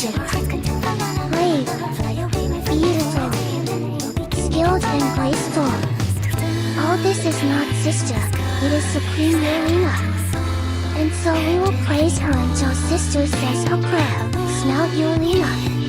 intelligent, brave, beautiful, skilled and graceful. All this is not sister, it is Supreme Yelena. And so we will praise her until sister says her prayer. Snout Yelena.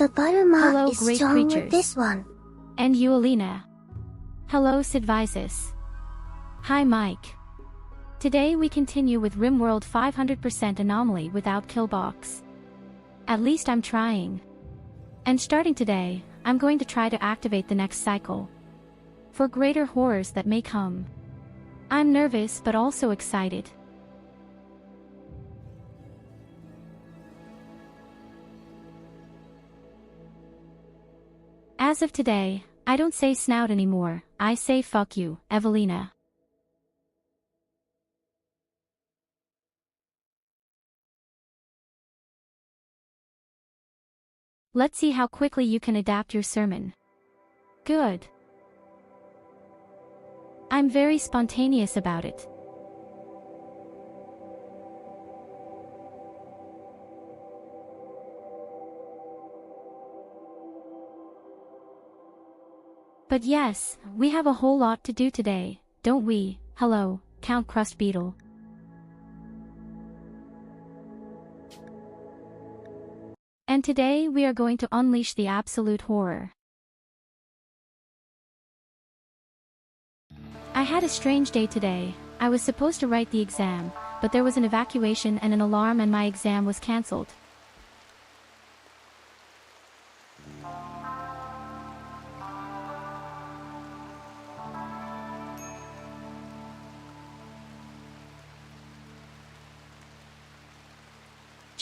The buttermilk Hello, is great strong creatures. with this one. And you, Alina. Hello, Sidvisis. Hi, Mike. Today we continue with Rimworld 500% Anomaly without killbox. At least I'm trying. And starting today, I'm going to try to activate the next cycle. For greater horrors that may come. I'm nervous but also excited. As of today, I don't say snout anymore, I say fuck you, Evelina. Let's see how quickly you can adapt your sermon. Good. I'm very spontaneous about it. But yes, we have a whole lot to do today, don't we? Hello, Count Crust Beetle. And today we are going to unleash the absolute horror. I had a strange day today. I was supposed to write the exam, but there was an evacuation and an alarm and my exam was cancelled.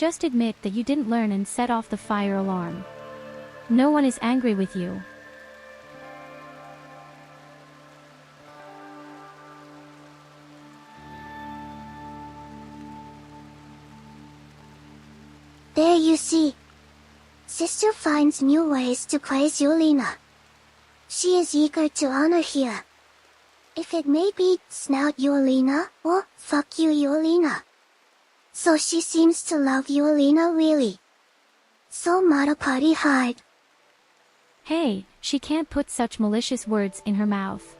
Just admit that you didn't learn and set off the fire alarm. No one is angry with you. There you see. Sister finds new ways to praise Yelena. She is eager to honor here. If it may be, snout Yelena, or fuck you Yelena. So she seems to love Yelena really. So mata party hard. Hey, she can't put such malicious words in her mouth.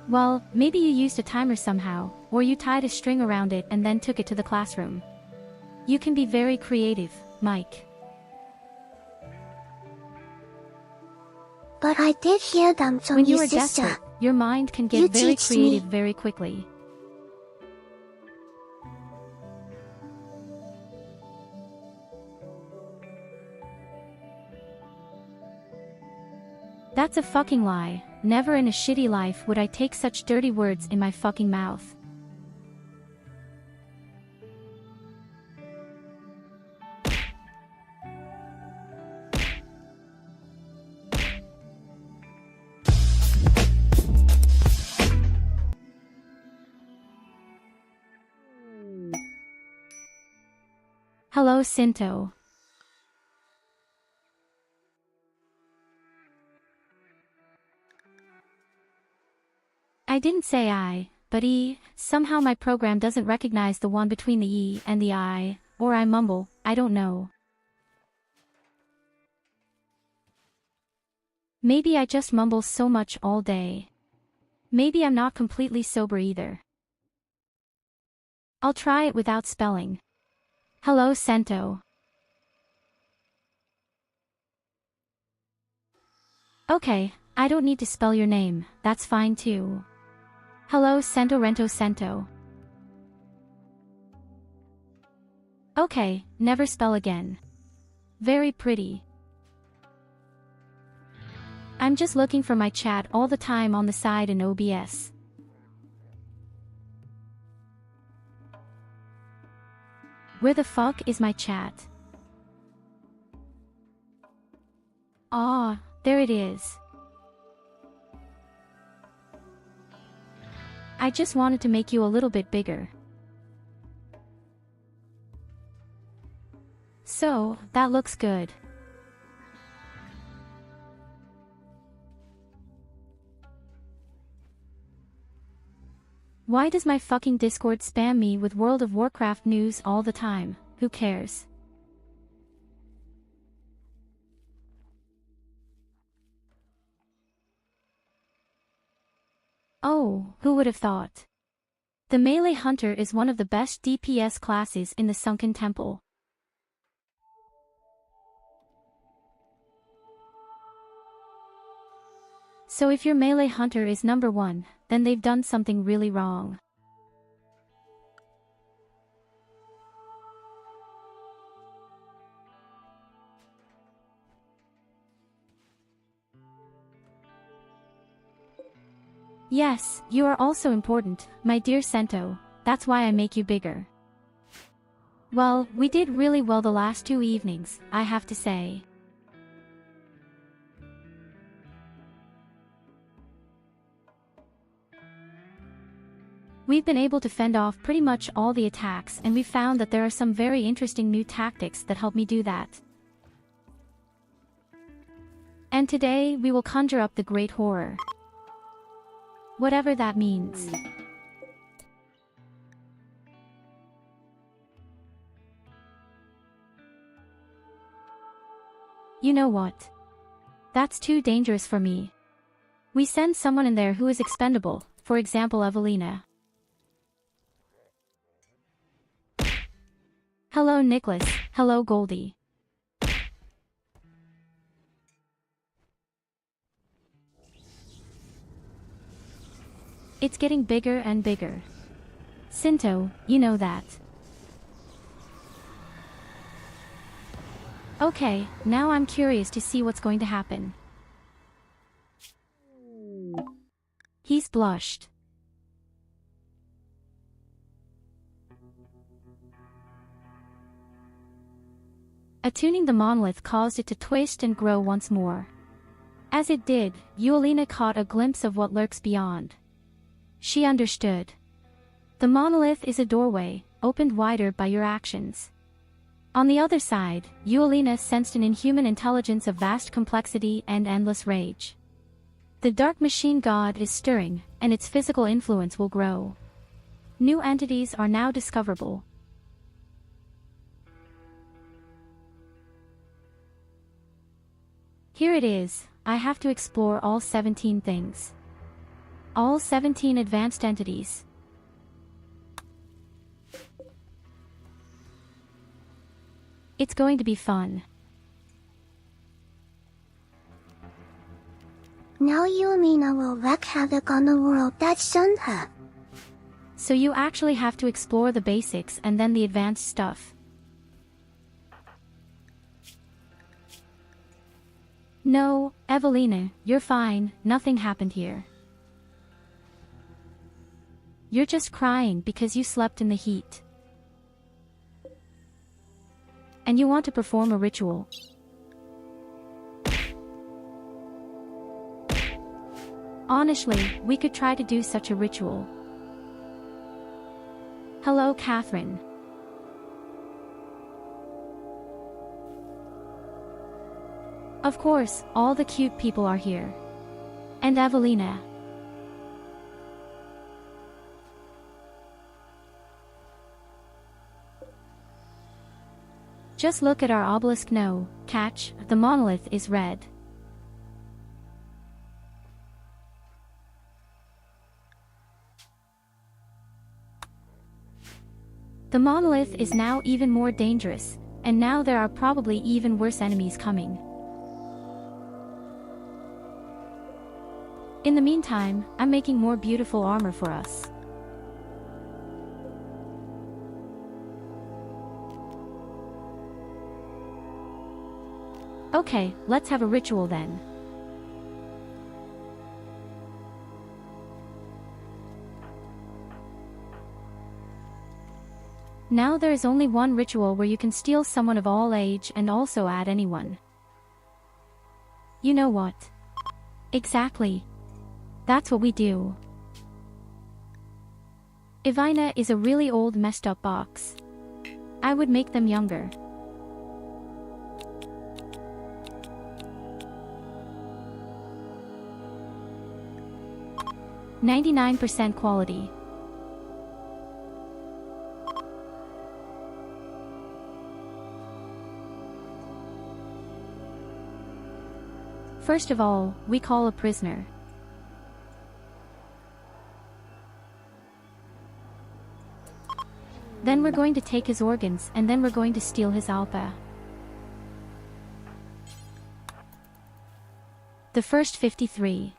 Well, maybe you used a timer somehow, or you tied a string around it and then took it to the classroom. You can be very creative, Mike. But I did hear them from When you your are sister. desperate, your mind can You get very teach creative me. very quickly. That's a fucking lie. Never in a shitty life would I take such dirty words in my fucking mouth. Hello, Sinto. I didn't say I, but E. Somehow my program doesn't recognize the one between the E and the I, or I mumble, I don't know. Maybe I just mumble so much all day. Maybe I'm not completely sober either. I'll try it without spelling. Hello, Sento. Okay, I don't need to spell your name, that's fine too. Hello, Sento Rento Sento. Okay, never spell again. Very pretty. I'm just looking for my chat all the time on the side in OBS. Where the fuck is my chat? Ah, there it is. I just wanted to make you a little bit bigger. So, that looks good. Why does my fucking Discord spam me with World of Warcraft news all the time? Who cares? Oh, who would have thought? The melee hunter is one of the best DPS classes in the Sunken Temple. So if your melee hunter is number 1, then they've done something really wrong. Yes, you are also important, my dear Sento, that's why I make you bigger. Well, we did really well the last 2 evenings, I have to say. We've been able to fend off pretty much all the attacks, and we found that there are some very interesting new tactics that help me do that. And today we will conjure up the Great Horror. Whatever that means. You know what? That's too dangerous for me. We send someone in there who is expendable, for example Evelina. Hello Nicholas, hello Goldie. It's getting bigger and bigger. Sinto, you know that. Okay, now I'm curious to see what's going to happen. He's blushed. Attuning the monolith caused it to twist and grow once more. As it did, Eulina caught a glimpse of what lurks beyond. She understood. The monolith is a doorway, opened wider by your actions. On the other side, Eulina sensed an inhuman intelligence of vast complexity and endless rage. The dark machine god is stirring, and its physical influence will grow. New entities are now discoverable. Here it is, I have to explore all 17 things. All 17 advanced entities. It's going to be fun. Now Yulina will wreak havoc on the world that shunned her. So you actually have to explore the basics and then the advanced stuff. No, Evelina, you're fine, nothing happened here. You're just crying because you slept in the heat. And you want to perform a ritual. Honestly, we could try to do such a ritual. Hello, Catherine. Of course, all the cute people are here. And Evelina. Just look at our obelisk. No, catch, the monolith is red. The monolith is now even more dangerous, and now there are probably even worse enemies coming. In the meantime, I'm making more beautiful armor for us. Okay, let's have a ritual then. Now there is only one ritual where you can steal someone of all age and also add anyone. You know what? Exactly. That's what we do. Ivina is a really old messed up box. I would make them younger. %99 quality. First of all, we call a prisoner. Then we're going to take his organs and then we're going to steal his alpha. The first 53.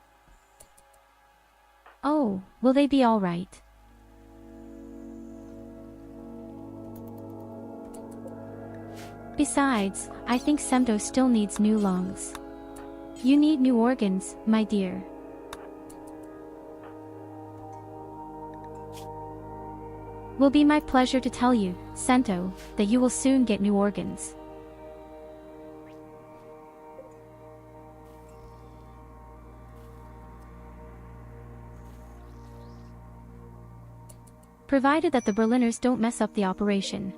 Oh, will they be alright? Besides, I think Semto still needs new lungs. You need new organs, my dear. Will be my pleasure to tell you, Sento, that you will soon get new organs. Provided that the Berliners don't mess up the operation.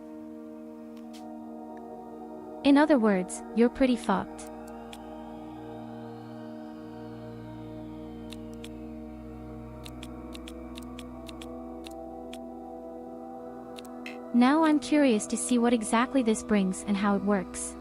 In other words, you're pretty fucked. Now I'm curious to see what exactly this brings and how it works.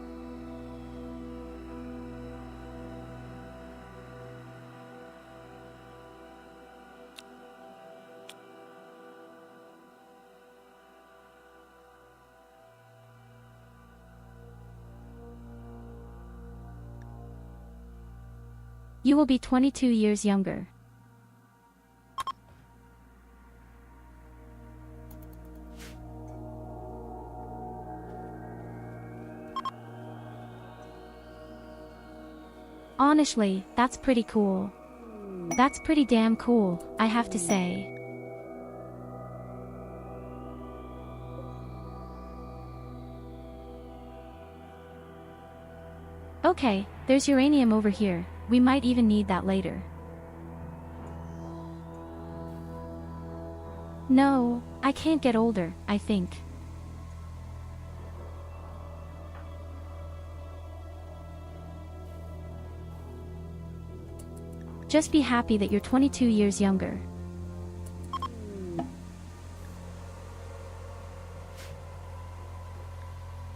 You will be 22 years younger. Honestly, that's pretty cool. That's pretty damn cool, I have to say. Okay, there's uranium over here, we might even need that later. No, I can't get older, I think. Just be happy that you're 22 years younger.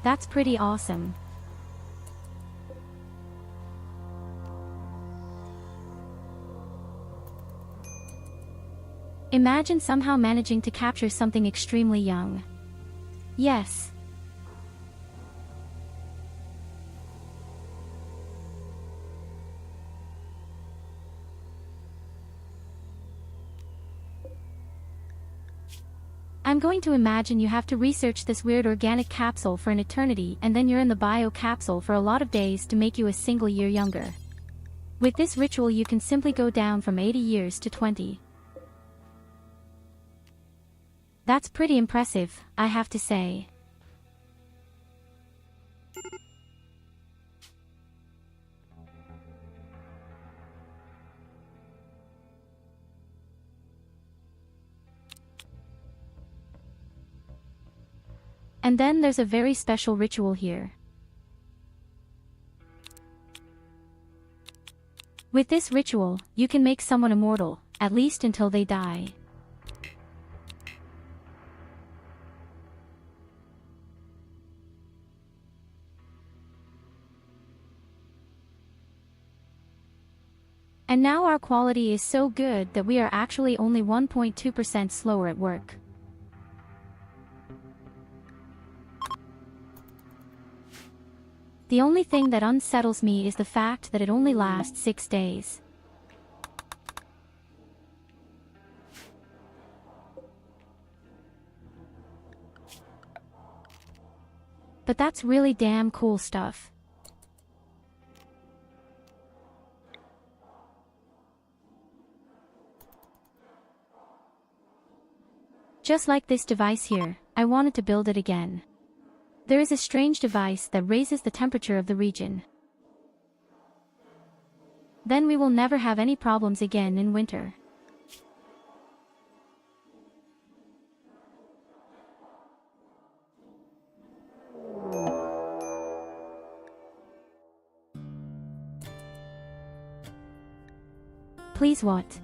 That's pretty awesome. Imagine somehow managing to capture something extremely young. Yes. I'm going to imagine you have to research this weird organic capsule for an eternity, and then you're in the bio capsule for a lot of days to make you a single year younger. With this ritual you can simply go down from 80 years to 20. That's pretty impressive, I have to say. And then there's a very special ritual here. With this ritual, you can make someone immortal, at least until they die. And now our quality is so good that we are actually only 1.2% slower at work. The only thing that unsettles me is the fact that it only lasts 6 days. But that's really damn cool stuff. Just like this device here, I wanted to build it again. There is a strange device that raises the temperature of the region. Then we will never have any problems again in winter. Please what?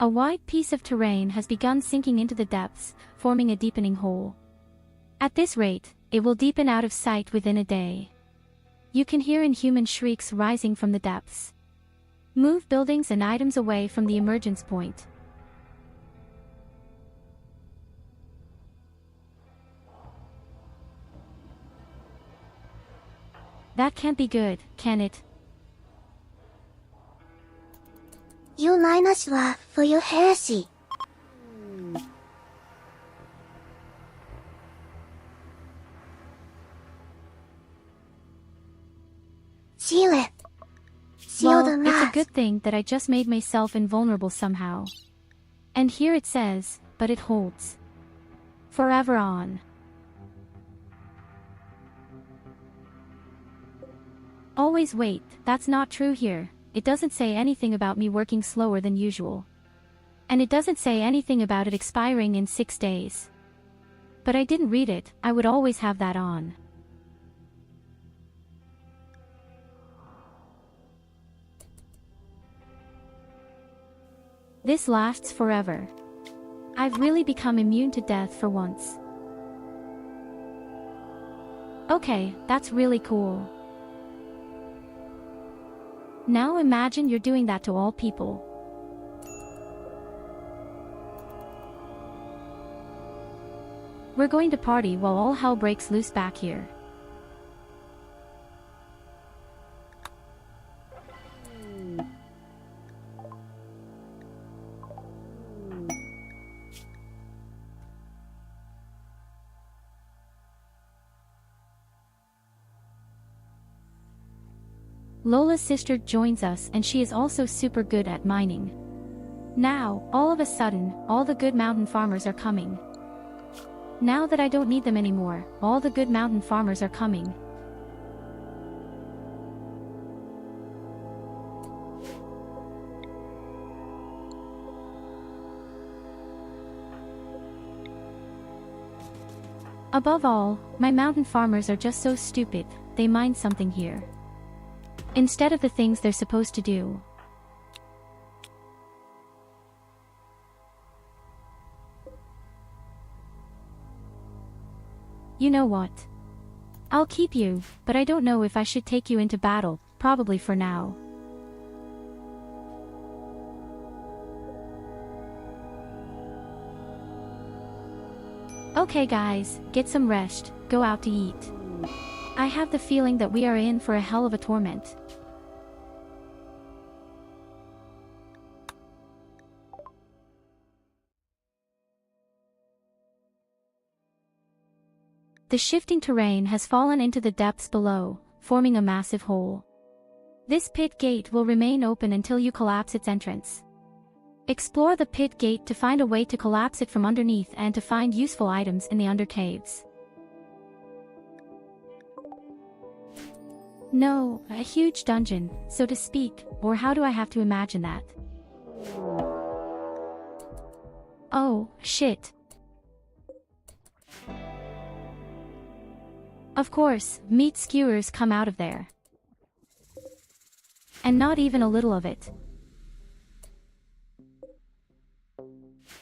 A wide piece of terrain has begun sinking into the depths, forming a deepening hole. At this rate, it will deepen out of sight within a day. You can hear inhuman shrieks rising from the depths. Move buildings and items away from the emergence point. That can't be good, can it? Yulinashla for your heresy. Seal it. Seal the Well, it's a last. good thing that I just made myself invulnerable somehow. And here it says, but it holds. Forever on. Always wait, that's not true here. It doesn't say anything about me working slower than usual. And it doesn't say anything about it expiring in 6 days. But I didn't read it, I would always have that on. This lasts forever. I've really become immune to death for once. Okay, that's really cool. Now imagine you're doing that to all people. We're going to party while all hell breaks loose back here. Lola's sister joins us and she is also super good at mining. Now, all of a sudden, all the good mountain farmers are coming. Now that I don't need them anymore, all the good mountain farmers are coming. Above all, my mountain farmers are just so stupid, they mine something here instead of the things they're supposed to do. You know what? I'll keep you, but I don't know if I should take you into battle, probably for now. Okay guys, get some rest, go out to eat. I have the feeling that we are in for a hell of a torment. The shifting terrain has fallen into the depths below, forming a massive hole. This pit gate will remain open until you collapse its entrance. Explore the pit gate to find a way to collapse it from underneath and to find useful items in the undercaves. No, a huge dungeon, so to speak, or how do I have to imagine that? Oh, shit. Of course, meat skewers come out of there. And not even a little of it.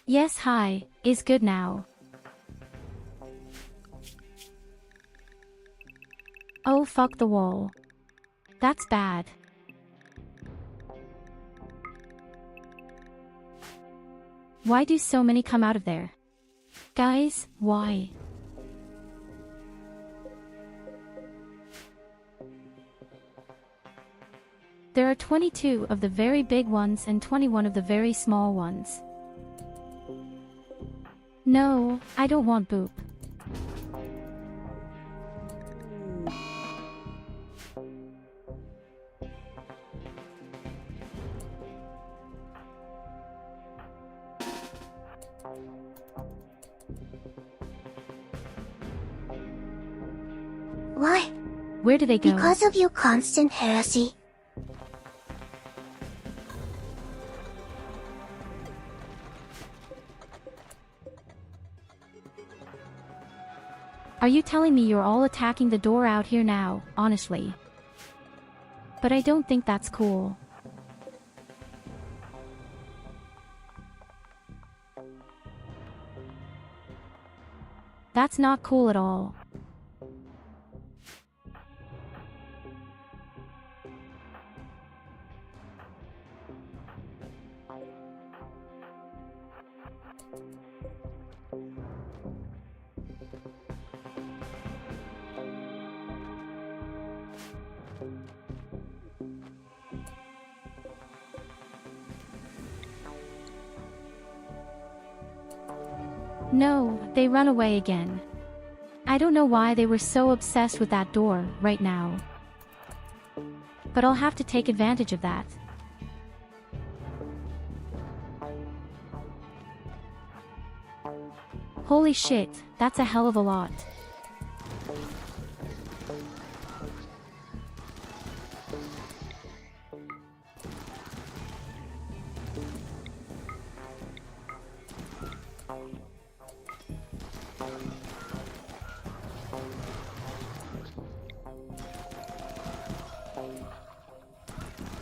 Yes, hi, is good now. Oh fuck the wall. That's bad. Why do so many come out of there? Guys, why? There are 22 of the very big ones and 21 of the very small ones. No, I don't want boop. Why? Where do they go? Because of your constant heresy. Are you telling me you're all attacking the door out here now, honestly? But I don't think that's cool. That's not cool at all. No, they run away again. I don't know why they were so obsessed with that door right now. But I'll have to take advantage of that. Holy shit, that's a hell of a lot.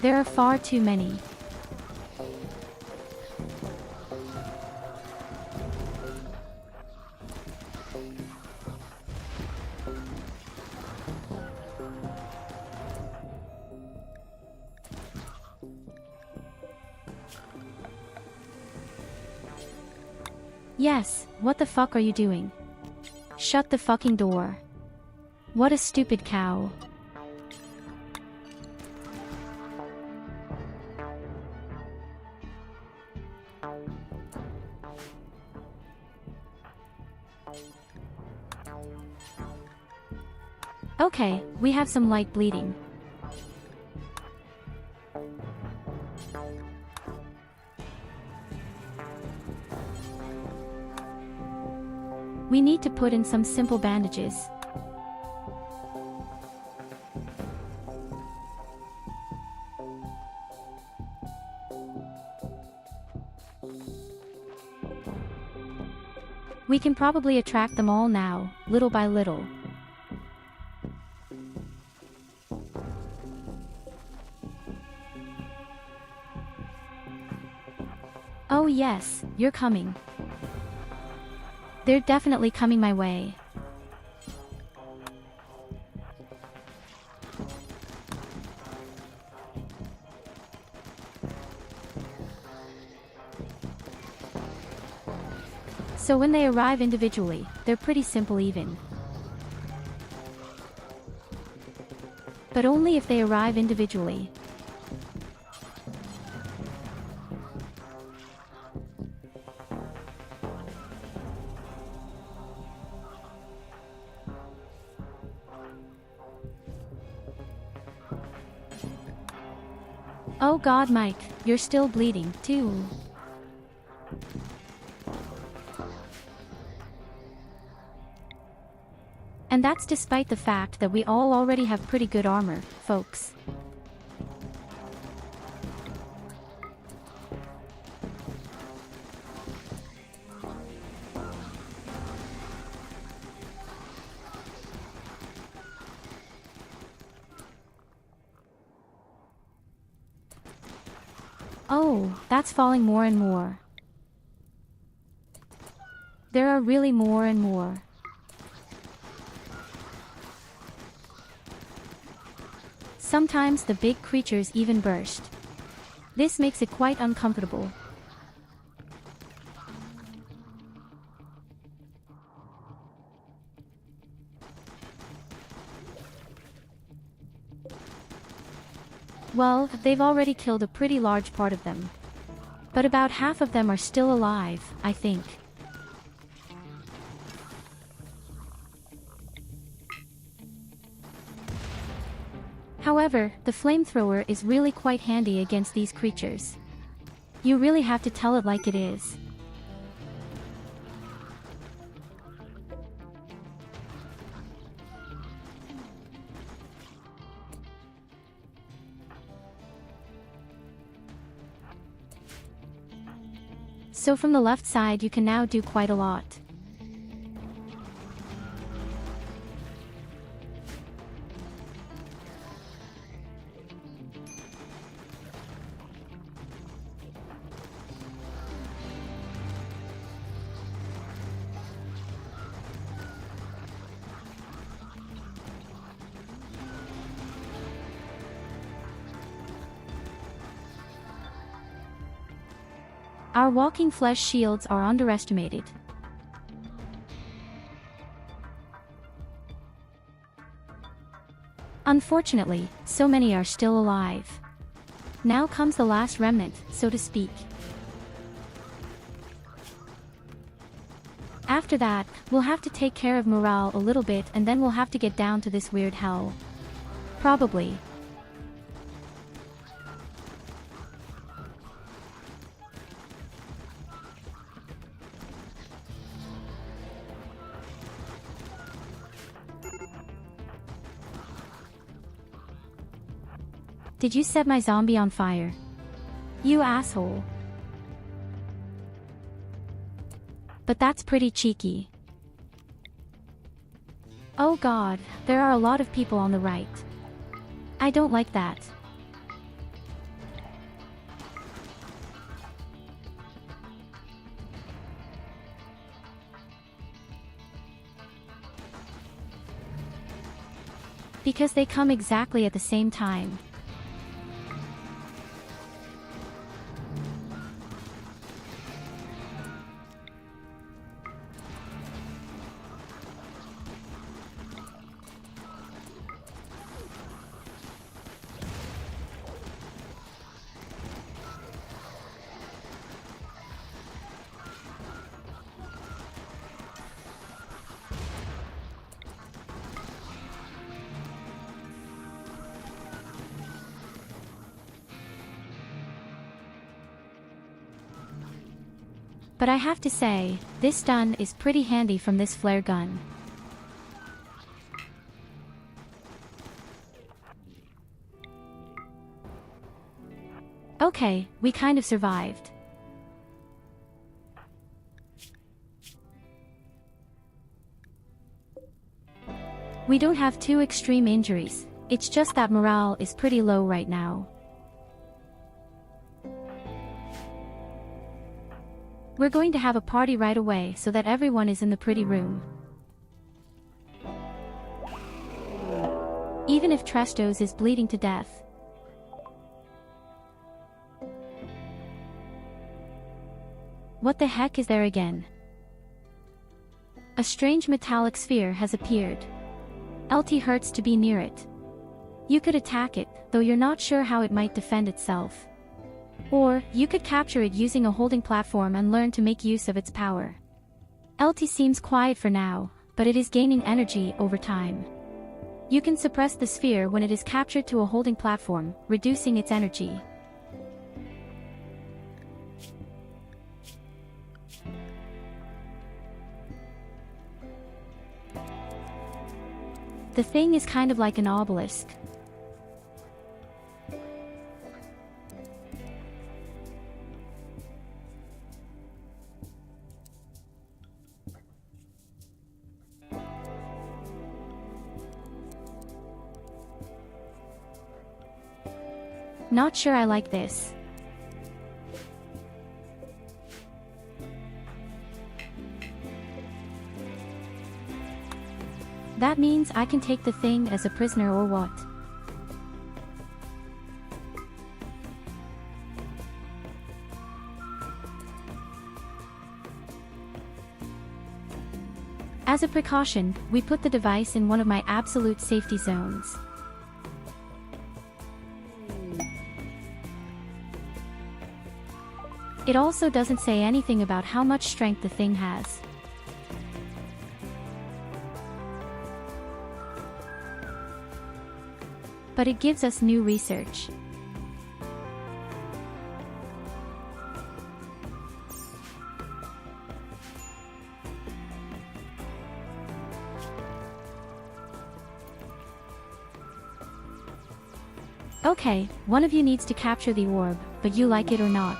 There are far too many. Yes, what the fuck are you doing? Shut the fucking door. What a stupid cow. Okay, we have some light bleeding. We need to put in some simple bandages. We can probably attract them all now, little by little. Oh yes, you're coming. They're definitely coming my way. So when they arrive individually, they're pretty simple even. But only if they arrive individually. Oh God, Mike, you're still bleeding, too. And that's despite the fact that we all already have pretty good armor, folks. Oh, that's falling more and more. There are really more and more. Sometimes the big creatures even burst. This makes it quite uncomfortable. Well, they've already killed a pretty large part of them. But about half of them are still alive, I think. However, the flamethrower is really quite handy against these creatures. You really have to tell it like it is. So from the left side you can now do quite a lot. Our walking flesh shields are underestimated. Unfortunately, so many are still alive. Now comes the last remnant, so to speak. After that, we'll have to take care of morale a little bit and then we'll have to get down to this weird hell. Probably. Did you set my zombie on fire? You asshole. But that's pretty cheeky. Oh God, there are a lot of people on the right. I don't like that. Because they come exactly at the same time. But I have to say, this stun is pretty handy from this flare gun. Okay, we kind of survived. We don't have too extreme injuries, it's just that morale is pretty low right now. We're going to have a party right away so that everyone is in the pretty room. Even if Trestos is bleeding to death. What the heck is there again? A strange metallic sphere has appeared. LT hurts to be near it. You could attack it, though you're not sure how it might defend itself. Or, you could capture it using a holding platform and learn to make use of its power. LT seems quiet for now, but it is gaining energy over time. You can suppress the sphere when it is captured to a holding platform, reducing its energy. The thing is kind of like an obelisk. Not sure I like this. That means I can take the thing as a prisoner or what? As a precaution, we put the device in one of my absolute safety zones. It also doesn't say anything about how much strength the thing has. But it gives us new research. Okay, one of you needs to capture the orb, but you like it or not.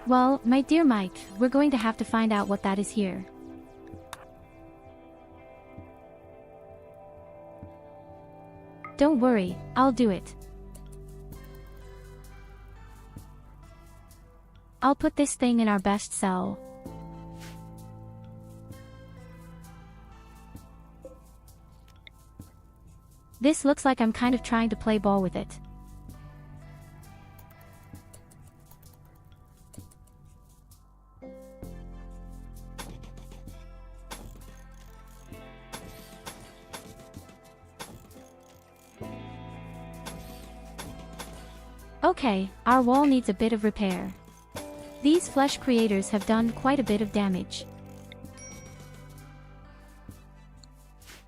Well, my dear Mike, we're going to have to find out what that is here. Don't worry, I'll do it. I'll put this thing in our best cell. This looks like I'm kind of trying to play ball with it. Okay, our wall needs a bit of repair. These flesh creators have done quite a bit of damage.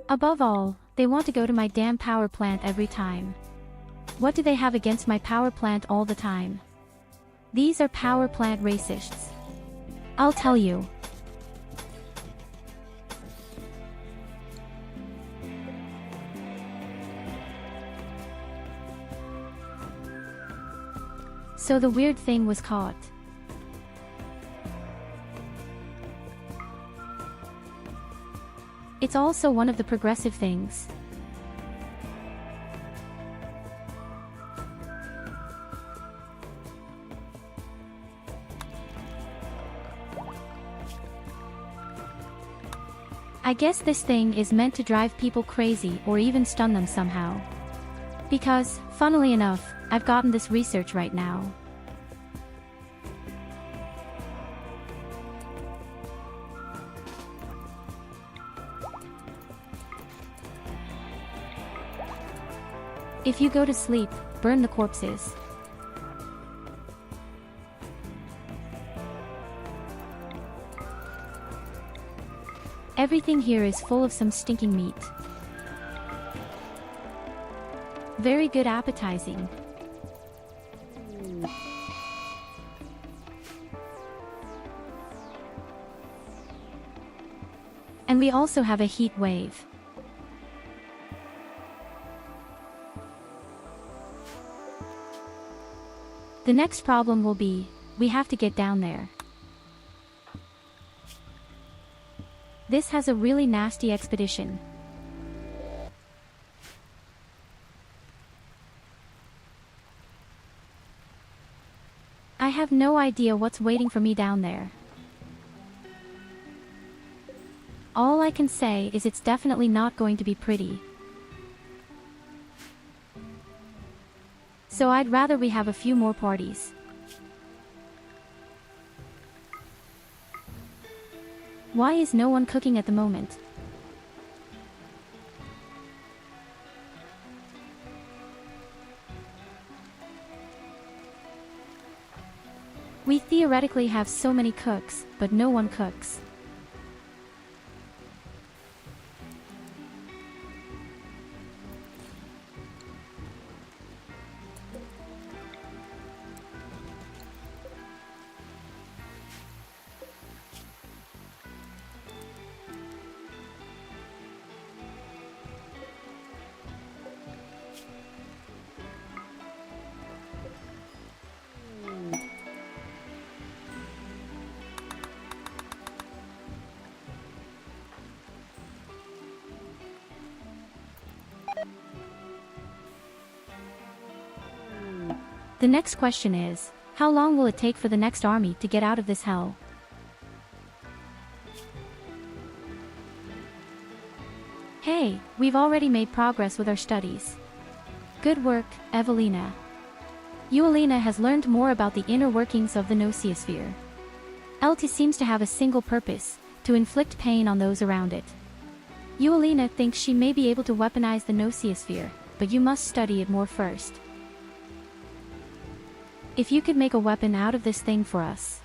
Above all, they want to go to my damn power plant every time. What do they have against my power plant all the time? These are power plant racists. I'll tell you. So the weird thing was caught. It's also one of the progressive things. I guess this thing is meant to drive people crazy or even stun them somehow. Because, funnily enough, I've gotten this research right now. If you go to sleep, burn the corpses. Everything here is full of some stinking meat. Very good appetizing. And we also have a heat wave. The next problem will be, we have to get down there. This has a really nasty expedition. I have no idea what's waiting for me down there. All I can say is it's definitely not going to be pretty. So I'd rather we have a few more parties. Why is no one cooking at the moment? We theoretically have so many cooks, but no one cooks. The next question is, how long will it take for the next army to get out of this hell? Hey, we've already made progress with our studies. Good work, Evelina. Eulina has learned more about the inner workings of the Nosiosphere. LT seems to have a single purpose, to inflict pain on those around it. Eulina thinks she may be able to weaponize the Nosiosphere, but you must study it more first. If you could make a weapon out of this thing for us.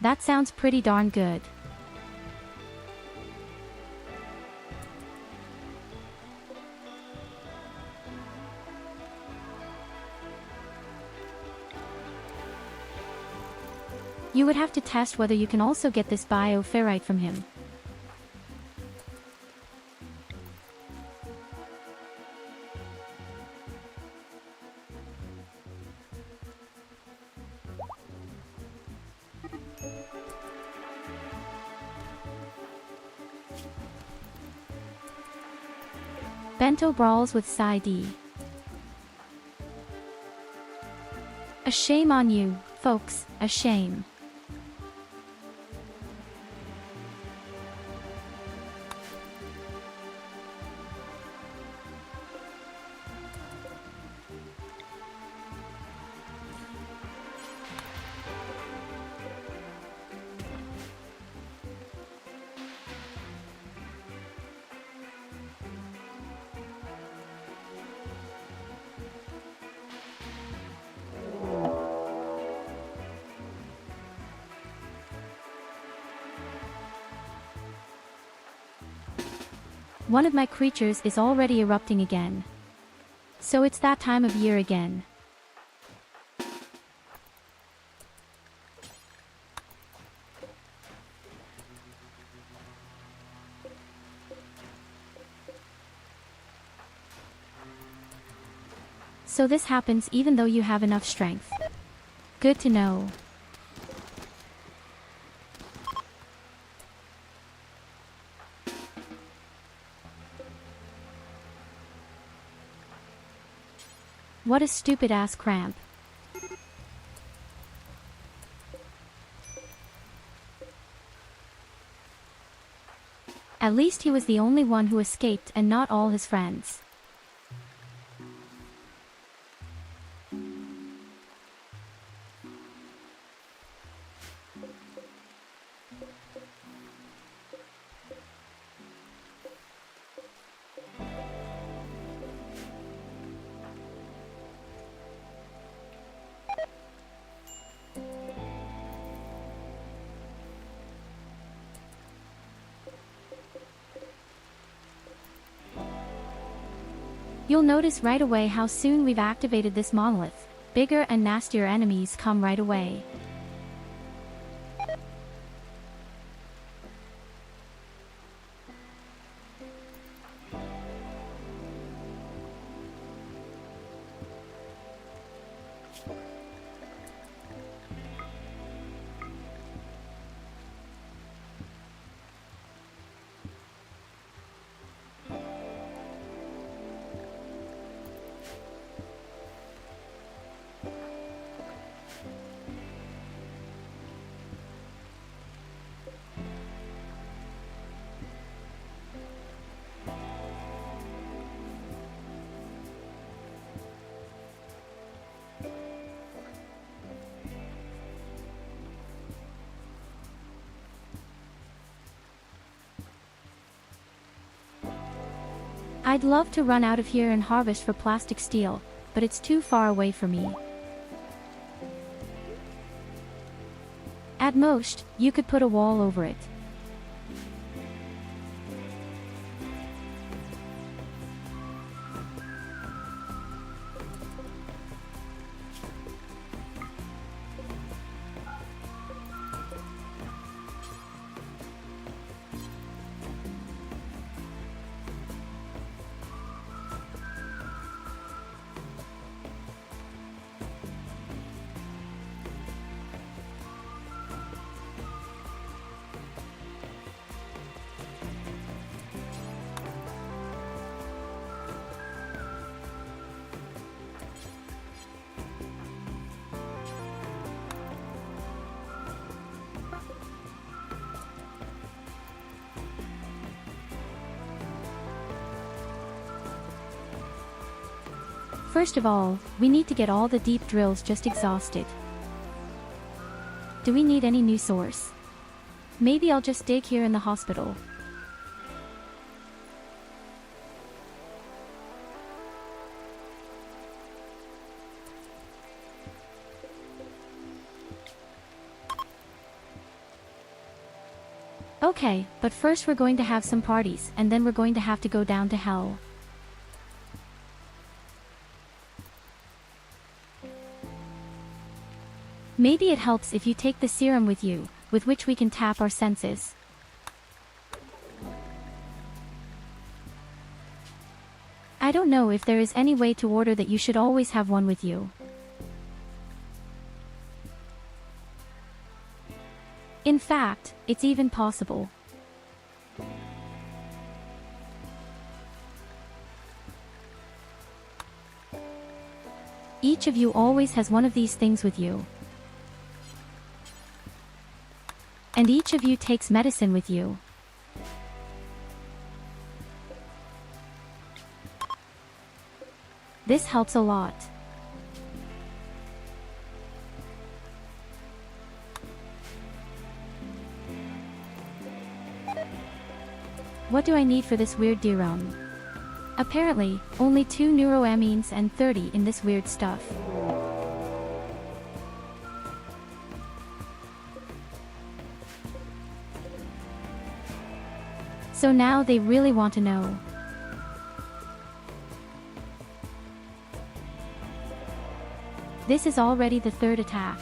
That sounds pretty darn good. You would have to test whether you can also get this bioferrite from him. Bento brawls with Sai D. A shame on you, folks, a shame. One of my creatures is already erupting again. So it's that time of year again. So this happens even though you have enough strength. Good to know. What a stupid-ass cramp. At least he was the only one who escaped and not all his friends. You'll notice right away how soon we've activated this monolith. Bigger and nastier enemies come right away. I'd love to run out of here and harvest for plastic steel, but it's too far away for me. At most, you could put a wall over it. First of all, we need to get all the deep drills just exhausted. Do we need any new source? Maybe I'll just dig here in the hospital. Okay, but first we're going to have some parties, and then we're going to have to go down to hell. Maybe it helps if you take the serum with you, with which we can tap our senses. I don't know if there is any way to order that you should always have one with you. In fact, it's even possible. Each of you always has one of these things with you. And each of you takes medicine with you. This helps a lot. What do I need for this weird DRAM? Apparently, only 2 neuroamines and 30 in this weird stuff. So now they really want to know. This is already the 3rd attack.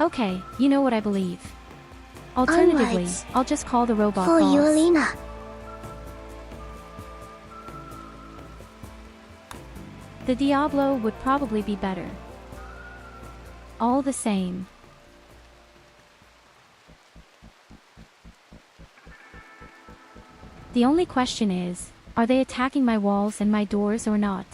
Okay, you know what I believe. Alternatively, Onwards. I'll just call the robot For boss. you, Alina. The Diablo would probably be better. All the same. The only question is, are they attacking my walls and my doors or not?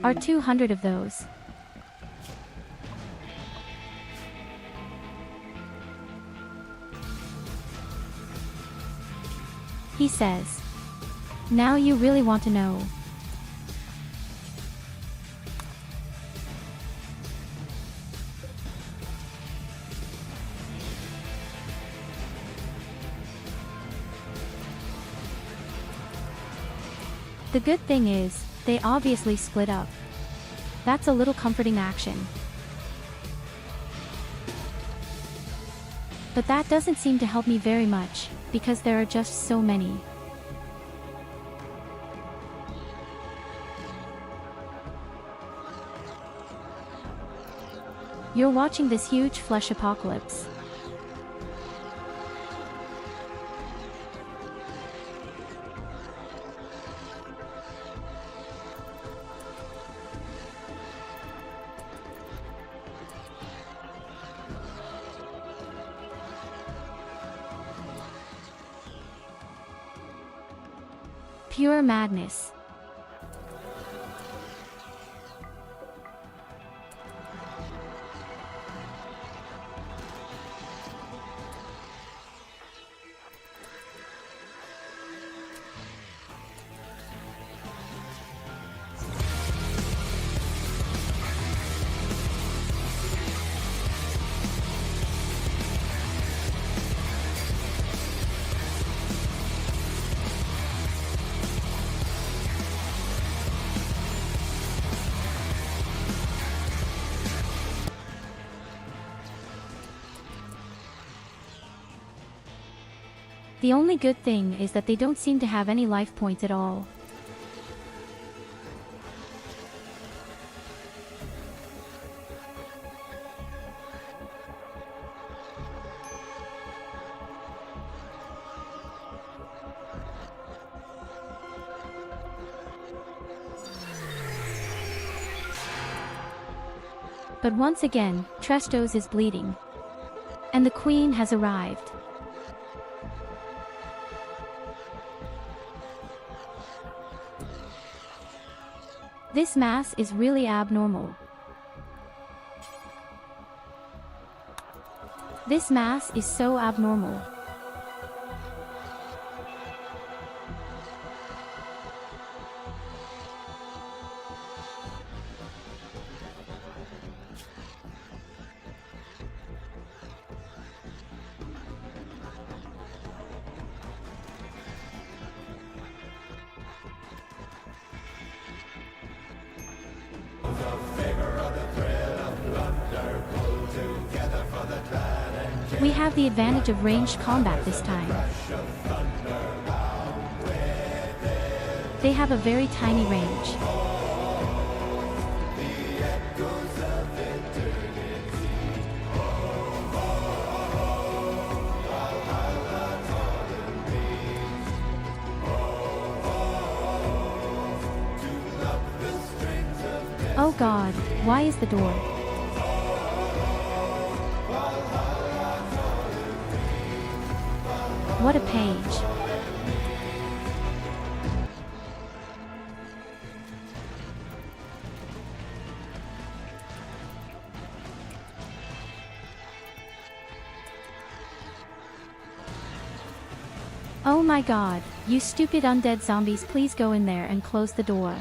Are 200 of those? He says. Now you really want to know. The good thing is, they obviously split up. That's a little comforting action. But that doesn't seem to help me very much, because there are just so many. You're watching this huge flesh apocalypse. Pure madness. The only good thing is that they don't seem to have any life points at all. But once again, Trestos is bleeding. And the queen has arrived. This mass is really abnormal. This mass is so abnormal. We have the advantage of ranged combat this time. They have a very tiny range. Oh God, why is the door? What a page. Oh my God, you stupid undead zombies, please go in there and close the door.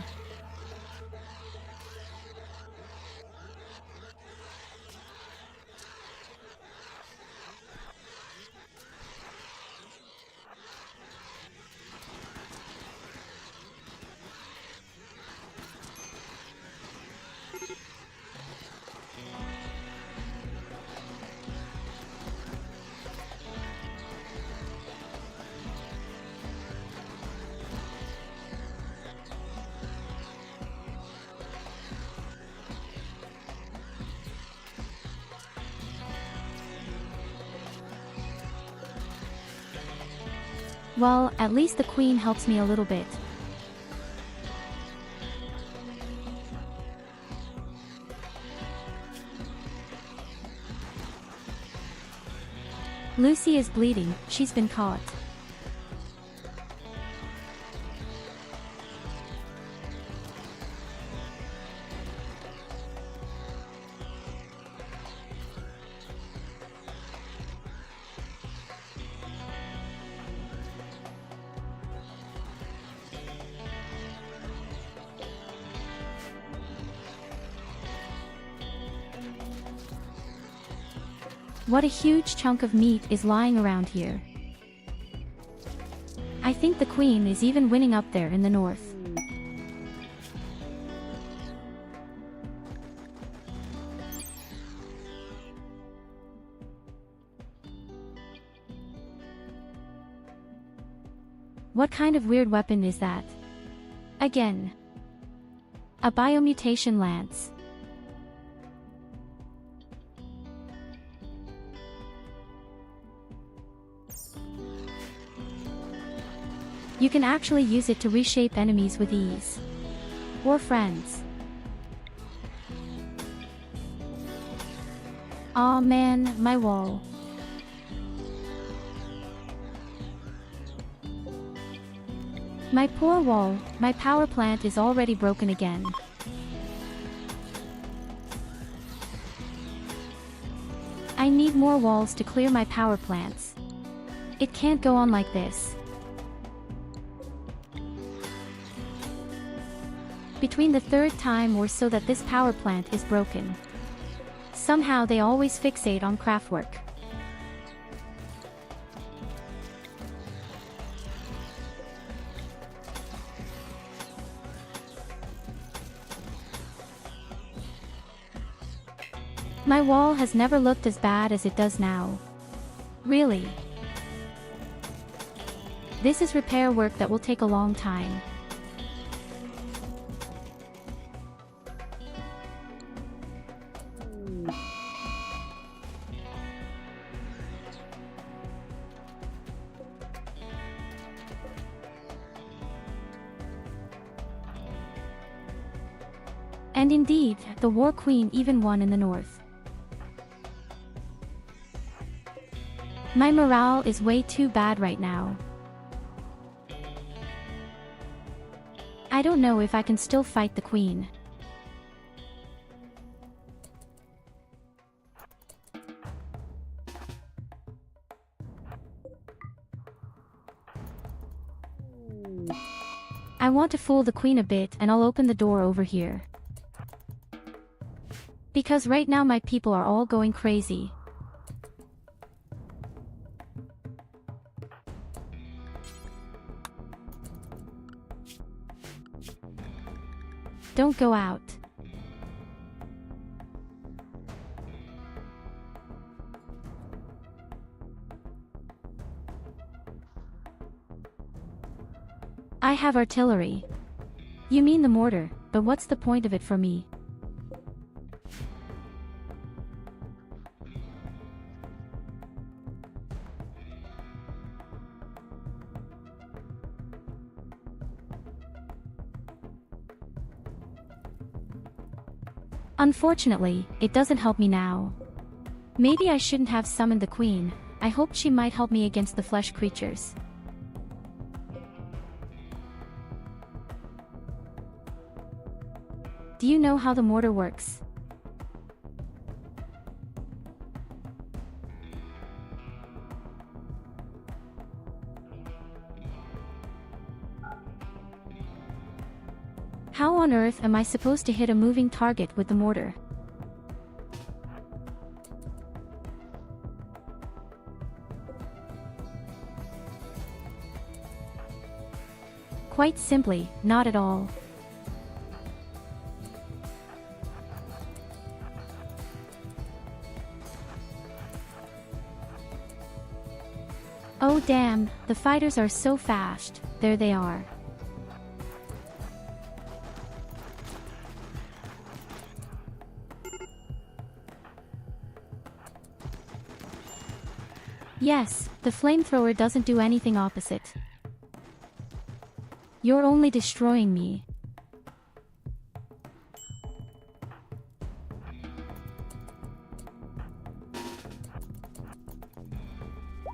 Well, at least the queen helps me a little bit. Lucy is bleeding, she's been caught. What a huge chunk of meat is lying around here. I think the queen is even winning up there in the north. What kind of weird weapon is that? Again. A biomutation lance. You can actually use it to reshape enemies with ease. Or friends. Aw man, my wall. My poor wall, my power plant is already broken again. I need more walls to clear my power plants. It can't go on like this. Between the third time or so that this power plant is broken. Somehow they always fixate on craftwork. My wall has never looked as bad as it does now. Really. This is repair work that will take a long time. And indeed, the War Queen even won in the north. My morale is way too bad right now. I don't know if I can still fight the queen. I want to fool the queen a bit, and I'll open the door over here. Because right now my people are all going crazy. Don't go out. I have artillery. You mean the mortar, but what's the point of it for me? Unfortunately, it doesn't help me now. Maybe I shouldn't have summoned the queen. I hoped she might help me against the flesh creatures. Do you know how the mortar works? How on earth am I supposed to hit a moving target with the mortar? Quite simply, not at all. Oh damn, the fighters are so fast. There they are. Yes, the flamethrower doesn't do anything opposite. You're only destroying me.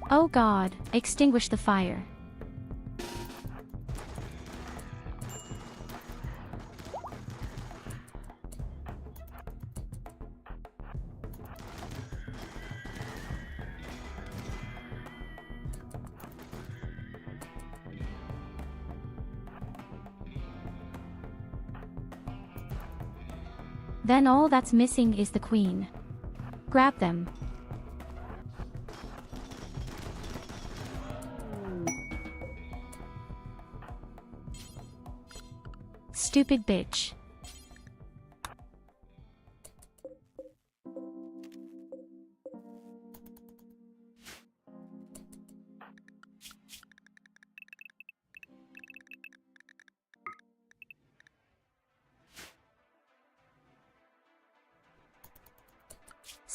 Oh God, extinguish the fire. Then all that's missing is the queen. Grab them. Stupid bitch.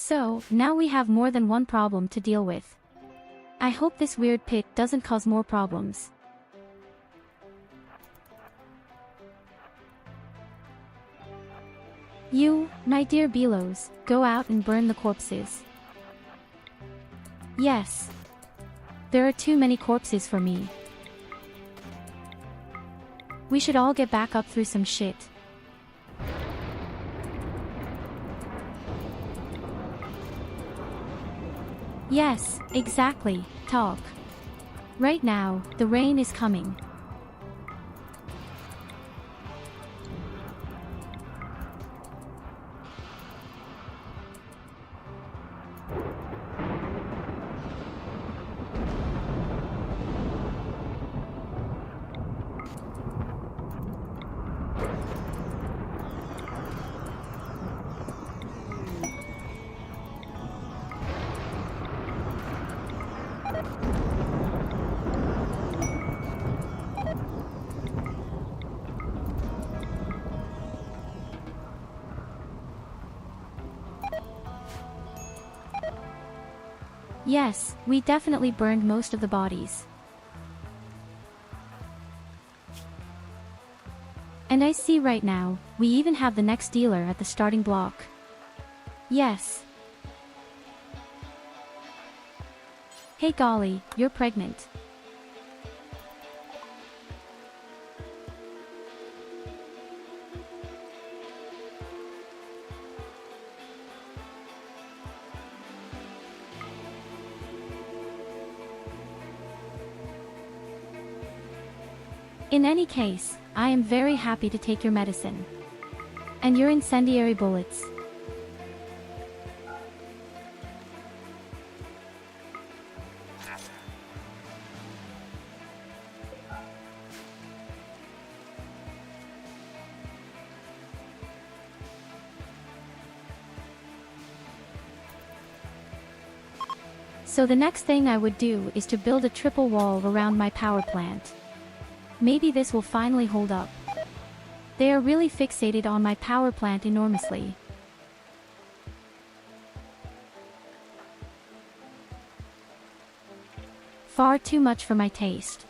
So, now we have more than one problem to deal with. I hope this weird pit doesn't cause more problems. You, my dear Belos, go out and burn the corpses. Yes. There are too many corpses for me. We should all get back up through some shit. Yes, exactly, talk. Right now, the rain is coming. Yes, we definitely burned most of the bodies. And I see right now, we even have the next dealer at the starting block. Yes. Hey golly, you're pregnant. In any case, I am very happy to take your medicine. And your incendiary bullets. So the next thing I would do is to build a triple wall around my power plant. Maybe this will finally hold up. They are really fixated on my power plant enormously. Far too much for my taste.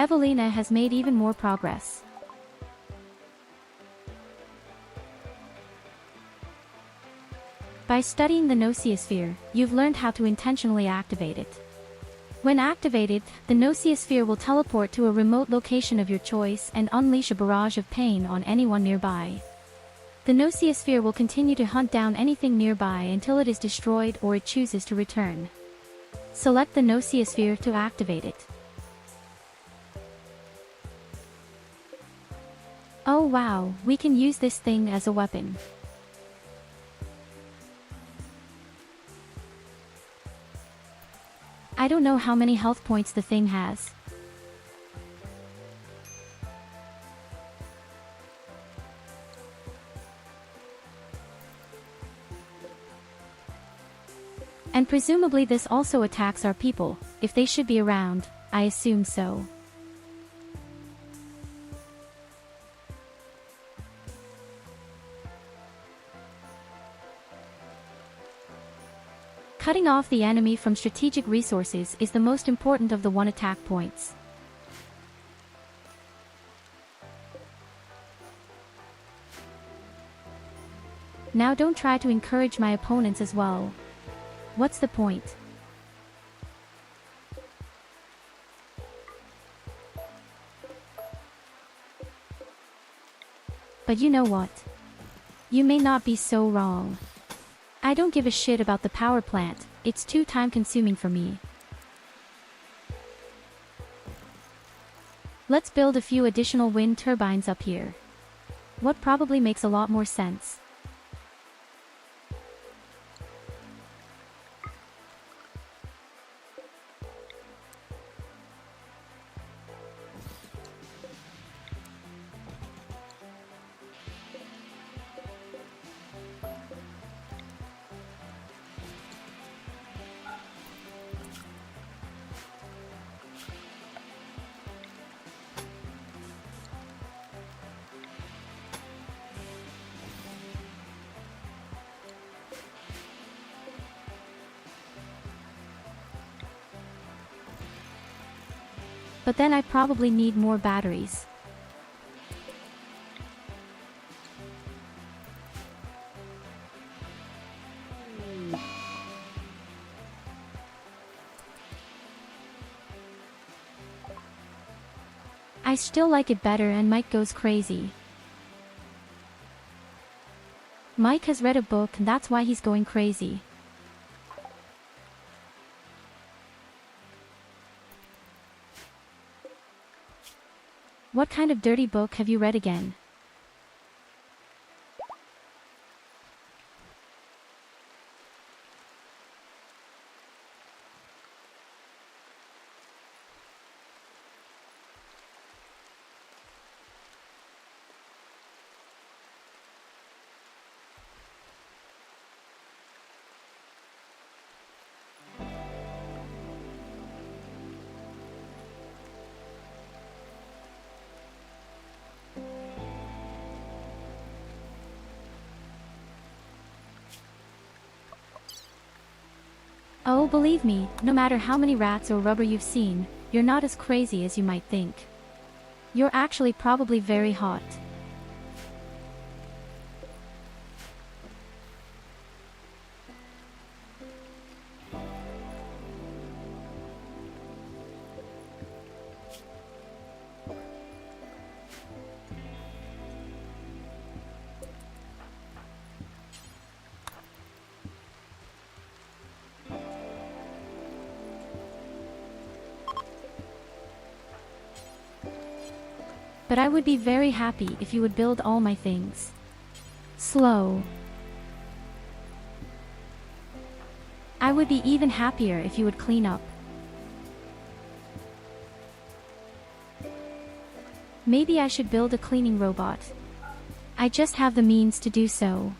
Evelina has made even more progress. By studying the Noceosphere, you've learned how to intentionally activate it. When activated, the Noceosphere will teleport to a remote location of your choice and unleash a barrage of pain on anyone nearby. The Noceosphere will continue to hunt down anything nearby until it is destroyed or it chooses to return. Select the Noceosphere to activate it. Oh wow, we can use this thing as a weapon. I don't know how many health points the thing has. And presumably this also attacks our people, if they should be around, I assume so. Cutting off the enemy from strategic resources is the most important of the one attack points. Now don't try to encourage my opponents as well. What's the point? But you know what? You may not be so wrong. I don't give a shit about the power plant, it's too time-consuming for me. Let's build a few additional wind turbines up here. What probably makes a lot more sense. But then I probably need more batteries. I still like it better and Mike goes crazy. Mike has read a book and that's why he's going crazy. What kind of dirty book have you read again? Oh, believe me, no matter how many rats or rubber you've seen, you're not as crazy as you might think. You're actually probably very hot. But I would be very happy if you would build all my things. Slow. I would be even happier if you would clean up. Maybe I should build a cleaning robot. I just have the means to do so.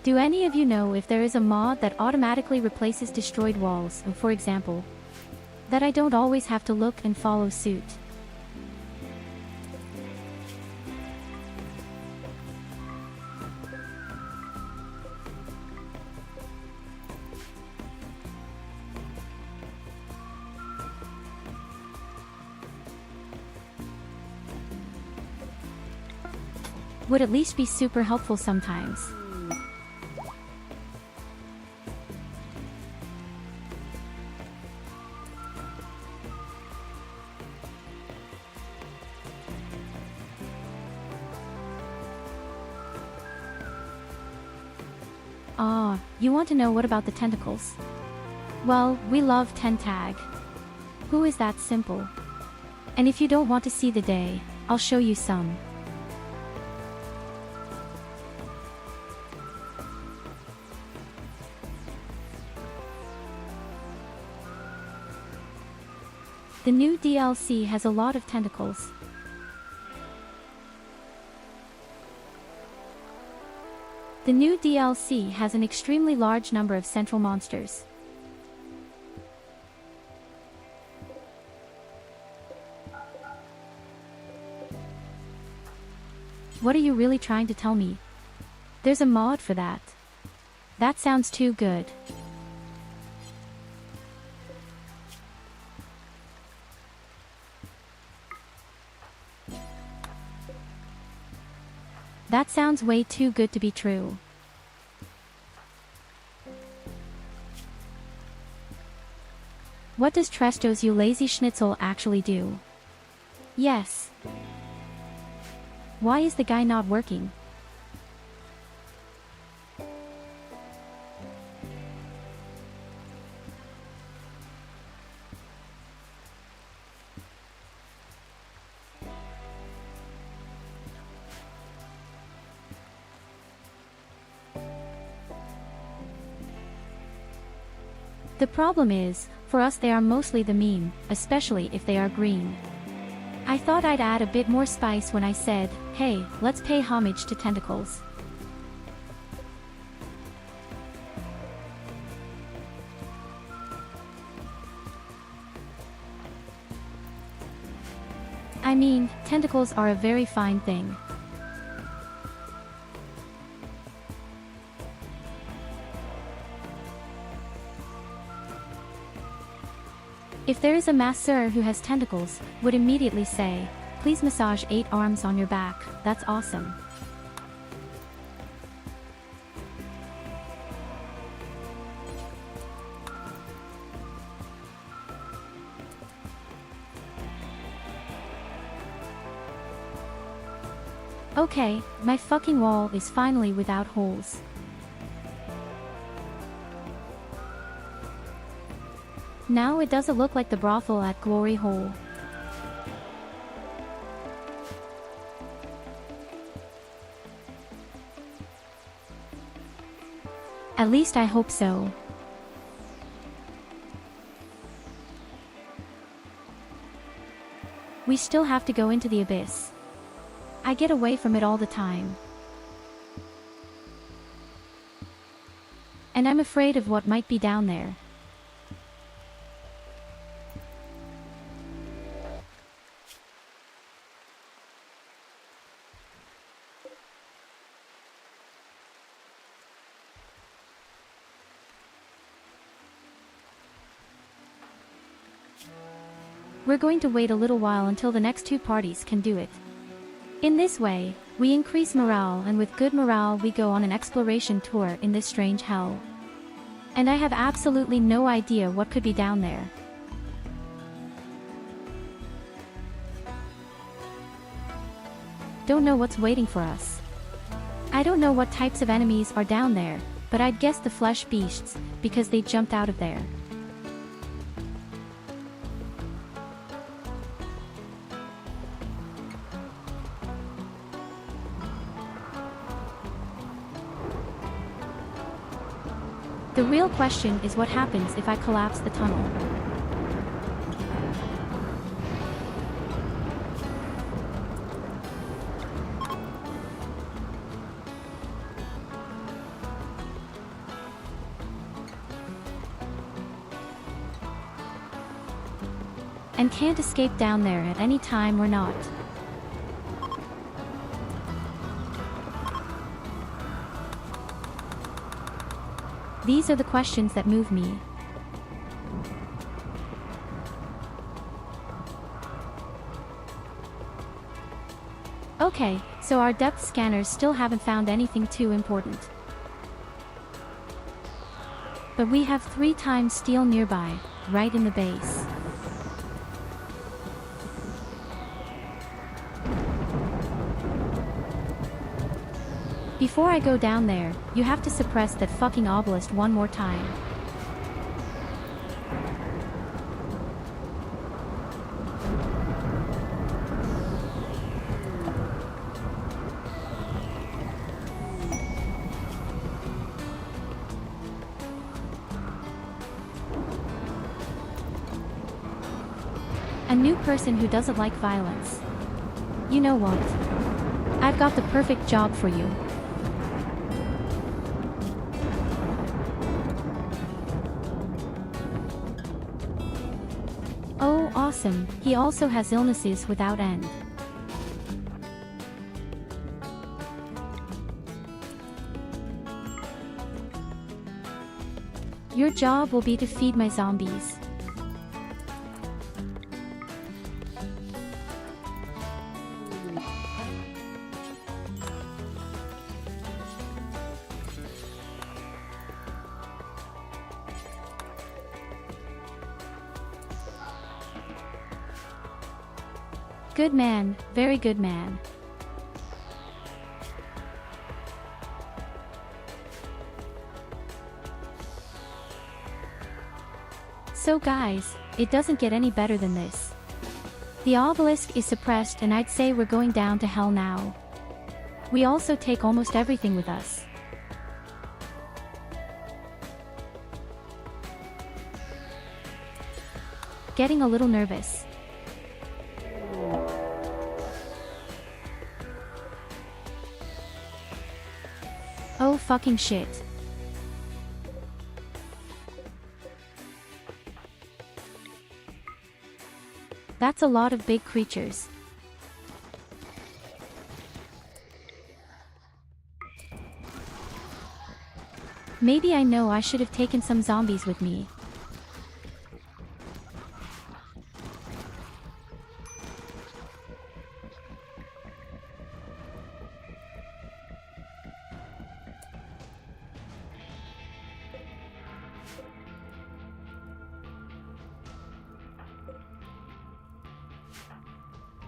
Do any of you know if there is a mod that automatically replaces destroyed walls, for example? That I don't always have to look and follow suit. Would at least be super helpful sometimes. Ah, you want to know what about the tentacles? Well, we love tentag. Who is that simple? And if you don't want to see the day, I'll show you some. The new DLC has a lot of tentacles. The new DLC has an extremely large number of central monsters. What are you really trying to tell me? There's a mod for that. That sounds too good. That sounds way too good to be true. What does Trestos you lazy schnitzel actually do? Yes. Why is the guy not working? The problem is, for us they are mostly the meme, especially if they are green. I thought I'd add a bit more spice when I said, hey, let's pay homage to tentacles. I mean, tentacles are a very fine thing. If there is a masseur who has tentacles, would immediately say, please massage 8 arms on your back, that's awesome. Okay, my fucking wall is finally without holes. Now it doesn't look like the brothel at Glory Hole. At least I hope so. We still have to go into the abyss. I get away from it all the time. And I'm afraid of what might be down there. we're going to wait a little while until the next two parties can do it. In this way, we increase morale, and with good morale we go on an exploration tour in this strange hell. And I have absolutely no idea what could be down there. Don't know what's waiting for us. I don't know what types of enemies are down there, but I'd guess the flesh beasts, because they jumped out of there. The real question is what happens if I collapse the tunnel. And can't escape down there at any time or not. These are the questions that move me. Okay, so our depth scanners still haven't found anything too important. But we have 3 times steel nearby, right in the base. Before I go down there, you have to suppress that fucking obelisk one more time. A new person who doesn't like violence. You know what? I've got the perfect job for you. Oh, awesome, he also has illnesses without end. Your job will be to feed my zombies. Good man, very good man. So guys, it doesn't get any better than this. The obelisk is suppressed and I'd say we're going down to hell now. We also take almost everything with us. Getting a little nervous. Oh fucking shit. That's a lot of big creatures. Maybe I know I should have taken some zombies with me.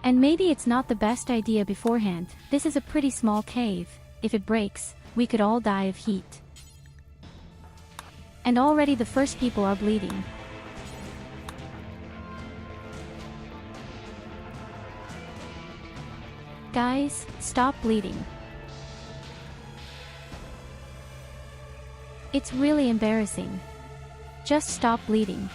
And maybe it's not the best idea beforehand. This is a pretty small cave. If it breaks, we could all die of heat. And already the first people are bleeding. Guys, stop bleeding. It's really embarrassing. Just stop bleeding.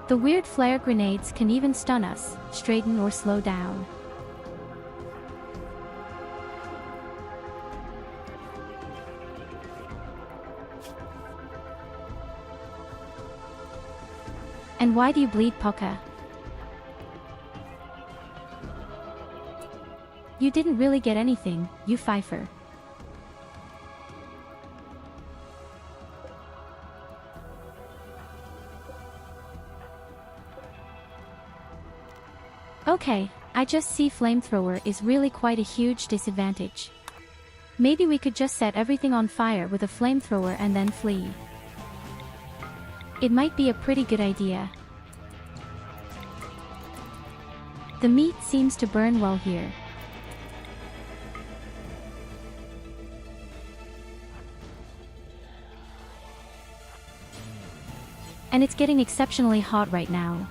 The weird flare grenades can even stun us, straighten or slow down. And why do you bleed, Pucka? You didn't really get anything, you Pfeiffer. Okay, I just see flamethrower is really quite a huge disadvantage. Maybe we could just set everything on fire with a flamethrower and then flee. It might be a pretty good idea. The meat seems to burn well here. And it's getting exceptionally hot right now.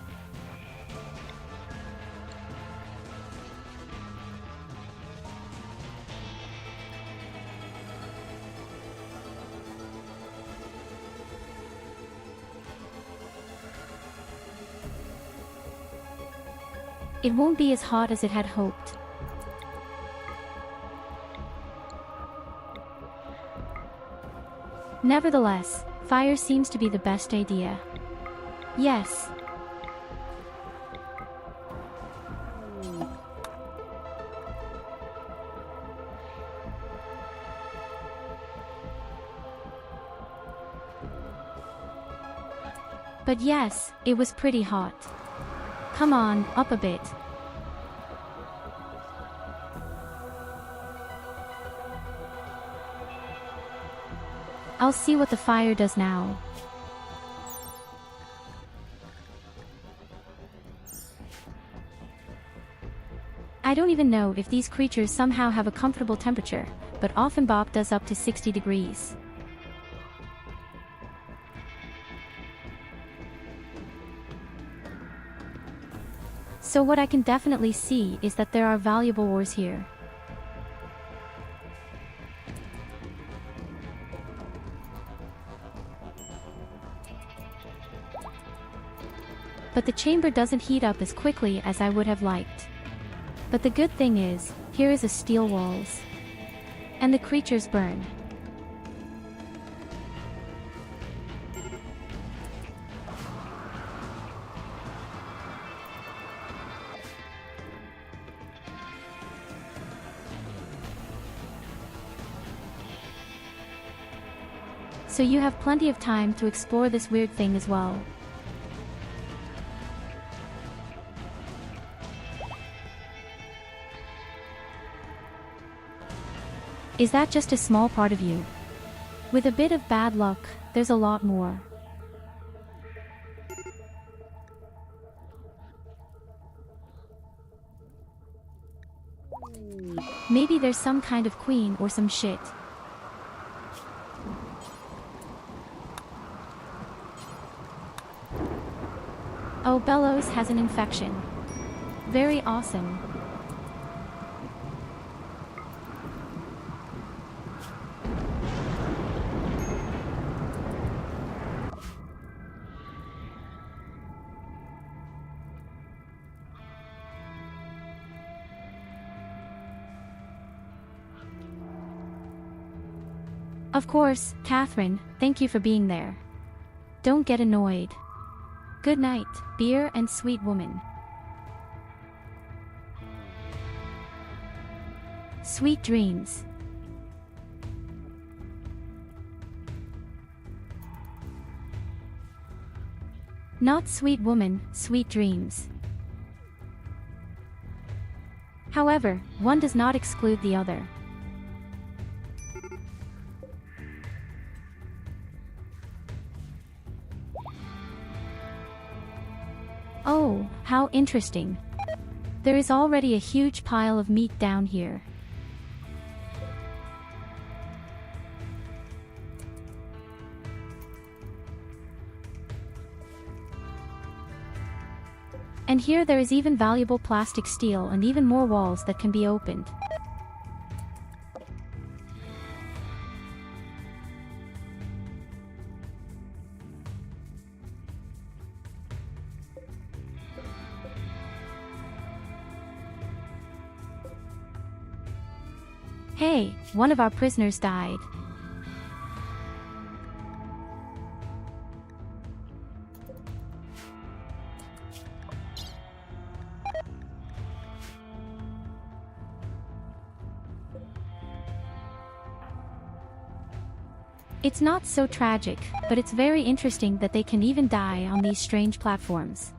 It won't be as hot as it had hoped. Nevertheless, fire seems to be the best idea. Yes. But yes, it was pretty hot. Come on, up a bit. I'll see what the fire does now. I don't even know if these creatures somehow have a comfortable temperature, but often Bob does up to 60 degrees. So what I can definitely see is that there are valuable ores here. But the chamber doesn't heat up as quickly as I would have liked. But the good thing is, here is a steel walls. And the creatures burn. So you have plenty of time to explore this weird thing as well. Is that just a small part of you? With a bit of bad luck, there's a lot more. Maybe there's some kind of queen or some shit. Oh, Bellows has an infection. Very awesome. Of course, Catherine, thank you for being there. Don't get annoyed. Good night, beer and sweet woman. Sweet dreams. Not sweet woman, sweet dreams. However, one does not exclude the other. Oh, how interesting. There is already a huge pile of meat down here. And here there is even valuable plastic steel and even more walls that can be opened. Hey, one of our prisoners died. It's not so tragic, but it's very interesting that they can even die on these strange platforms.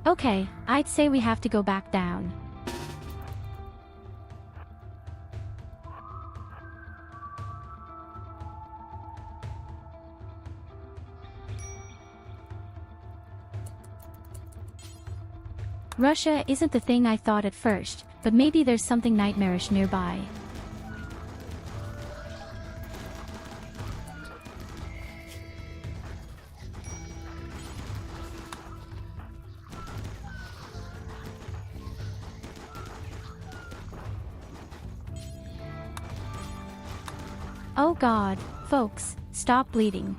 Okay, I'd say we have to go back down. Russia isn't the thing I thought at first, but maybe there's something nightmarish nearby. Oh God, folks, stop bleeding.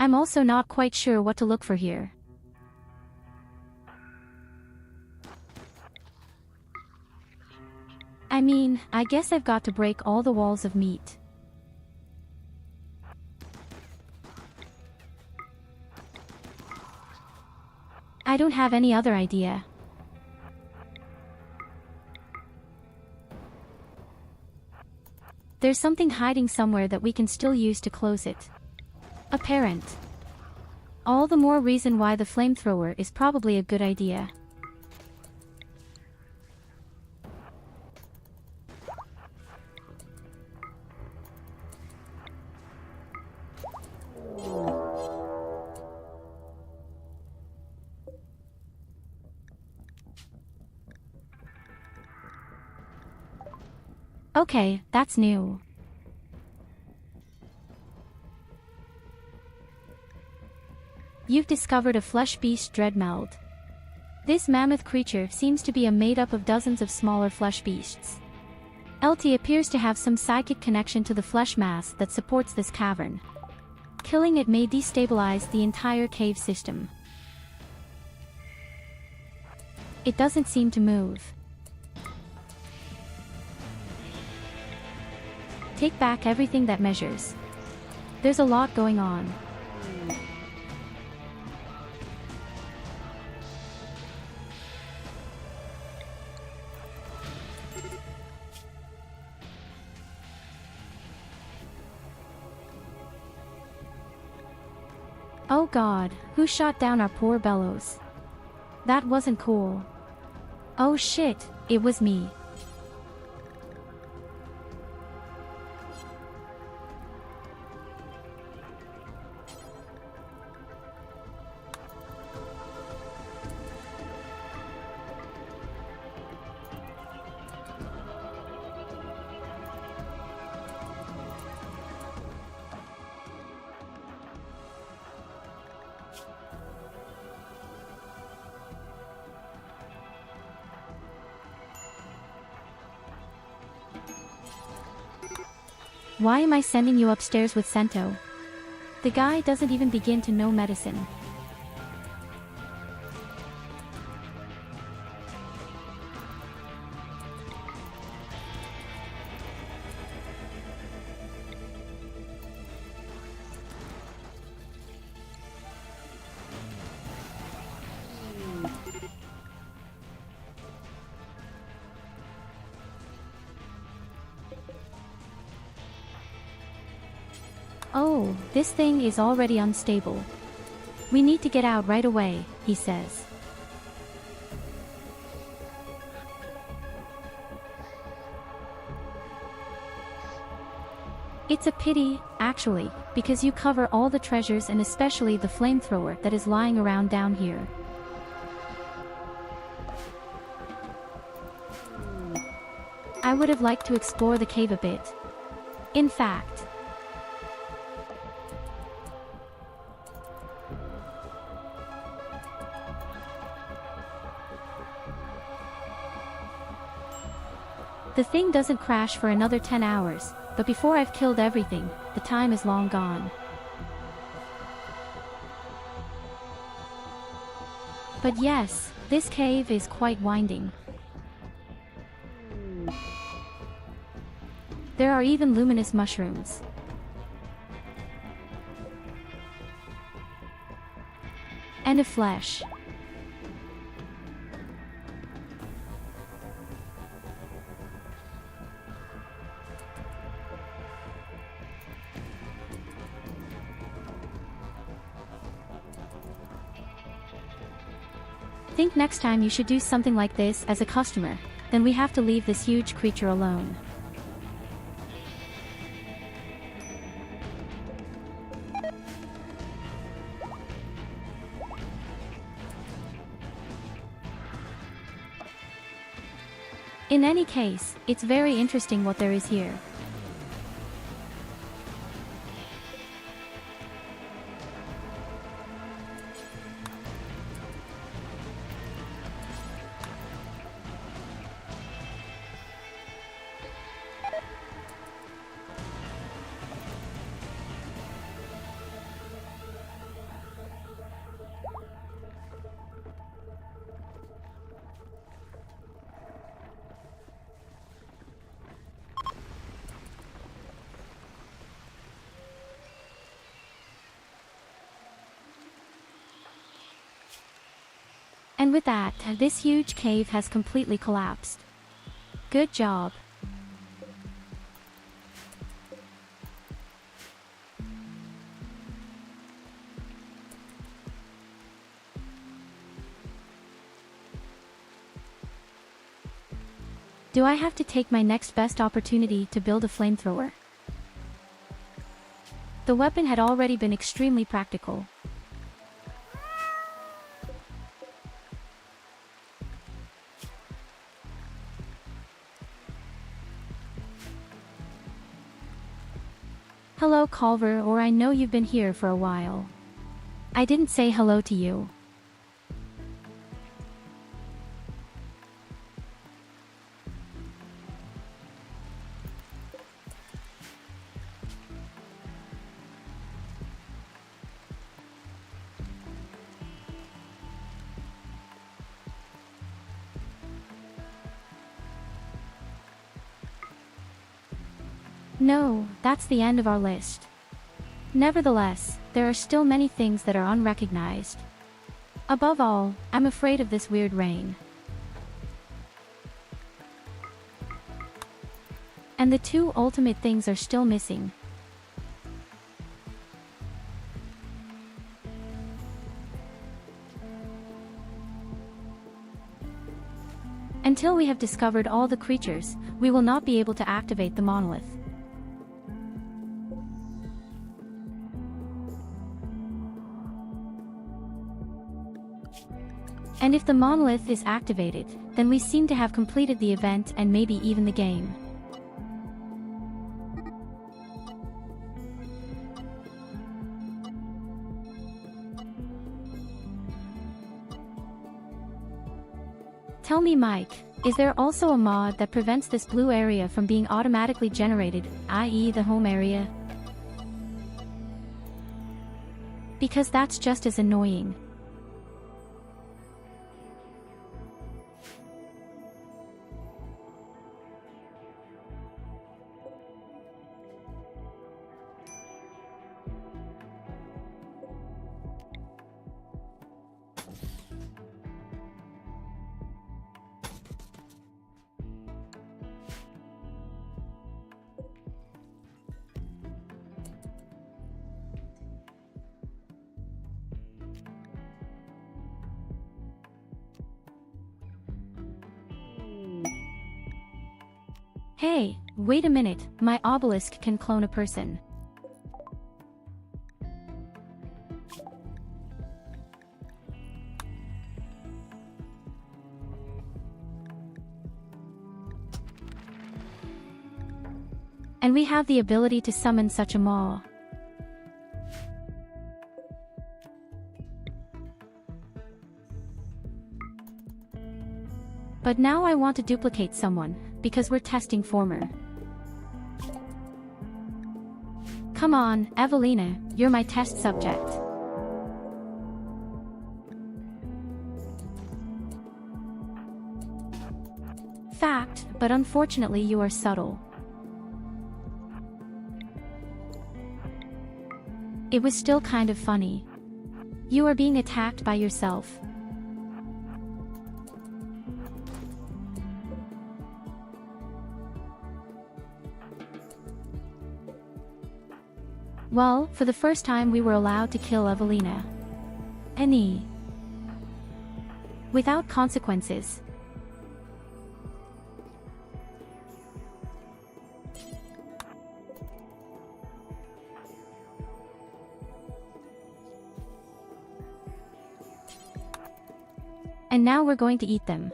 I'm also not quite sure what to look for here. I mean, I guess I've got to break all the walls of meat. I don't have any other idea. There's something hiding somewhere that we can still use to close it. Apparent. All the more reason why the flamethrower is probably a good idea. Okay, that's new. You've discovered a flesh beast dreadmeld. This mammoth creature seems to be made up of dozens of smaller flesh beasts. LT appears to have some psychic connection to the flesh mass that supports this cavern. Killing it may destabilize the entire cave system. It doesn't seem to move. Take back everything that measures. There's a lot going on. Oh God, who shot down our poor Bellows? That wasn't cool. Oh shit, it was me. Why am I sending you upstairs with Sento? The guy doesn't even begin to know medicine. Oh, this thing is already unstable. We need to get out right away, he says. It's a pity, actually, because you cover all the treasures and especially the flamethrower that is lying around down here. I would have liked to explore the cave a bit. In fact, the thing doesn't crash for another 10 hours, but before I've killed everything, the time is long gone. But yes, this cave is quite winding. There are even luminous mushrooms. And a flesh. Think next time you should do something like this as a customer, then we have to leave this huge creature alone. In any case, it's very interesting what there is here. And with that, this huge cave has completely collapsed. Good job. Do I have to take my next best opportunity to build a flamethrower? The weapon had already been extremely practical. Hello Culver, or I know you've been here for a while. I didn't say hello to you. No, that's the end of our list. Nevertheless, there are still many things that are unrecognized. Above all, I'm afraid of this weird rain. And the two ultimate things are still missing. Until we have discovered all the creatures, we will not be able to activate the monolith. And if the monolith is activated, then we seem to have completed the event and maybe even the game. Tell me Mike, is there also a mod that prevents this blue area from being automatically generated, i.e. the home area? Because that's just as annoying. Hey, wait a minute, my obelisk can clone a person. And we have the ability to summon such a maw. But now I want to duplicate someone, because we're testing former. Come on, Evelina, you're my test subject. Fact, but unfortunately you are subtle. It was still kind of funny. You are being attacked by yourself. Well, for the first time we were allowed to kill Evelina. Any. Without consequences. And now we're going to eat them.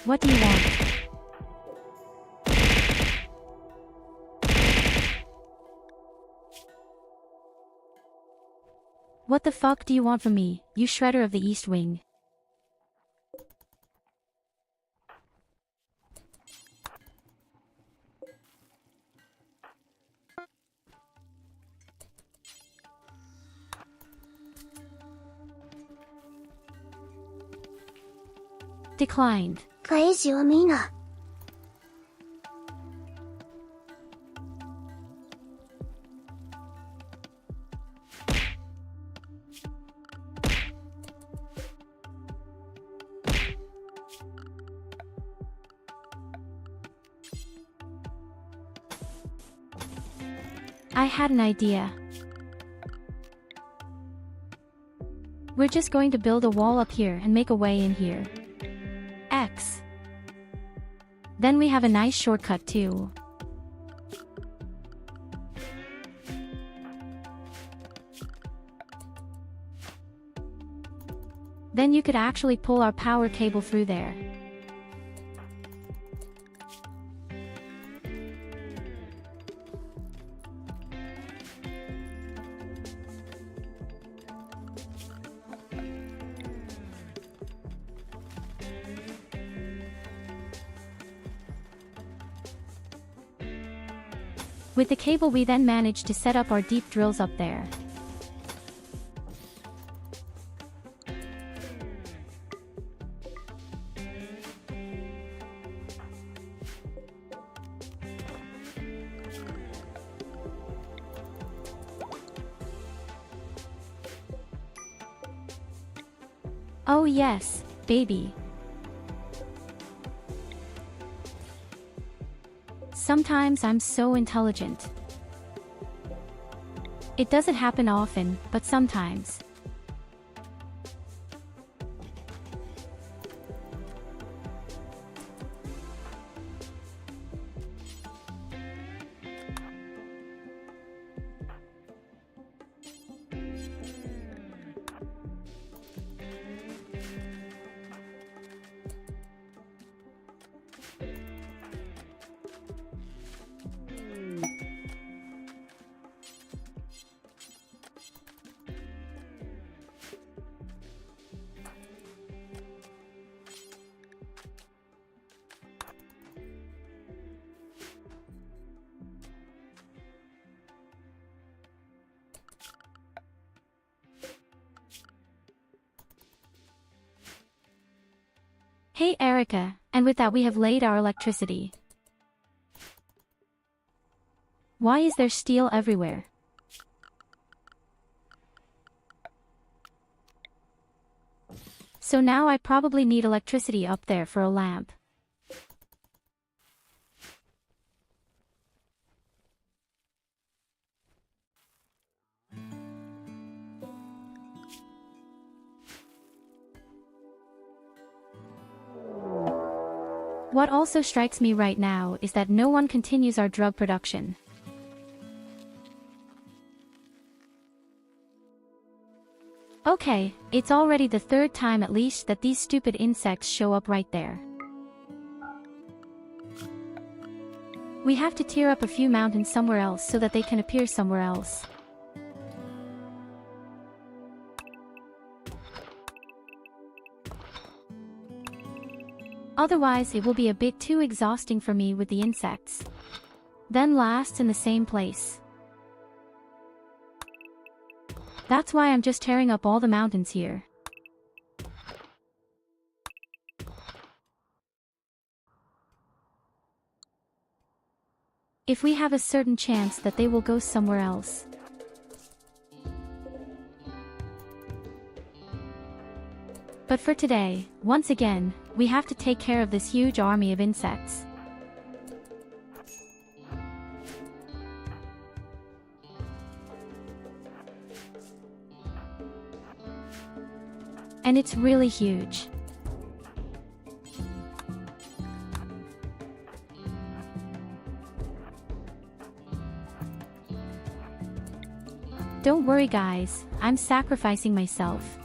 What do you want? What the fuck do you want from me, you shredder of the East Wing? Declined. Praise you, Amina. I had an idea. We're just going to build a wall up here and make a way in here. X. Then we have a nice shortcut too. Then you could actually pull our power cable through there. With the cable we then managed to set up our deep drills up there. Oh yes, baby. Sometimes I'm so intelligent. It doesn't happen often, but sometimes. Hey Erica, and with that we have laid our electricity. Why is there steel everywhere? So now I probably need electricity up there for a lamp. What also strikes me right now is that no one continues our drug production. Okay, it's already the third time at least that these stupid insects show up right there. We have to tear up a few mountains somewhere else so that they can appear somewhere else. Otherwise it will be a bit too exhausting for me with the insects. then lasts in the same place. That's why I'm just tearing up all the mountains here. If we have a certain chance that they will go somewhere else. But for today, once again, we have to take care of this huge army of insects. And it's really huge. Don't worry guys, I'm sacrificing myself.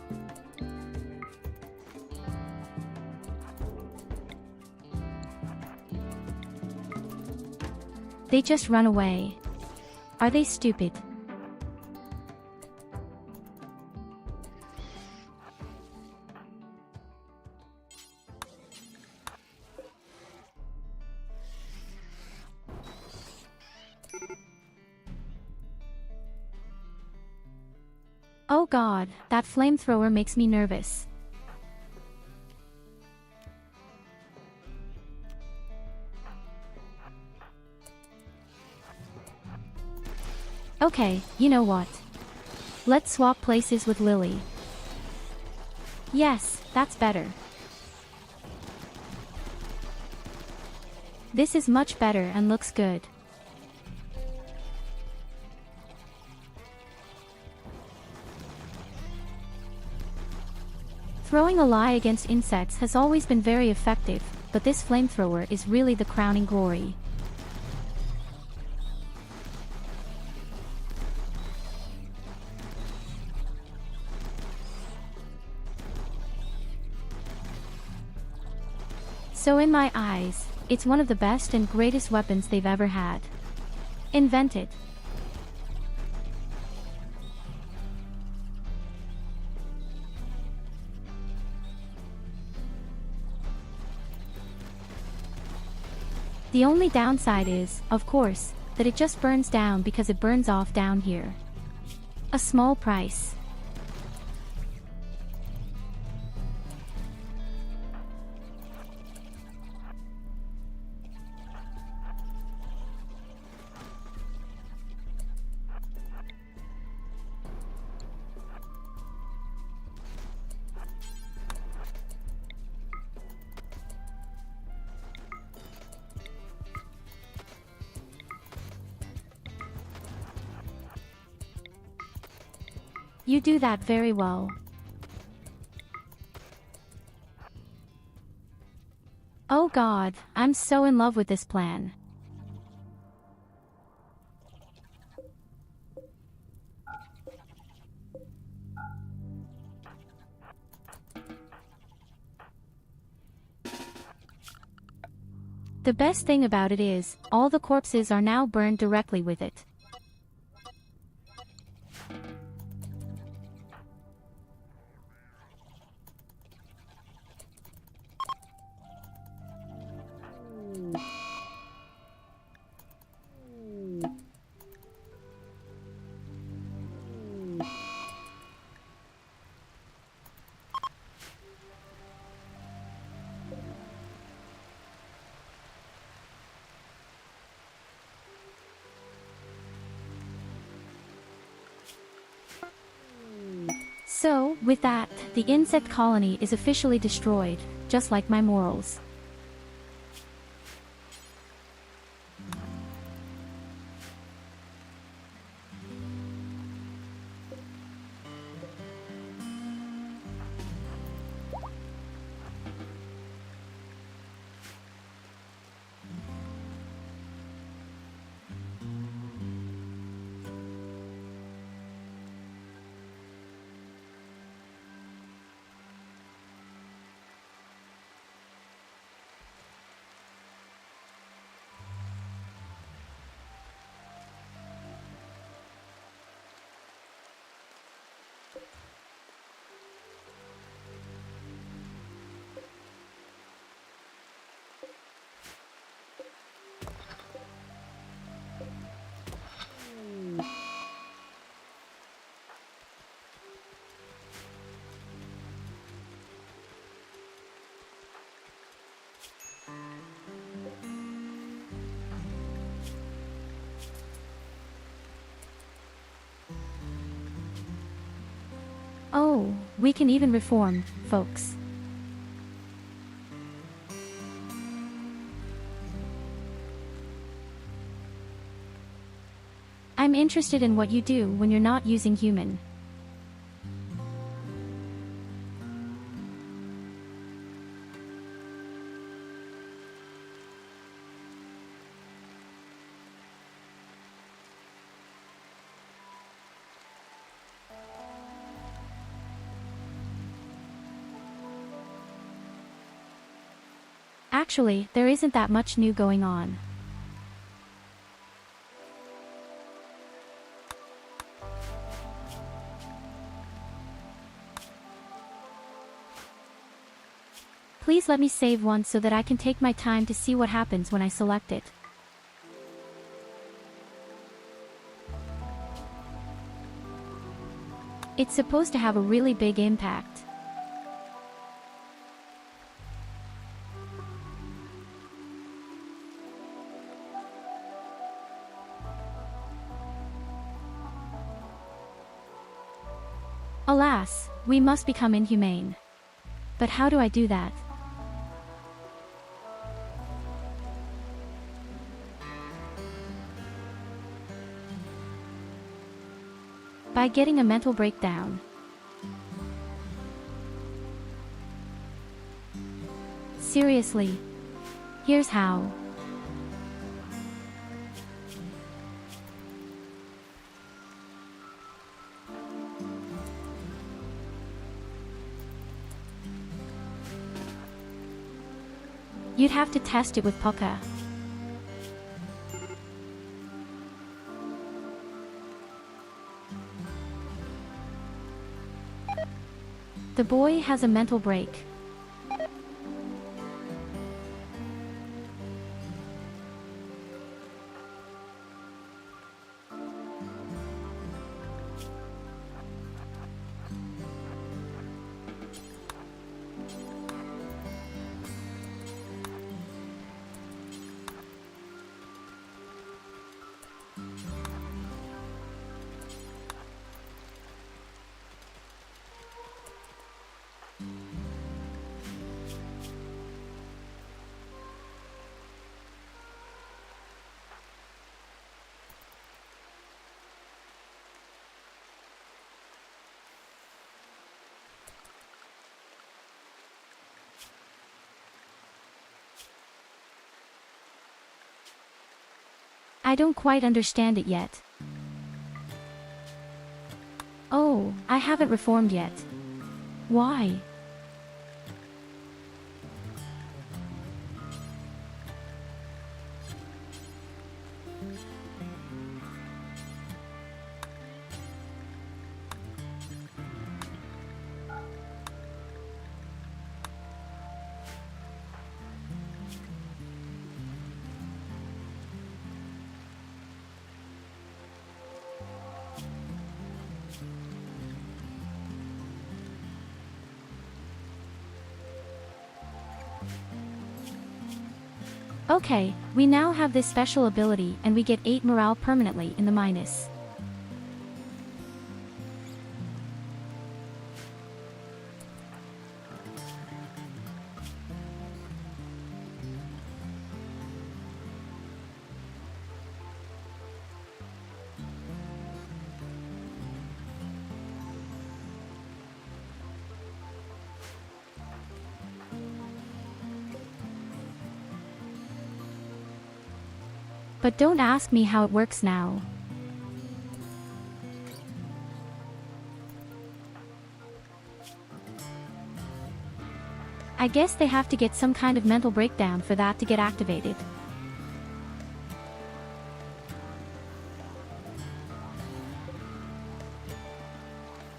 They just run away. Are they stupid? Oh god, that flamethrower makes me nervous. Okay, you know what? Let's swap places with Lily. Yes, that's better. This is much better and looks good. Throwing a lie against insects has always been very effective, but this flamethrower is really the crowning glory. So in my eyes, it's one of the best and greatest weapons they've ever had. Invented. The only downside is, of course, that it just burns down because it burns off down here. A small price. You do that very well. Oh god, I'm so in love with this plan. The best thing about it is, all the corpses are now burned directly with it. So, with that, the insect colony is officially destroyed, just like my morals. Oh, we can even reform, folks. I'm interested in what you do when you're not using human. Actually, there isn't that much new going on. Please let me save one so that I can take my time to see what happens when I select it. It's supposed to have a really big impact. Alas, we must become inhumane. But how do I do that? By getting a mental breakdown. Seriously. Here's how. You'd have to test it with Puka. The boy has a mental break. I don't quite understand it yet. Oh, I haven't reformed yet. Why? Okay, we now have this special ability and we get 8 morale permanently in the minus. But don't ask me how it works now. I guess they have to get some kind of mental breakdown for that to get activated.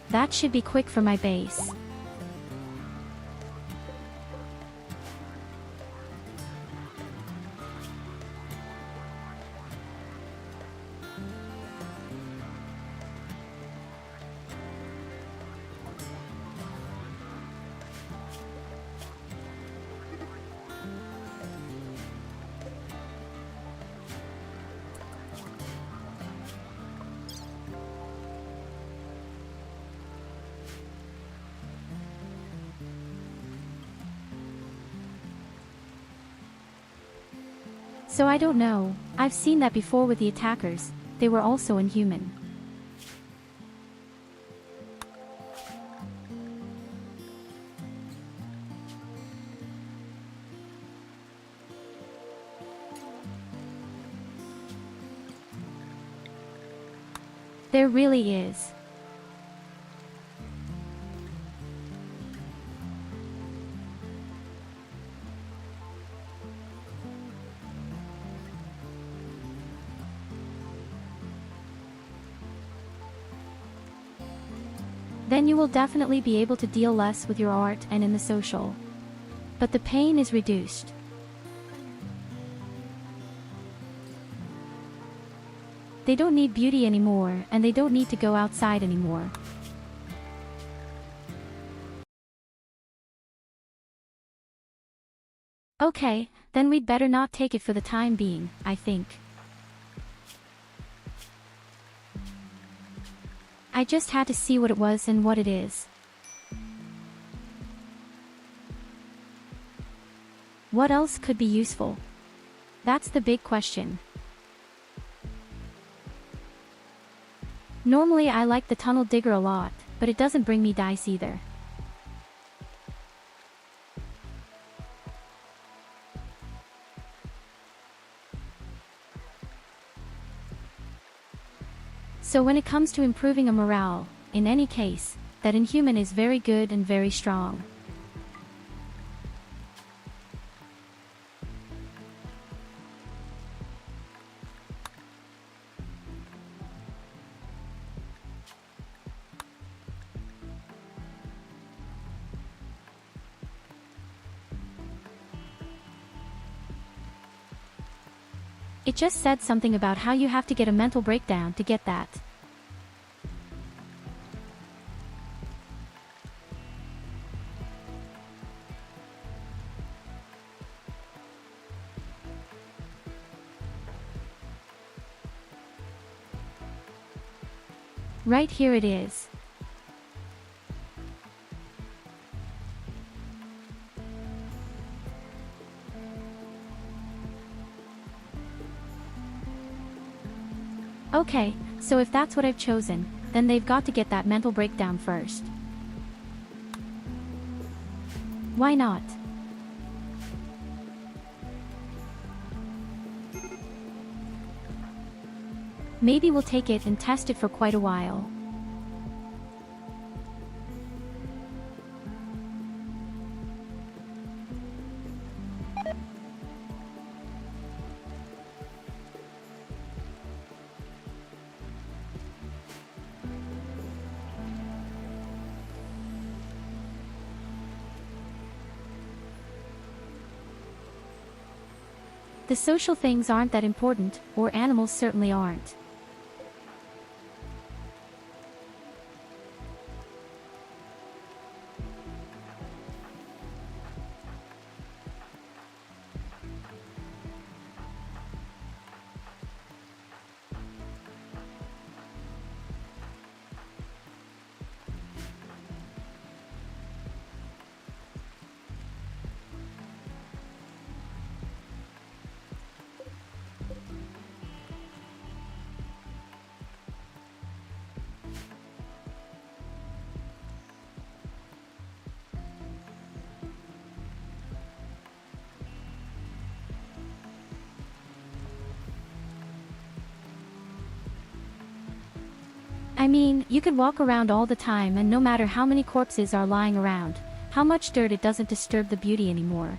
That should be quick for my base. So I don't know, I've seen that before with the attackers, they were also inhuman. There really is. Then you will definitely be able to deal less with your art and in the social. But the pain is reduced. They don't need beauty anymore, and they don't need to go outside anymore. Okay, then we'd better not take it for the time being, I think. I just had to see what it was and what it is. What else could be useful? That's the big question. Normally I like the tunnel digger a lot, but it doesn't bring me dice either. So when it comes to improving a morale, in any case, that inhuman is very good and very strong. It just said something about how you have to get a mental breakdown to get that. Right here it is. Okay, so if that's what I've chosen, then they've got to get that mental breakdown first. Why not? Maybe we'll take it and test it for quite a while. The social things aren't that important, or animals certainly aren't. I mean, you could walk around all the time and no matter how many corpses are lying around, how much dirt, it doesn't disturb the beauty anymore.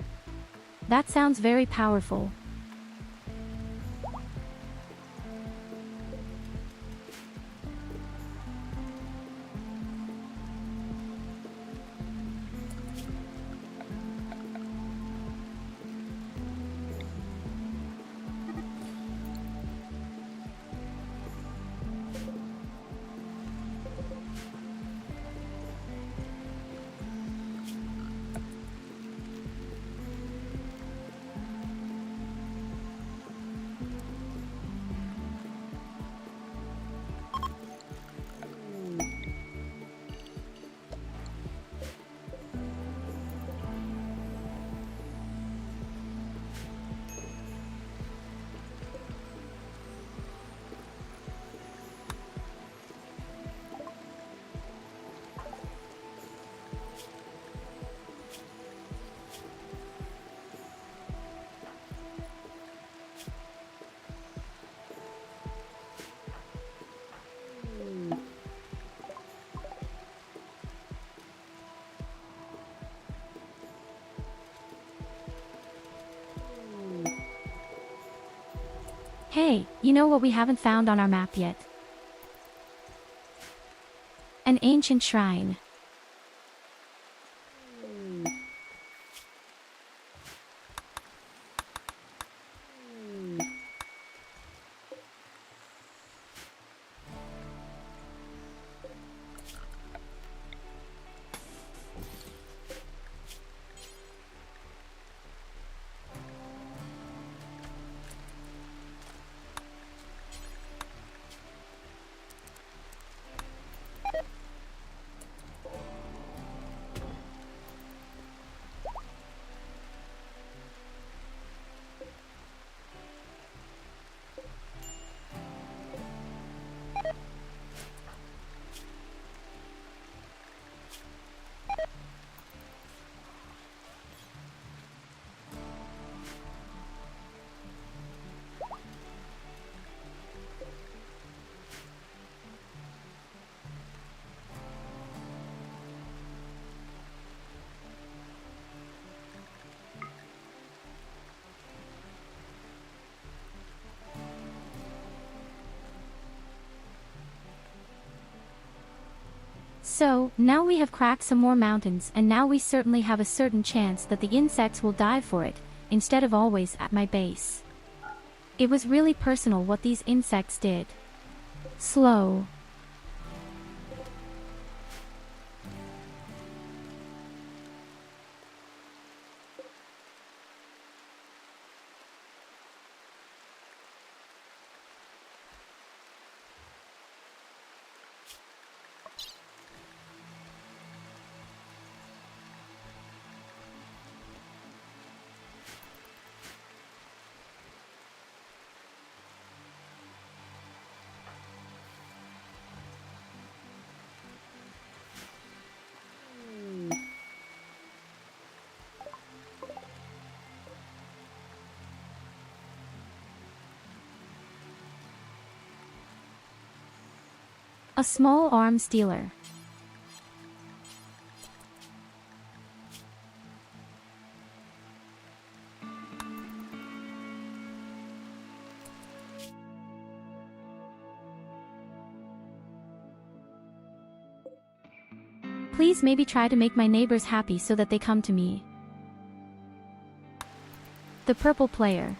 That sounds very powerful. Hey, you know what we haven't found on our map yet? An ancient shrine. So, now we have cracked some more mountains and now we certainly have a certain chance that the insects will dive for it, instead of always at my base. It was really personal what these insects did. Slow. A small arms dealer. Please maybe try to make my neighbors happy so that they come to me. The purple player.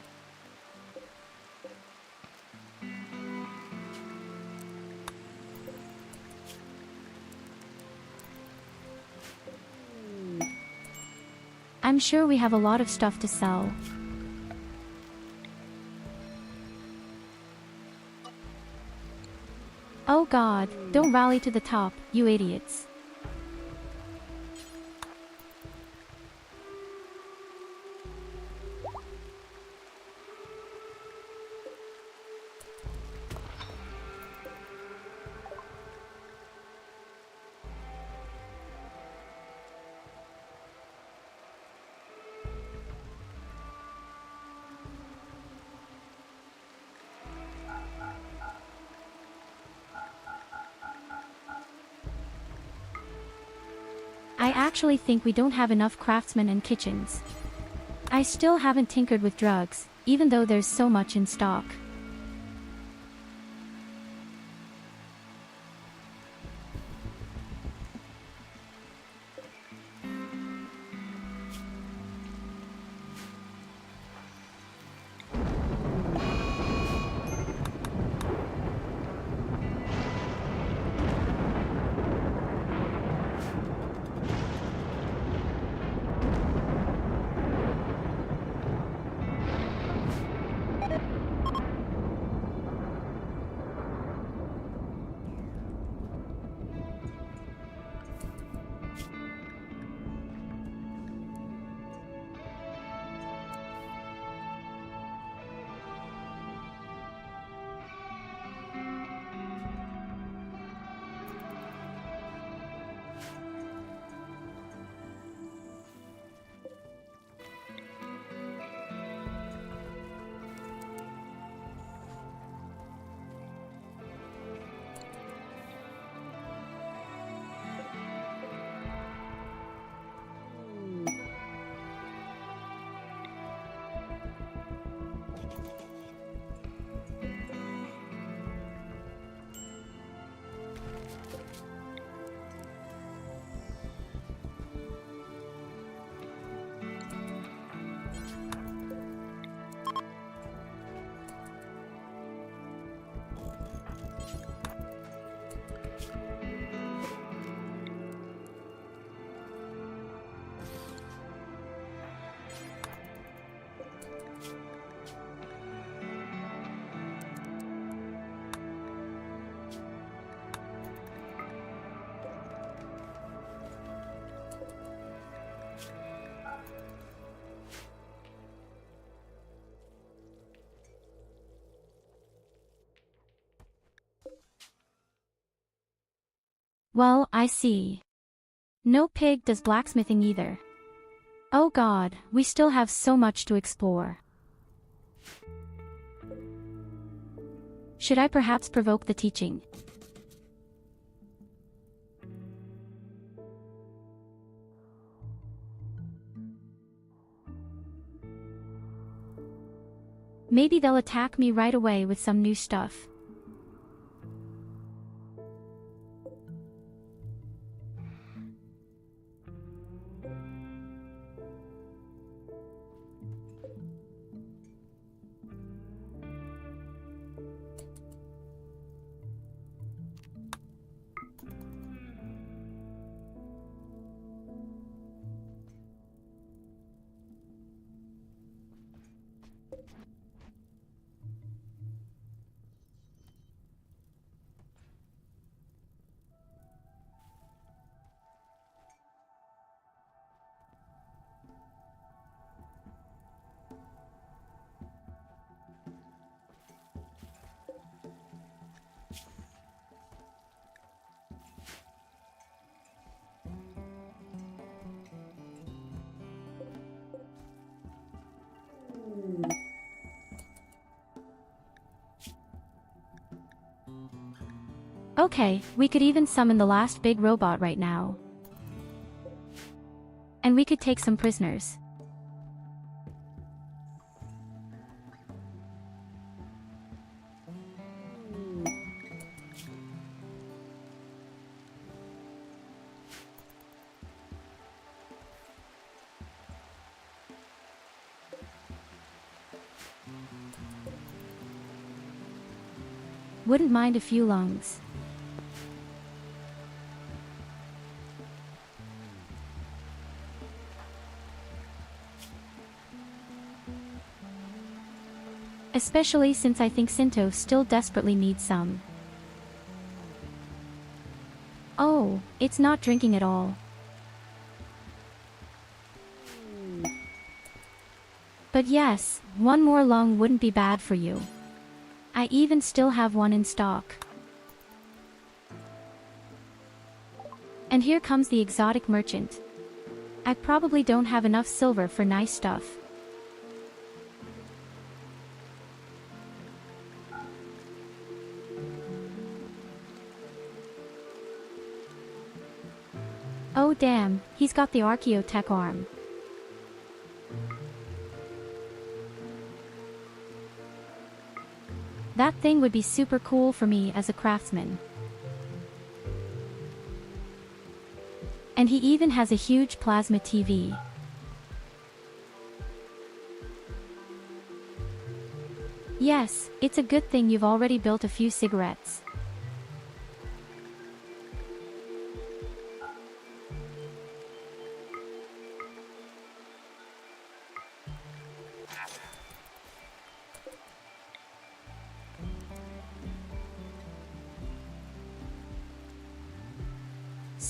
I'm sure we have a lot of stuff to sell. Oh God, don't rally to the top, you idiots. I actually think we don't have enough craftsmen and kitchens. I still haven't tinkered with drugs, even though there's so much in stock. Well, I see. No pig does blacksmithing either. Oh god, we still have so much to explore. Should I perhaps provoke the teaching? Maybe they'll attack me right away with some new stuff. Okay, we could even summon the last big robot right now. And we could take some prisoners. Wouldn't mind a few lungs. Especially since I think Sinto still desperately needs some. Oh, it's not drinking at all. But yes, one more lung wouldn't be bad for you. I even still have one in stock. And here comes the exotic merchant. I probably don't have enough silver for nice stuff. Oh damn, he's got the archaeotech arm. That thing would be super cool for me as a craftsman. And he even has a huge plasma TV. Yes, it's a good thing you've already built a few cigarettes.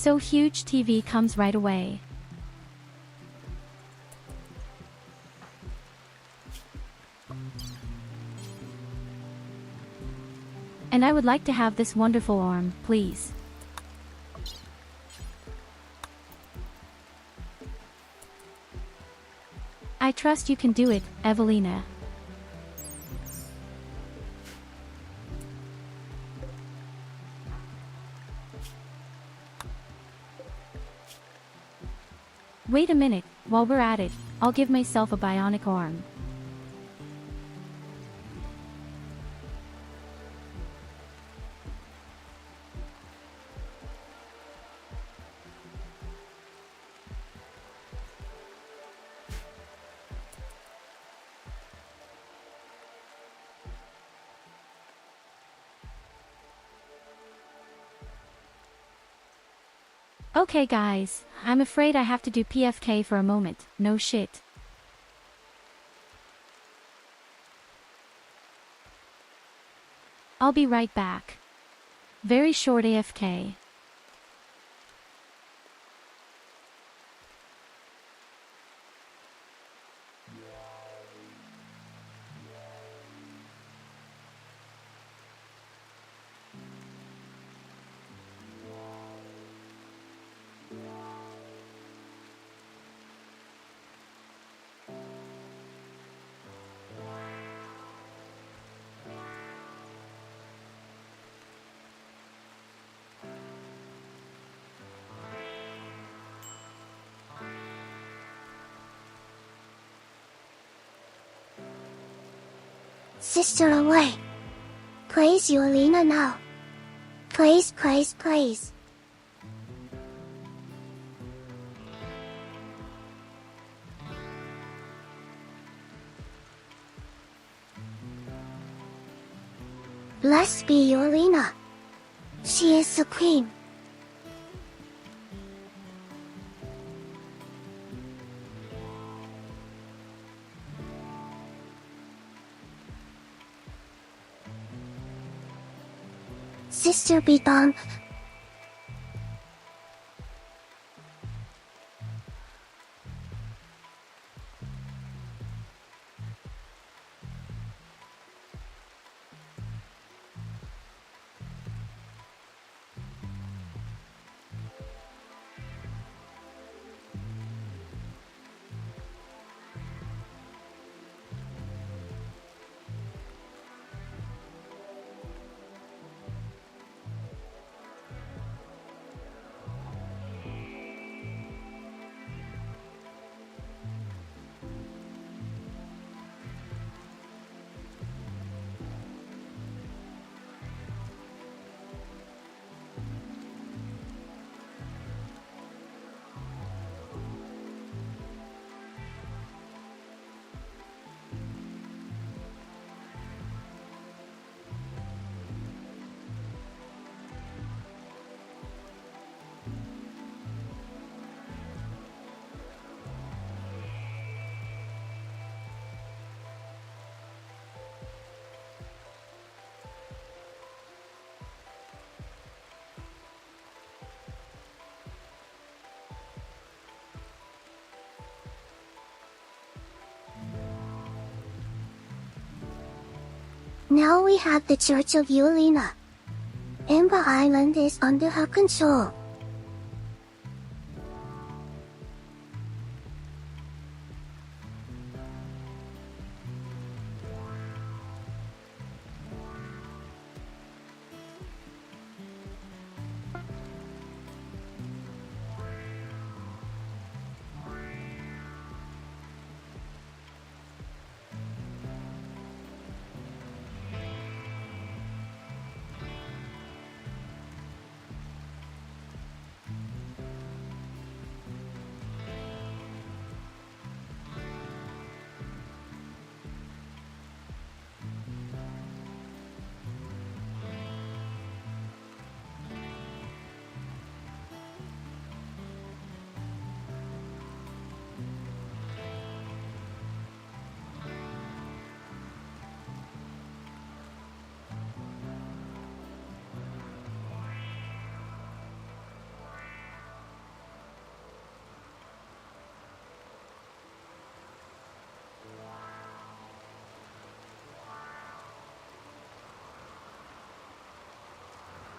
So huge TV comes right away. And I would like to have this wonderful arm, please. I trust you can do it, Evelina. Wait a minute, while we're at it, I'll give myself a bionic arm. Okay guys, I'm afraid I have to do PFK for a moment, no shit. I'll be right back. Very short AFK. Sister away. Praise Yulina now. Praise, praise, praise. Blessed be Yulina. She is supreme. Sister beingI'm. Now we have the Church of Yulina. Ember Island is under her control.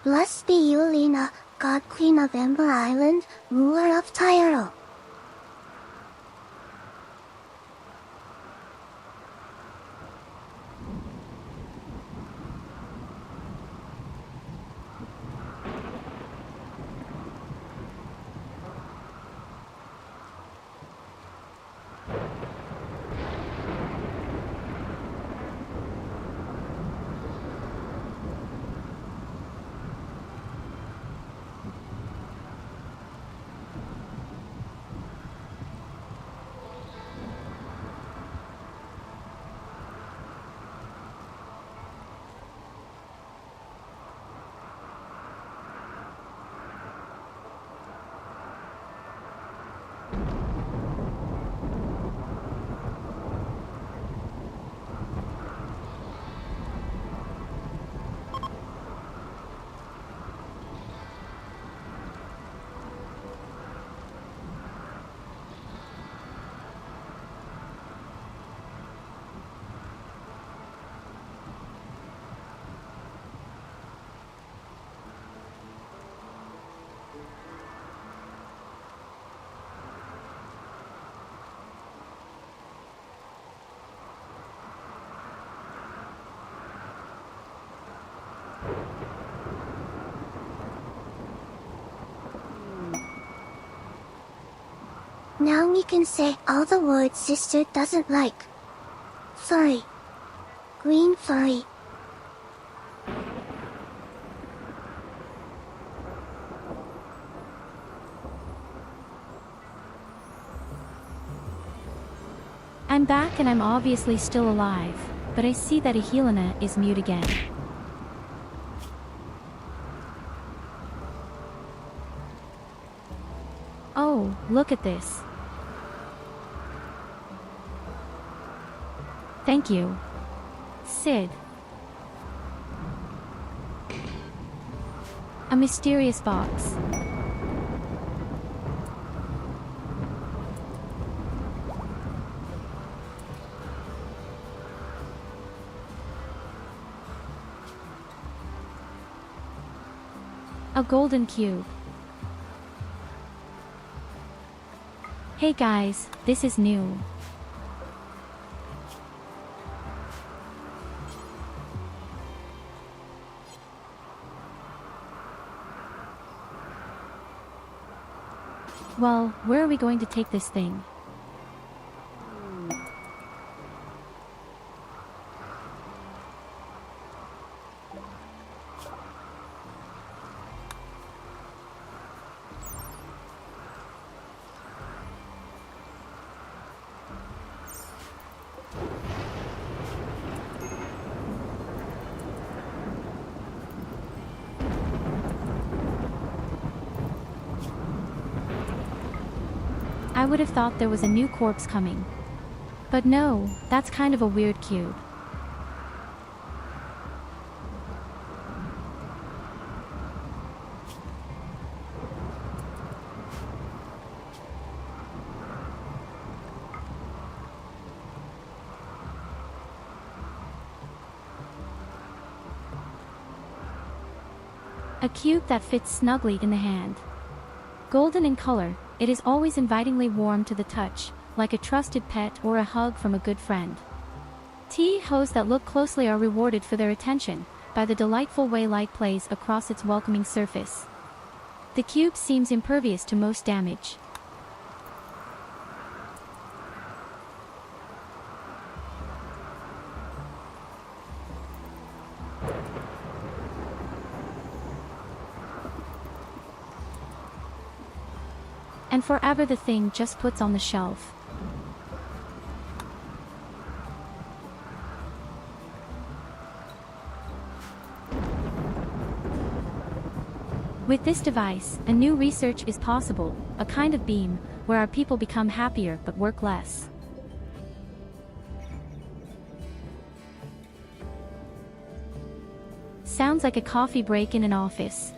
Blessed be Yulina, God Queen of Ember Island, ruler of Tyurru. Now we can say all the words Sister doesn't like. Sorry. green furry. I'm back and I'm obviously still alive, but I see that Helena is mute again. Oh, look at this. Thank you, Sid. A mysterious box. A golden cube. Hey guys, this is new. Well, where are we going to take this thing? I would have thought there was a new corpse coming. But no, that's kind of a weird cube. A cube that fits snugly in the hand. Golden in color, it is always invitingly warm to the touch, like a trusted pet or a hug from a good friend. T-hoes that look closely are rewarded for their attention, by the delightful way light plays across its welcoming surface. The cube seems impervious to most damage. And forever the thing just puts on the shelf. With this device, a new research is possible, a kind of beam, where our people become happier but work less. Sounds like a coffee break in an office.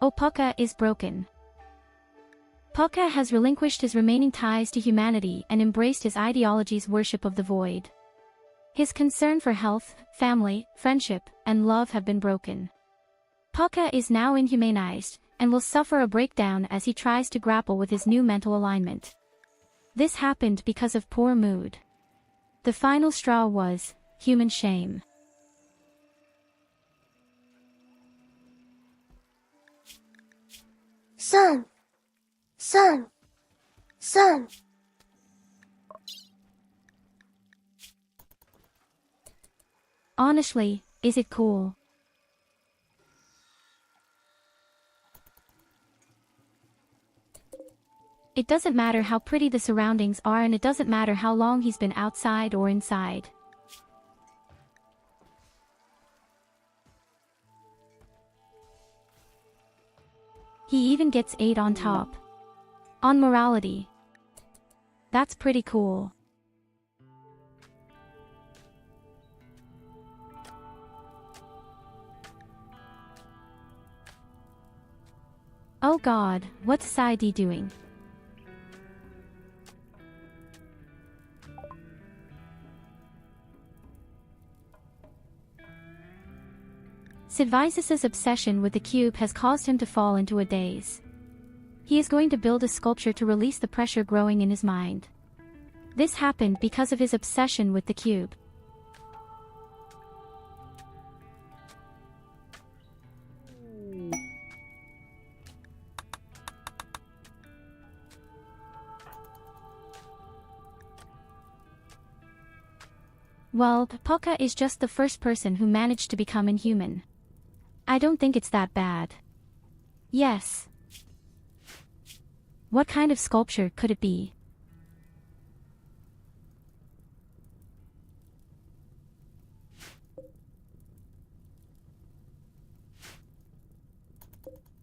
Oh, Pucka is broken. Pucka has relinquished his remaining ties to humanity and embraced his ideology's worship of the void. His concern for health, family, friendship, and love have been broken. Pucka is now inhumanized, and will suffer a breakdown as he tries to grapple with his new mental alignment. This happened because of poor mood. The final straw was human shame. Son! Son! Son! Honestly, is it cool? It doesn't matter how pretty the surroundings are, and it doesn't matter how long he's been outside or inside. He even gets 8 on top. On morality. That's pretty cool. Oh god, what's Saidi doing? Sidvisis's obsession with the cube has caused him to fall into a daze. He is going to build a sculpture to release the pressure growing in his mind. This happened because of his obsession with the cube. Well, Polka is just the first person who managed to become inhuman. I don't think it's that bad. Yes. What kind of sculpture could it be?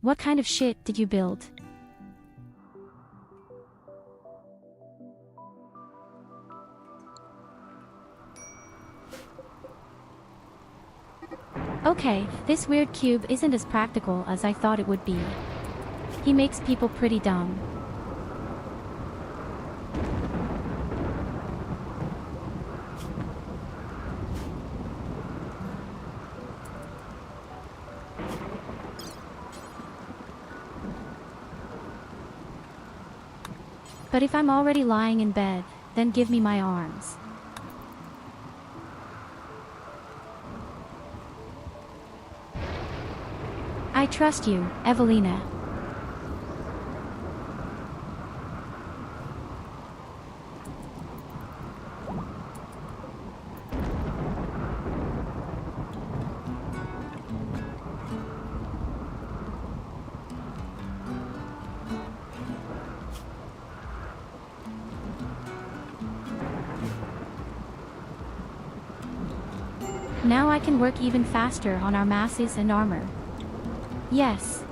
What kind of shit did you build? Okay, this weird cube isn't as practical as I thought it would be. He makes people pretty dumb. But if I'm already lying in bed, then give me my arms. I trust you, Evelina. Now I can work even faster on our masses and armor. Yes.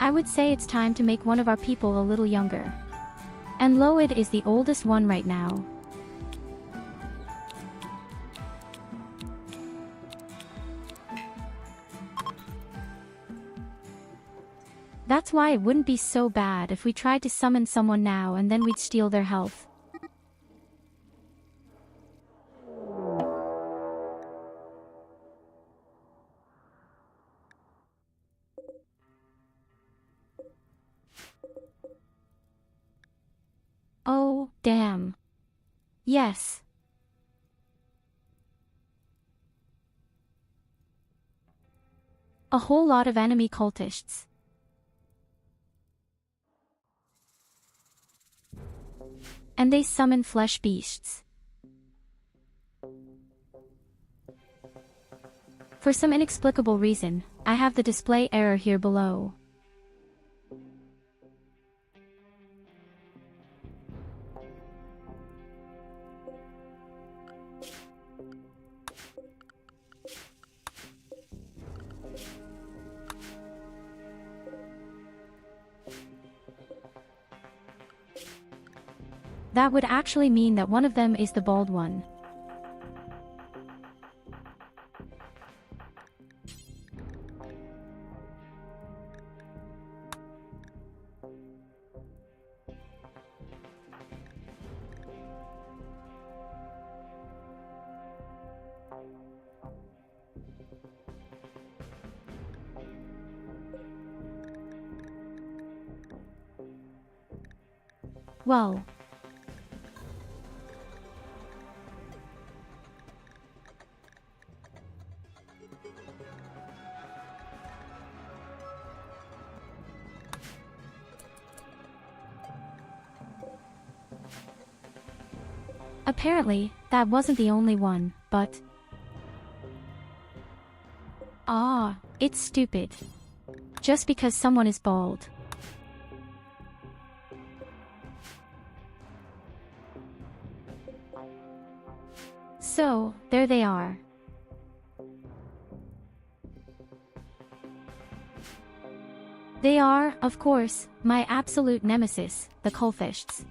I would say it's time to make one of our people a little younger. And Loid is the oldest one right now. That's why it wouldn't be so bad if we tried to summon someone now and then we'd steal their health. Oh, damn. Yes. A whole lot of enemy cultists. And they summon flesh beasts. For some inexplicable reason, I have the display error here below. That would actually mean that one of them is the bald one. Well. Apparently, that wasn't the only one, but... it's stupid. Just because someone is bald. So, there they are. They are, of course, my absolute nemesis, the Kullfisks.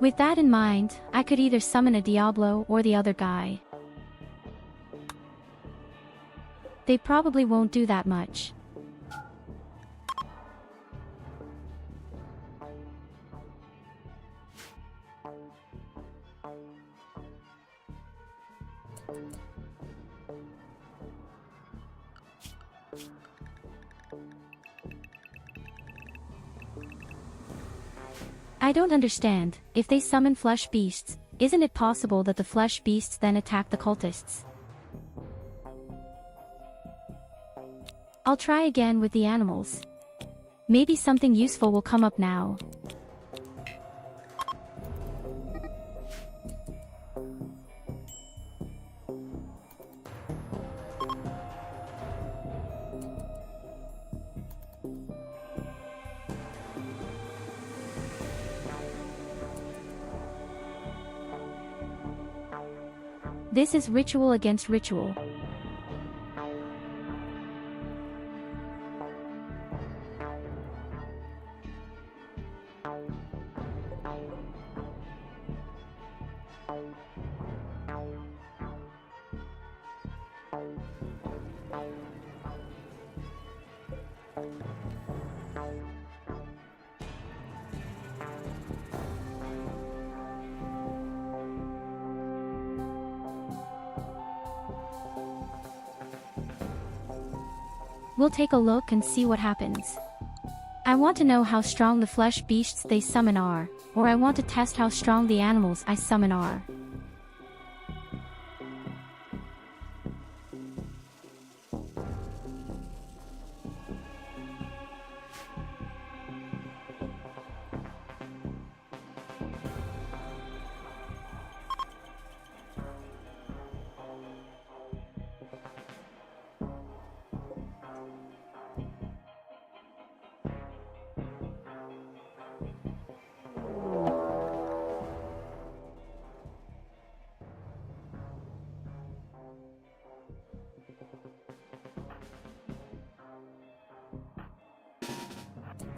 With that in mind, I could either summon a Diablo or the other guy. They probably won't do that much. I don't understand, if they summon flesh beasts, isn't it possible that the flesh beasts then attack the cultists? I'll try again with the animals. Maybe something useful will come up now. This is ritual against ritual. We'll take a look and see what happens. I want to know how strong the flesh beasts they summon are, or I want to test how strong the animals I summon are.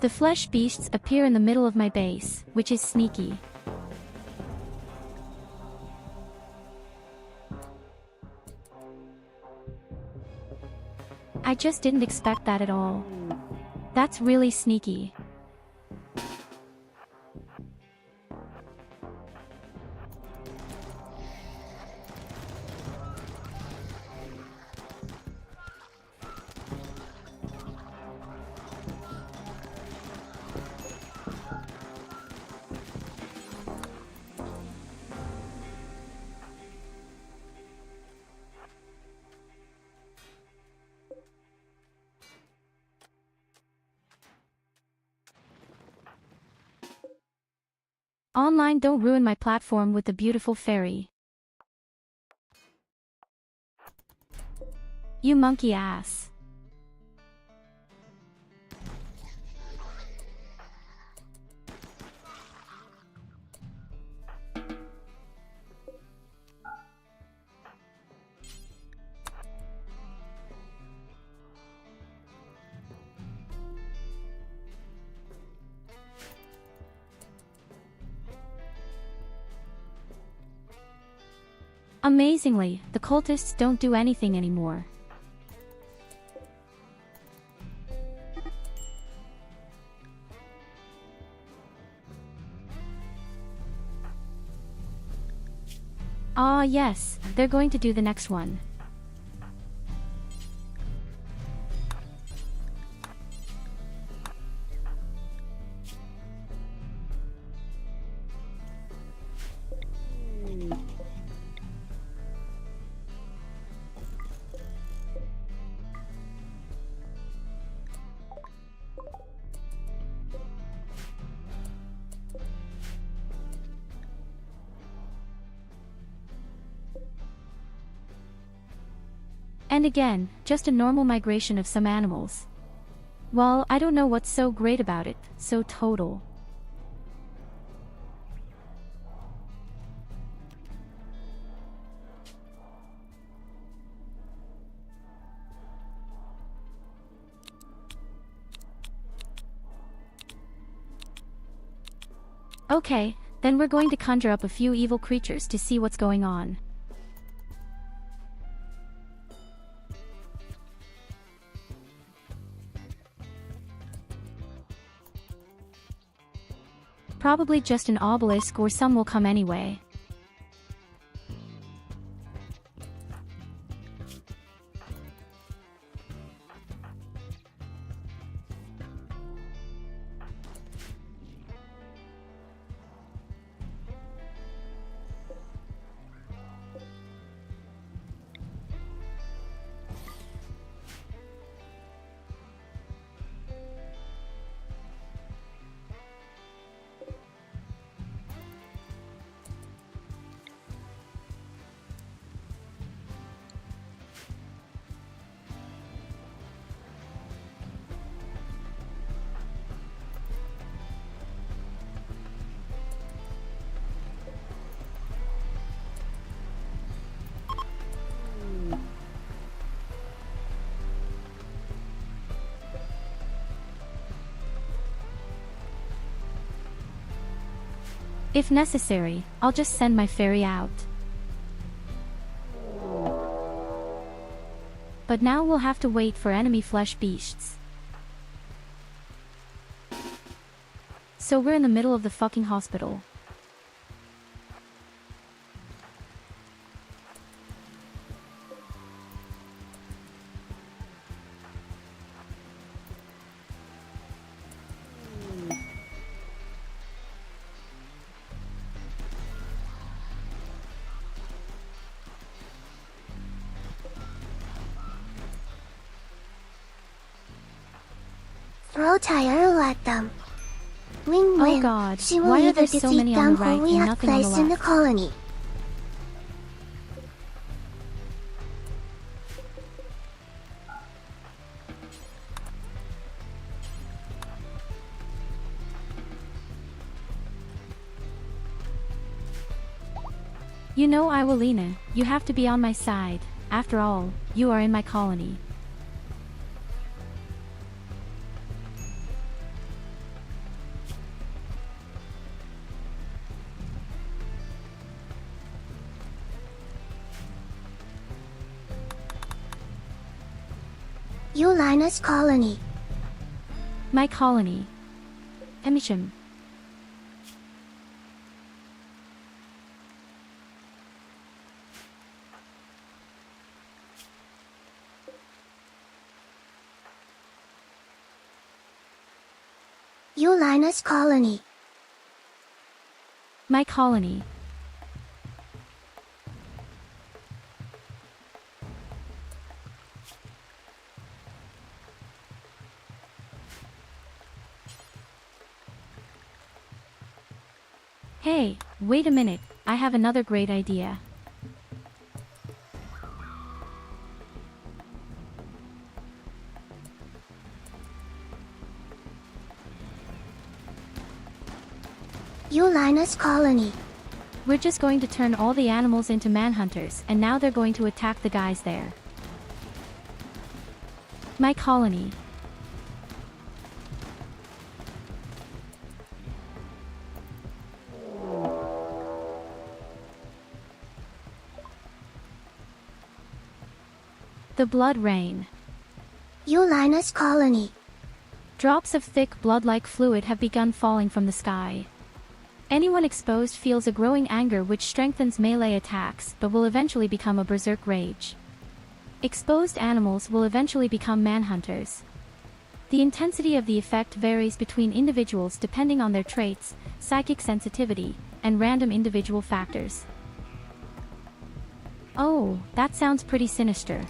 The flesh beasts appear in the middle of my base, which is sneaky. I just didn't expect that at all. That's really sneaky. Online, don't ruin my platform with the beautiful fairy. You monkey ass. Amazingly, the cultists don't do anything anymore. Ah yes, they're going to do the next one. And again, just a normal migration of some animals. Well, I don't know what's so great about it, so total. Okay, then we're going to conjure up a few evil creatures to see what's going on. Probably just an obelisk, or some will come anyway. If necessary, I'll just send my fairy out. But now we'll have to wait for enemy flesh beasts. So we're in the middle of the fucking hospital. Throw Tyurru at them. Win-win. Oh god, She will why are either there so defeat many on them the right who we and have nothing on the placed in the left? colony. You know, Iwalina, you have to be on my side. After all, you are in my colony. Yulina's colony. My colony. VoD. Yulina's colony. My colony. Hey, wait a minute, I have another great idea. Yulina's colony. We're just going to turn all the animals into manhunters, and now they're going to attack the guys there. My colony. The blood rain. Yulina's colony. Drops of thick blood-like fluid have begun falling from the sky. Anyone exposed feels a growing anger which strengthens melee attacks but will eventually become a berserk rage. Exposed animals will eventually become manhunters. The intensity of the effect varies between individuals depending on their traits, psychic sensitivity, and random individual factors. Oh, that sounds pretty sinister.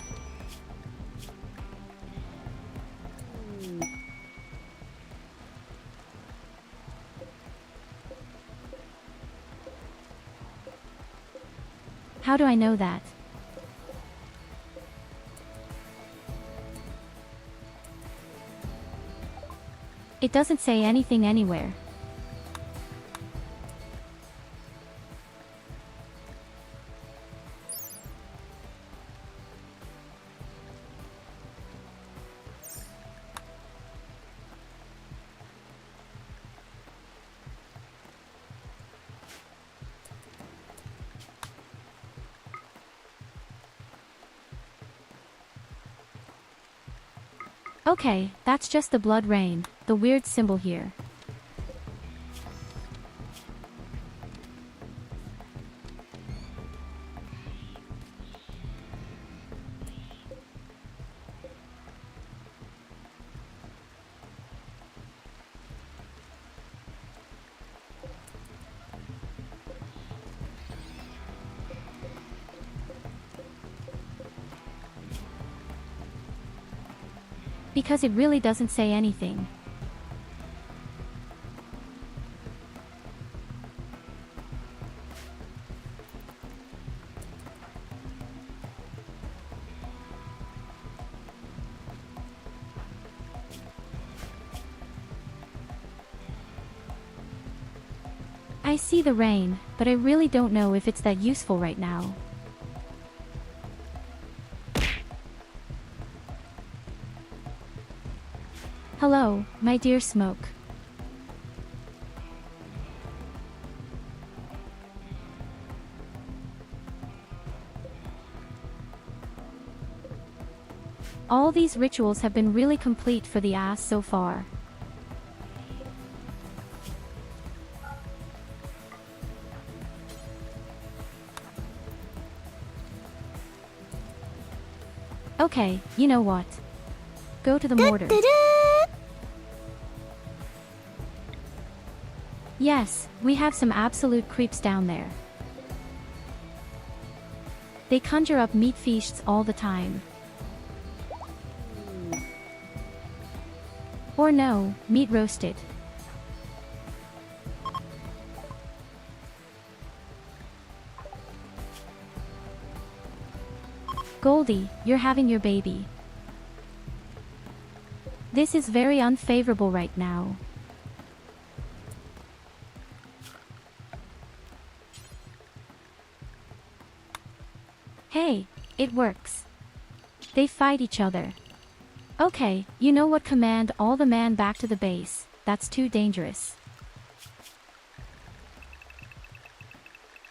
How do I know that? It doesn't say anything anywhere. Okay, that's just the blood rain, the weird symbol here. Because it really doesn't say anything. I see the rain, but I really don't know if it's that useful right now. Hello, my dear Smoke. All these rituals have been really complete for the ass so far. Okay, you know what? Go to the mortar. Yes, we have some absolute creeps down there. They conjure up meat feasts all the time. Or no, meat roasted. Goldie, you're having your baby. This is very unfavorable right now. Hey, it works. They fight each other. Okay, you know what, command all the men back to the base. That's too dangerous.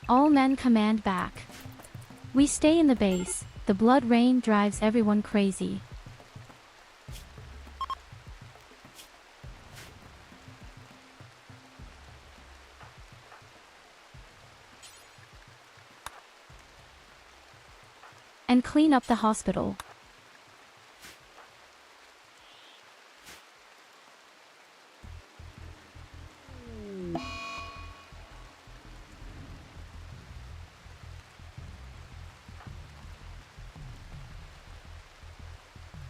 All men command back. We stay in the base. The blood rain drives everyone crazy. And clean up the hospital.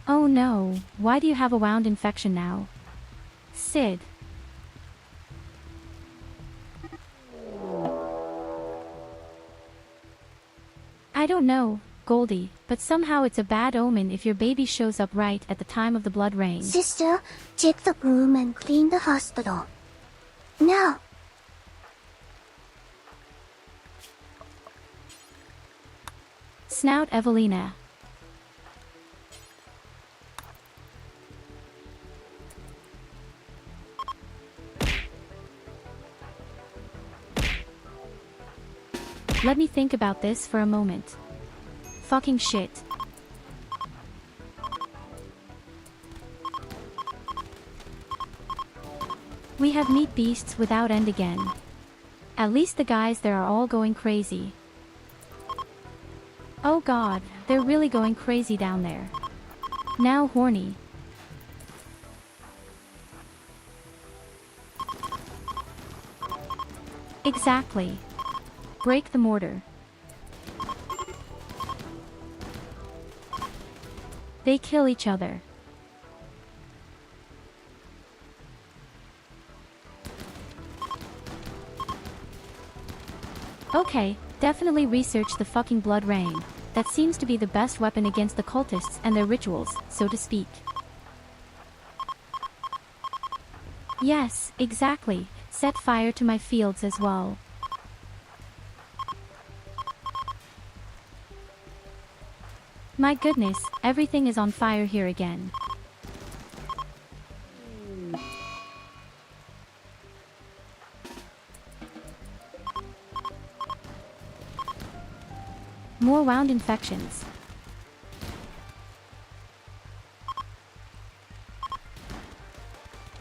Oh no, why do you have a wound infection now? Sid. I don't know, Goldie, but somehow it's a bad omen if your baby shows up right at the time of the blood rain. Sister, take the broom and clean the hospital. Now! Snout Evelina. Let me think about this for a moment. Fucking shit. We have meat beasts without end again. At least the guys there are all going crazy. Oh god, they're really going crazy down there. Now horny. Exactly. Break the mortar. They kill each other. Okay, definitely research the fucking blood rain. That seems to be the best weapon against the cultists and their rituals, so to speak. Yes, exactly. Set fire to my fields as well. My goodness, everything is on fire here again. More wound infections.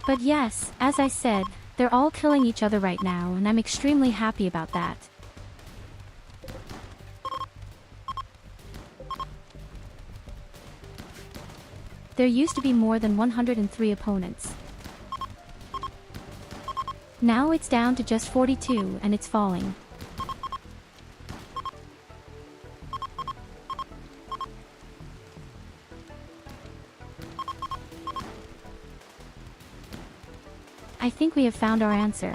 But yes, as I said, they're all killing each other right now and I'm extremely happy about that. There used to be more than 103 opponents. Now it's down to just 42 and it's falling. I think we have found our answer.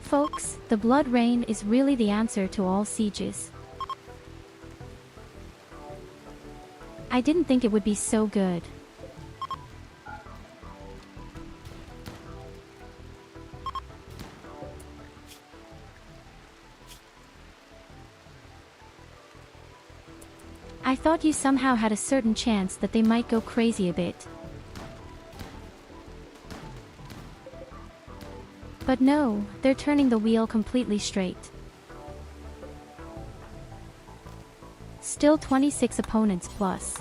Folks, the Blood Rain is really the answer to all sieges. I didn't think it would be so good. I thought you somehow had a certain chance that they might go crazy a bit. But no, they're turning the wheel completely straight. Still 26 opponents plus.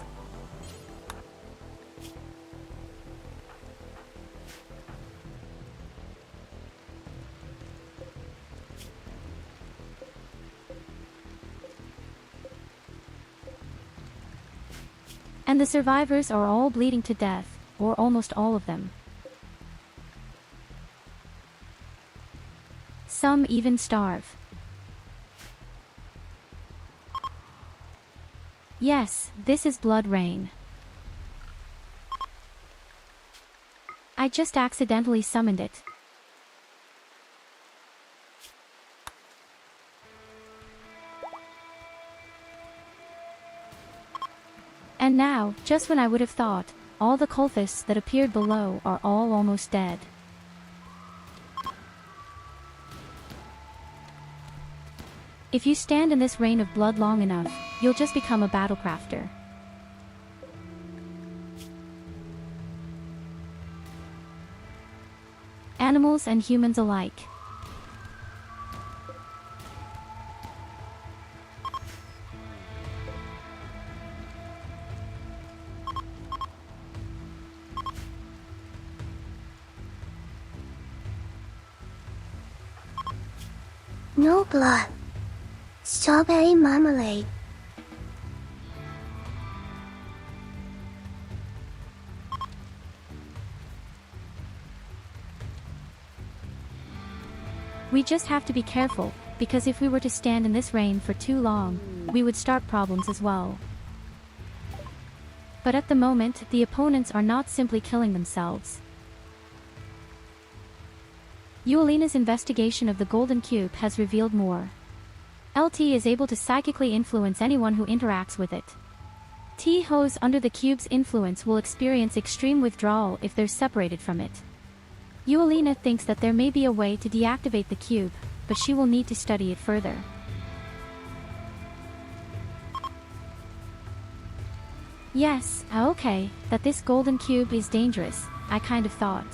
And the survivors are all bleeding to death, or almost all of them. Some even starve. Yes, this is Blood Rain. I just accidentally summoned it. And now, just when I would have thought, all the cultists that appeared below are all almost dead. If you stand in this rain of blood long enough, you'll just become a battlecrafter. Animals and humans alike. No blood. Strawberry marmalade. We just have to be careful, because if we were to stand in this rain for too long, we would start problems as well. But at the moment, the opponents are not simply killing themselves. Yulina's investigation of the Golden Cube has revealed more. LT is able to psychically influence anyone who interacts with it. T-Hos under the cube's influence will experience extreme withdrawal if they're separated from it. Yulina thinks that there may be a way to deactivate the cube, but she will need to study it further. Yes, okay, that this golden cube is dangerous, I kind of thought.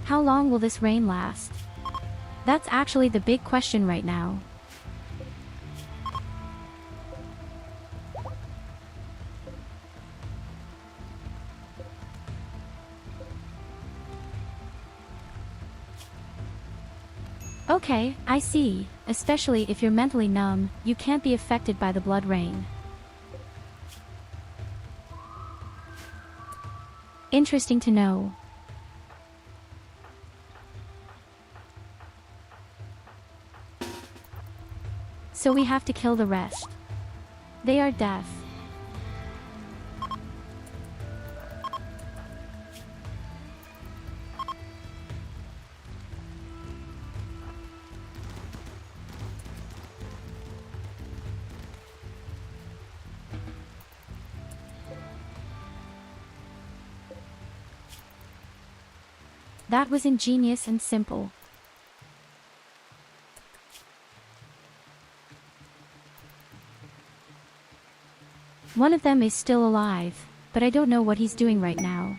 How long will this rain last? That's actually the big question right now. Okay, I see. Especially if you're mentally numb, you can't be affected by the blood rain. Interesting to know. So we have to kill the rest. They are deaf. That was ingenious and simple. One of them is still alive, but I don't know what he's doing right now.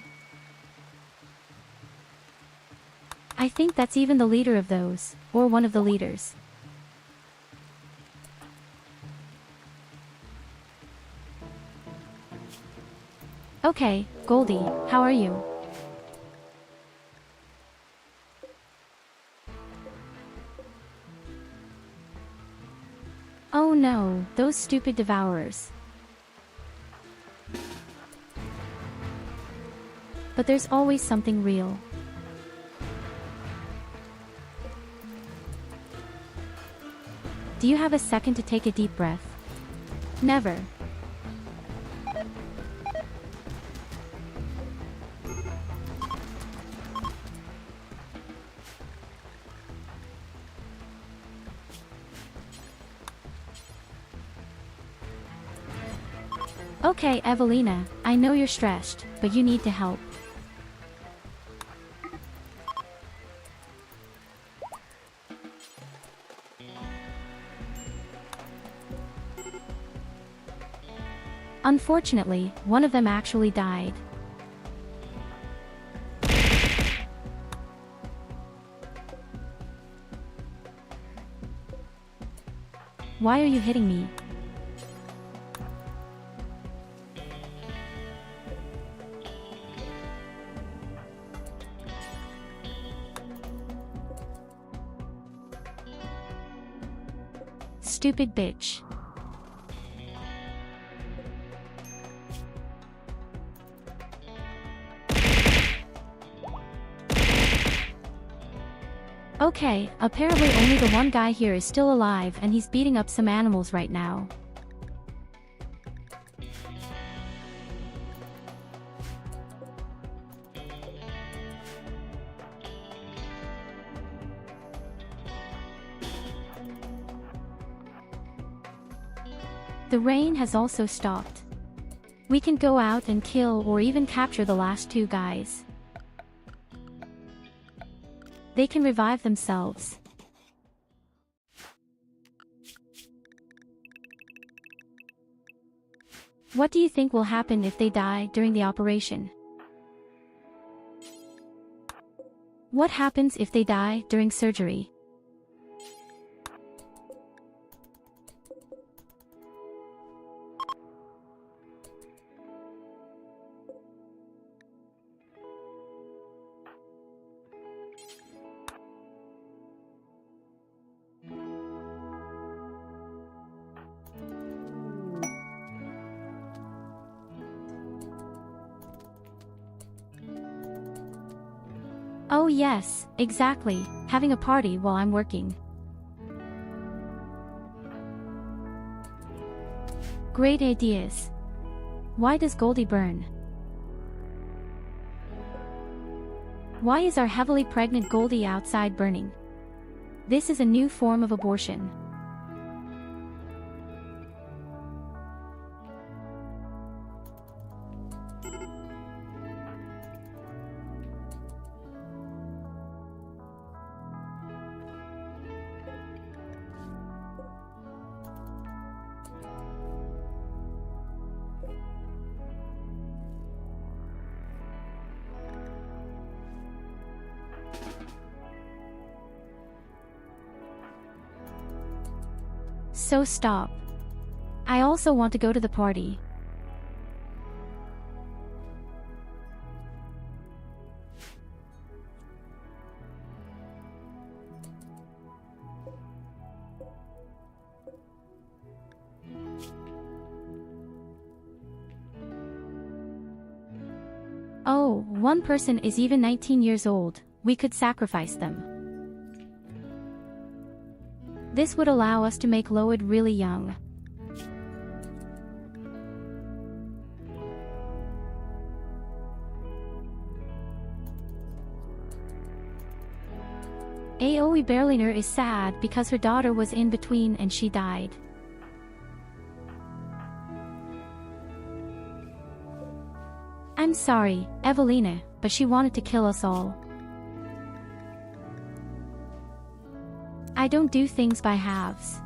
I think that's even the leader of those, or one of the leaders. Okay, Goldie, how are you? Oh no, those stupid devourers. But there's always something real. Do you have a second to take a deep breath? Never. Okay, Evelina, I know you're stressed, but you need to help. Unfortunately, one of them actually died. Why are you hitting me? Stupid bitch. Okay, apparently only the one guy here is still alive and he's beating up some animals right now. The rain has also stopped. We can go out and kill or even capture the last two guys. They can revive themselves. What do you think will happen if they die during the operation? What happens if they die during surgery? Oh yes, exactly, having a party while I'm working. Great ideas. Why does Goldie burn? Why is our heavily pregnant Goldie outside burning? This is a new form of abortion. So stop. I also want to go to the party. Oh, one person is even 19 years old, we could sacrifice them. This would allow us to make Loid really young. Aoi Berliner is sad because her daughter was in between and she died. I'm sorry, Evelina, but she wanted to kill us all. I don't do things by halves.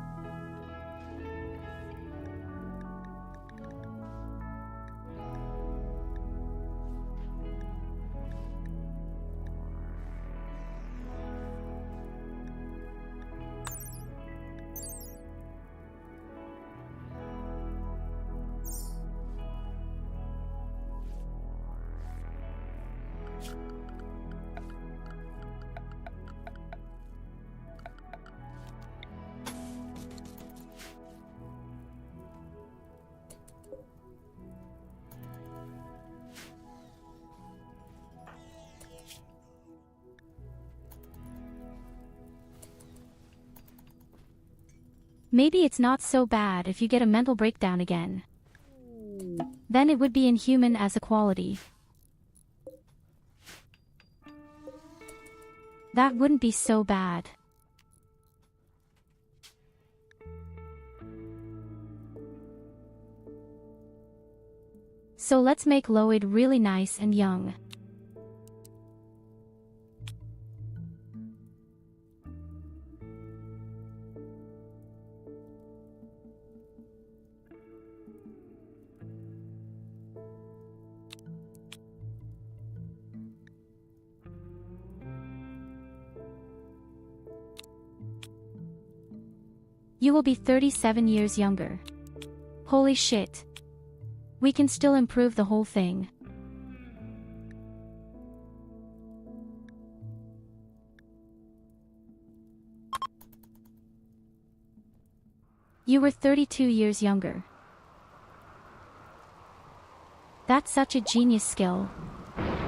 Maybe it's not so bad if you get a mental breakdown again. Then it would be inhuman as a quality. That wouldn't be so bad. So let's make Lloyd really nice and young. You will be 37 years younger. Holy shit. We can still improve the whole thing. You were 32 years younger. That's such a genius skill.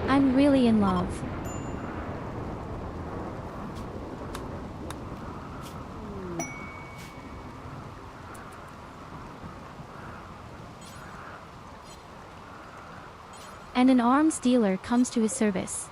I'm really in love. And an arms dealer comes to his service.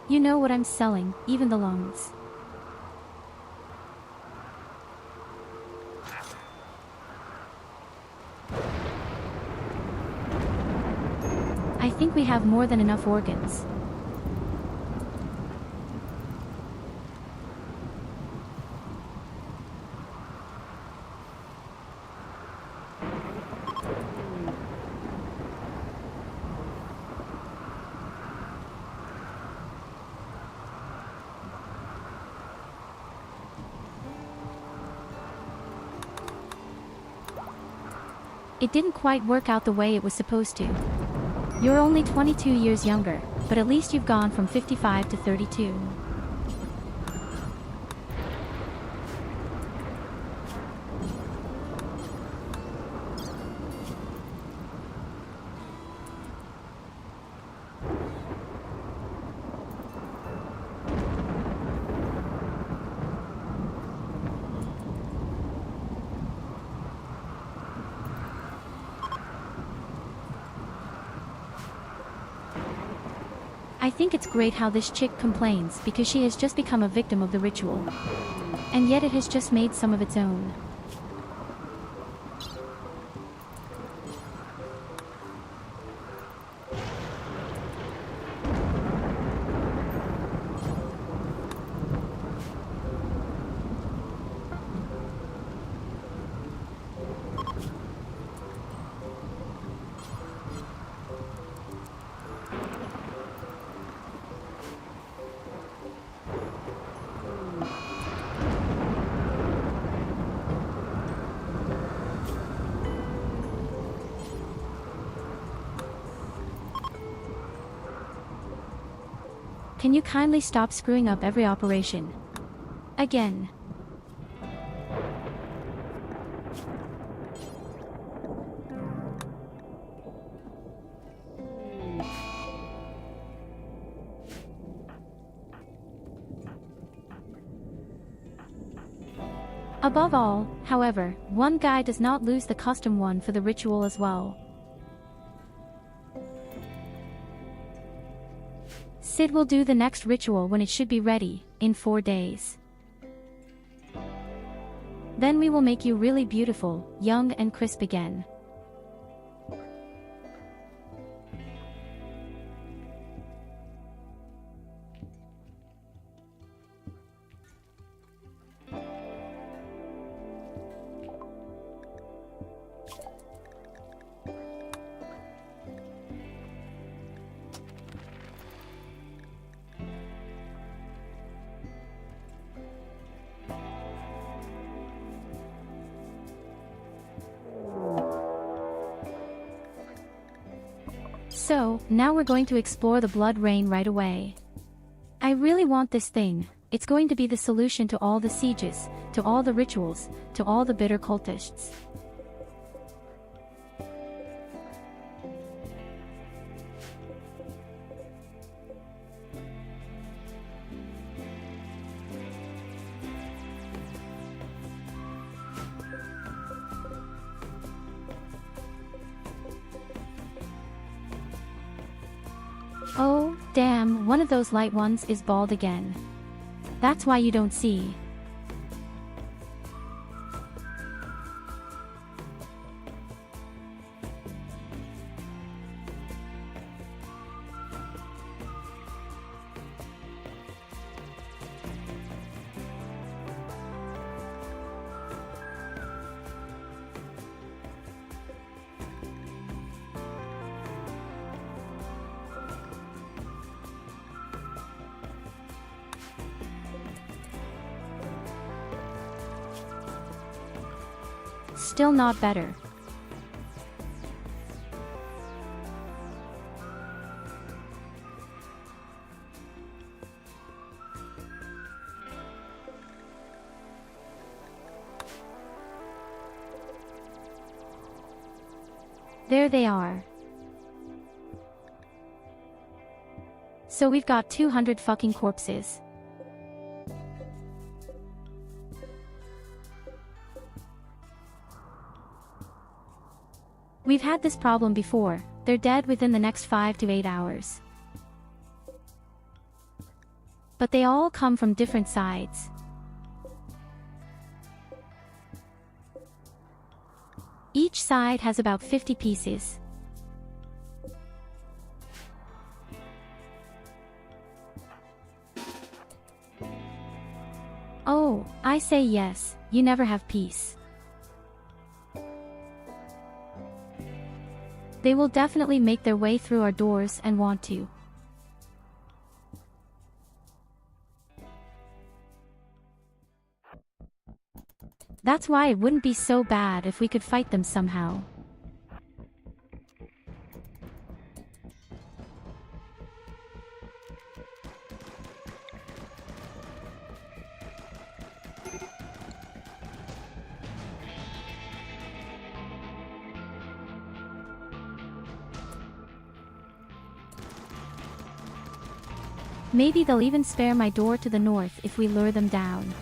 You know what I'm selling, even the lungs. I think we have more than enough organs. It didn't quite work out the way it was supposed to. You're only 22 years younger, but at least you've gone from 55 to 32. I think it's great how this chick complains because she has just become a victim of the ritual. And yet it has just made some of its own. Can you kindly stop screwing up every operation? Again. Above all, however, one guy does not lose the custom one for the ritual as well. Sid will do the next ritual when it should be ready, in 4 days. Then we will make you really beautiful, young and crisp again. So, now we're going to explore the blood rain right away. I really want this thing. It's going to be the solution to all the sieges, to all the rituals, to all the bitter cultists. Oh, damn, one of those light ones is bald again. That's why you don't see. Still not better. There they are. So we've got 200 fucking corpses. We've had this problem before. They're dead within the next 5 to 8 hours. But they all come from different sides. Each side has about 50 pieces. Oh, I say yes, you never have peace. They will definitely make their way through our doors and want to. That's why it wouldn't be so bad if we could fight them somehow. Maybe they'll even spare my door to the north if we lure them down.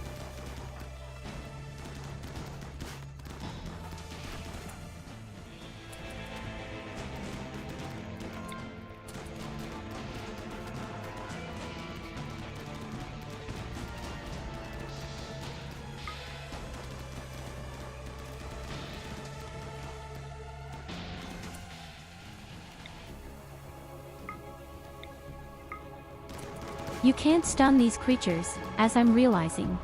You can't stun these creatures, as I'm realizing.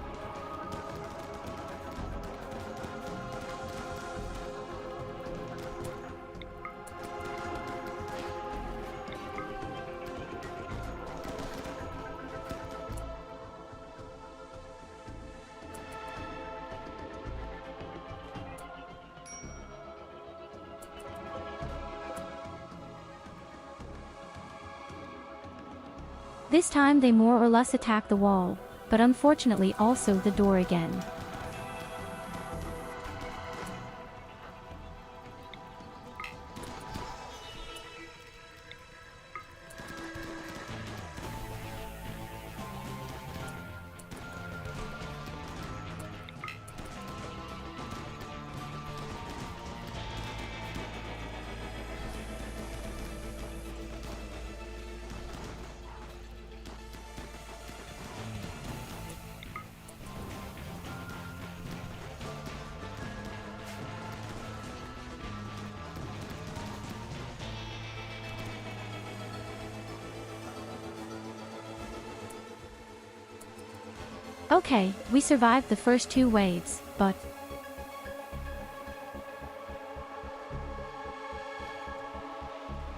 This time they more or less attack the wall, but unfortunately also the door again. Okay, we survived the first 2 waves, but...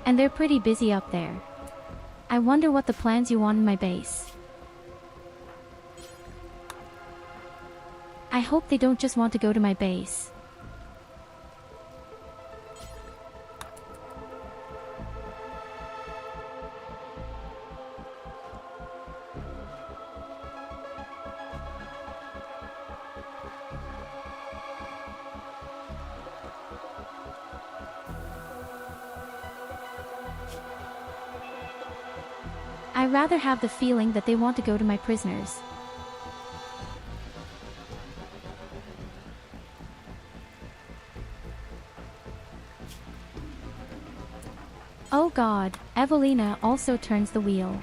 And they're pretty busy up there. I wonder what the plans you want in my base. I hope they don't just want to go to my base. I rather have the feeling that they want to go to my prisoners. Oh god, Evelina also turns the wheel.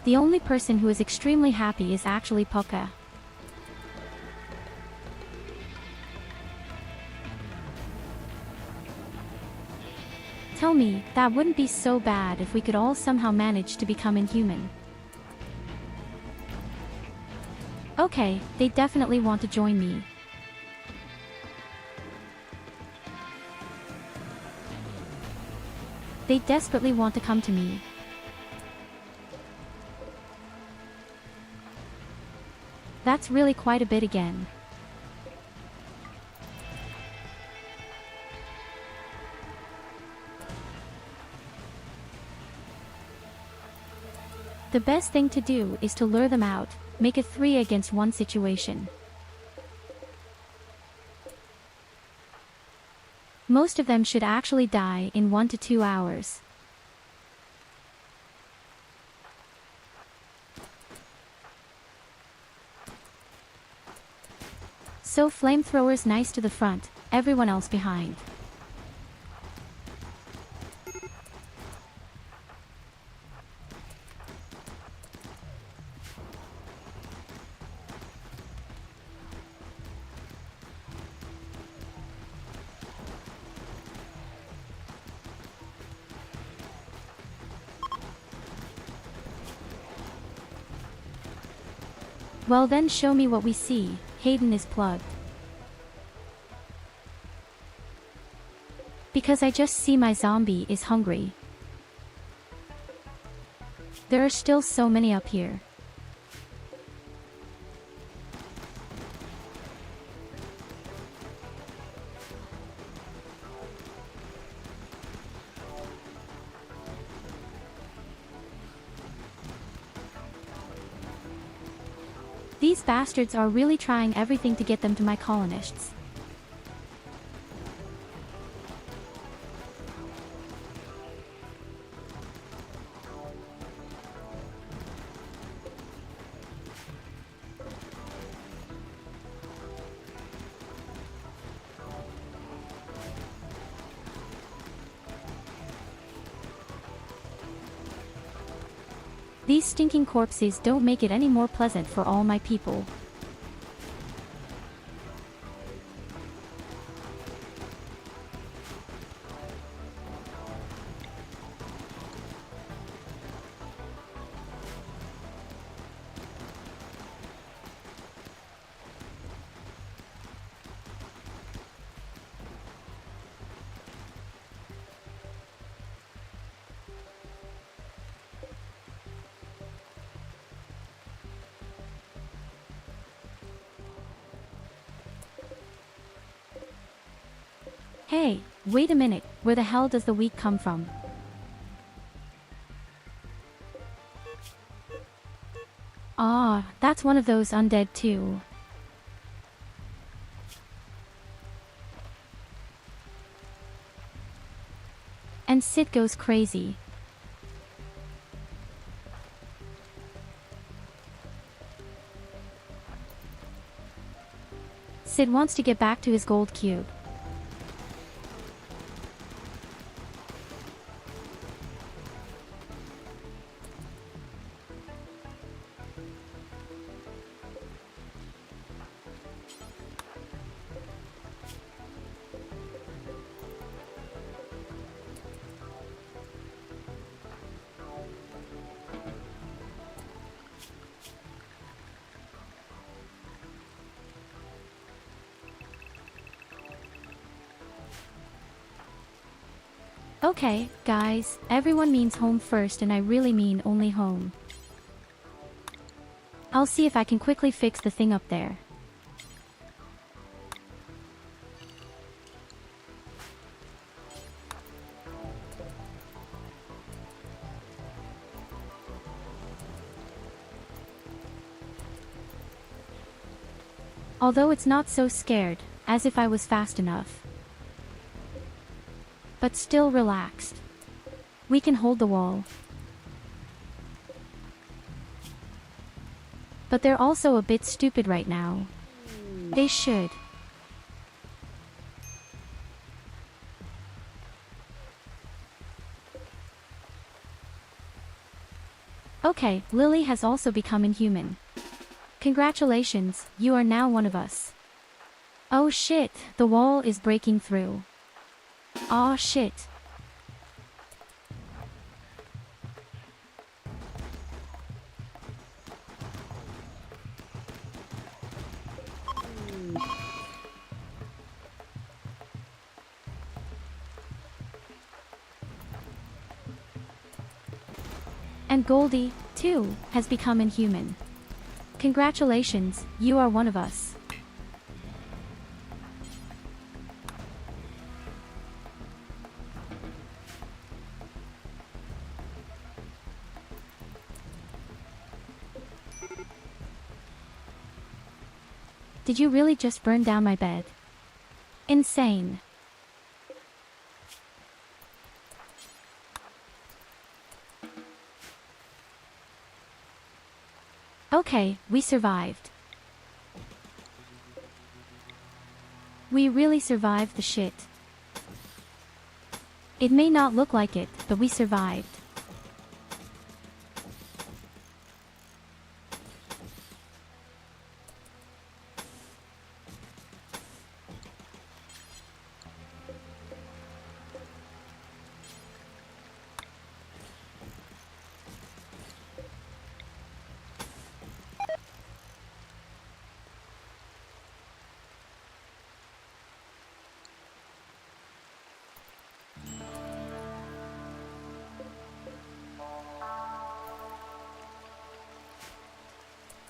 The only person who is extremely happy is actually Pucca. Tell me, that wouldn't be so bad if we could all somehow manage to become inhuman. Okay, they definitely want to join me. They desperately want to come to me. That's really quite a bit again. The best thing to do is to lure them out, make a 3 against 1 situation. Most of them should actually die in 1 to 2 hours. So flamethrowers nice to the front, everyone else behind. Well then show me what we see. Hayden is plugged. Because I just see my zombie is hungry. There are still so many up here. These bastards are really trying everything to get them to my colonists. These stinking corpses don't make it any more pleasant for all my people. Hey, wait a minute, where the hell does the wheat come from? Ah, that's one of those undead too. And Sid goes crazy. Sid wants to get back to his gold cube. Okay, guys, everyone means home first and I really mean only home. I'll see if I can quickly fix the thing up there. Although it's not so scared, as if I was fast enough. But still relaxed. We can hold the wall. But they're also a bit stupid right now. They should. Okay, Lily has also become inhuman. Congratulations, you are now one of us. Oh shit, the wall is breaking through. Aw shit. And Goldie, too, has become inhuman. Congratulations, you are one of us. Did you really just burn down my bed? Insane. Okay, we survived. We really survived the shit. It may not look like it, but we survived.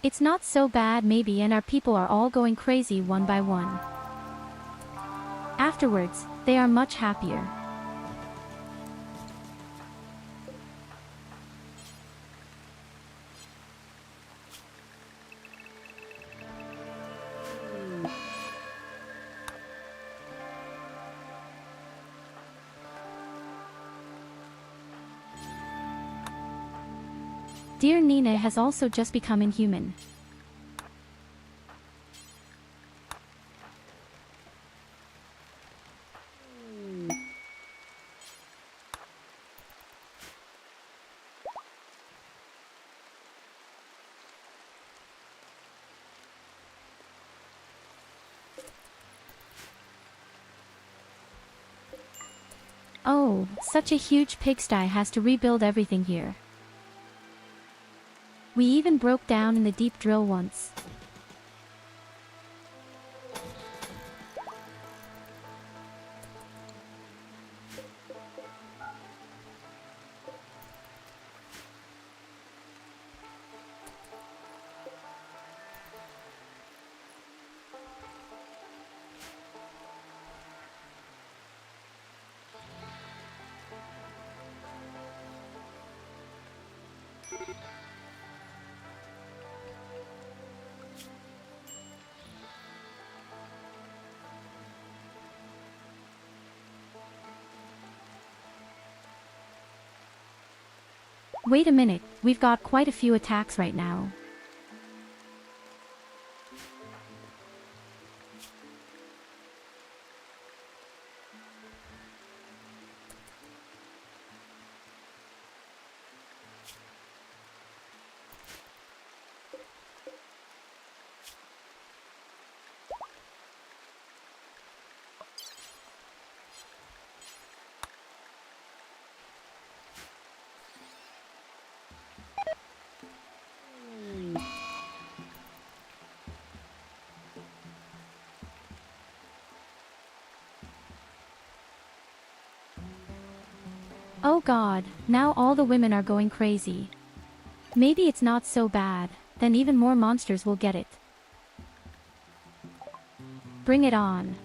It's not so bad maybe, and our people are all going crazy one by one. Afterwards, they are much happier. Dear Nina has also just become inhuman. Oh, such a huge pigsty has to rebuild everything here. We even broke down in the deep drill once. Wait a minute, we've got quite a few attacks right now. Oh god, now all the women are going crazy. Maybe it's not so bad, then even more monsters will get it. Bring it on.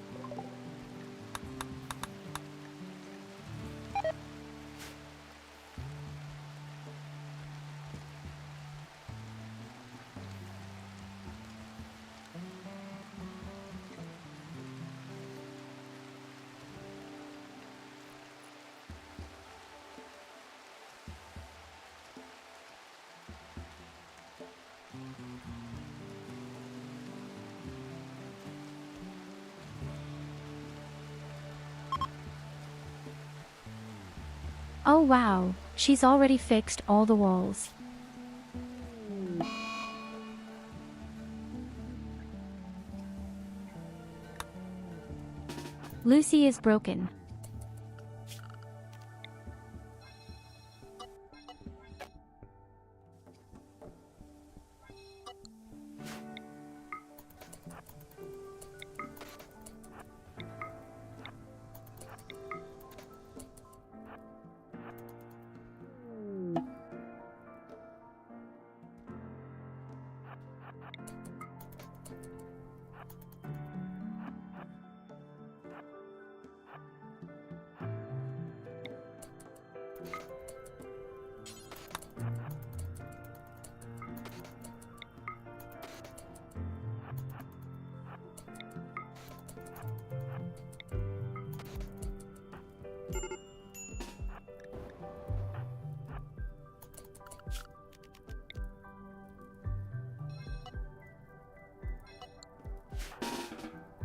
Oh wow, she's already fixed all the walls. Lucy is broken.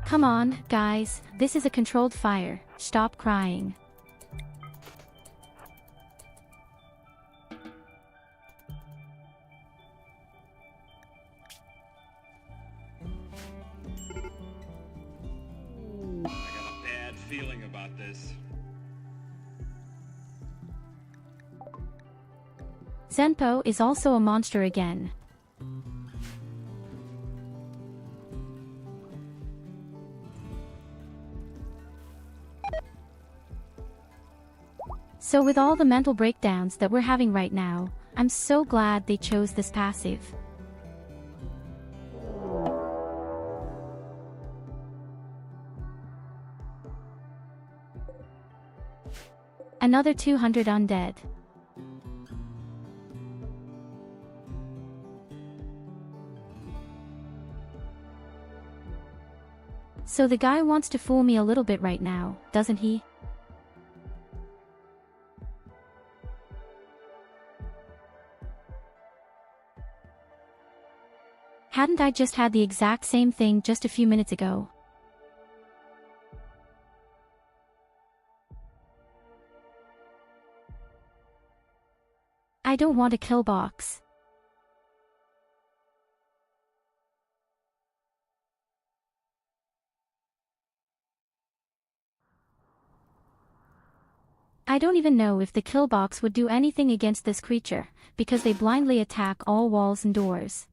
Come on, guys, this is a controlled fire. Stop crying. I got a bad feeling about this. Zenpo is also a monster again. So with all the mental breakdowns that we're having right now, I'm so glad they chose this passive. Another 200 undead. So the guy wants to fool me a little bit right now, doesn't he? Hadn't I just had the exact same thing just a few minutes ago? I don't want a kill box. I don't even know if the kill box would do anything against this creature, because they blindly attack all walls and doors.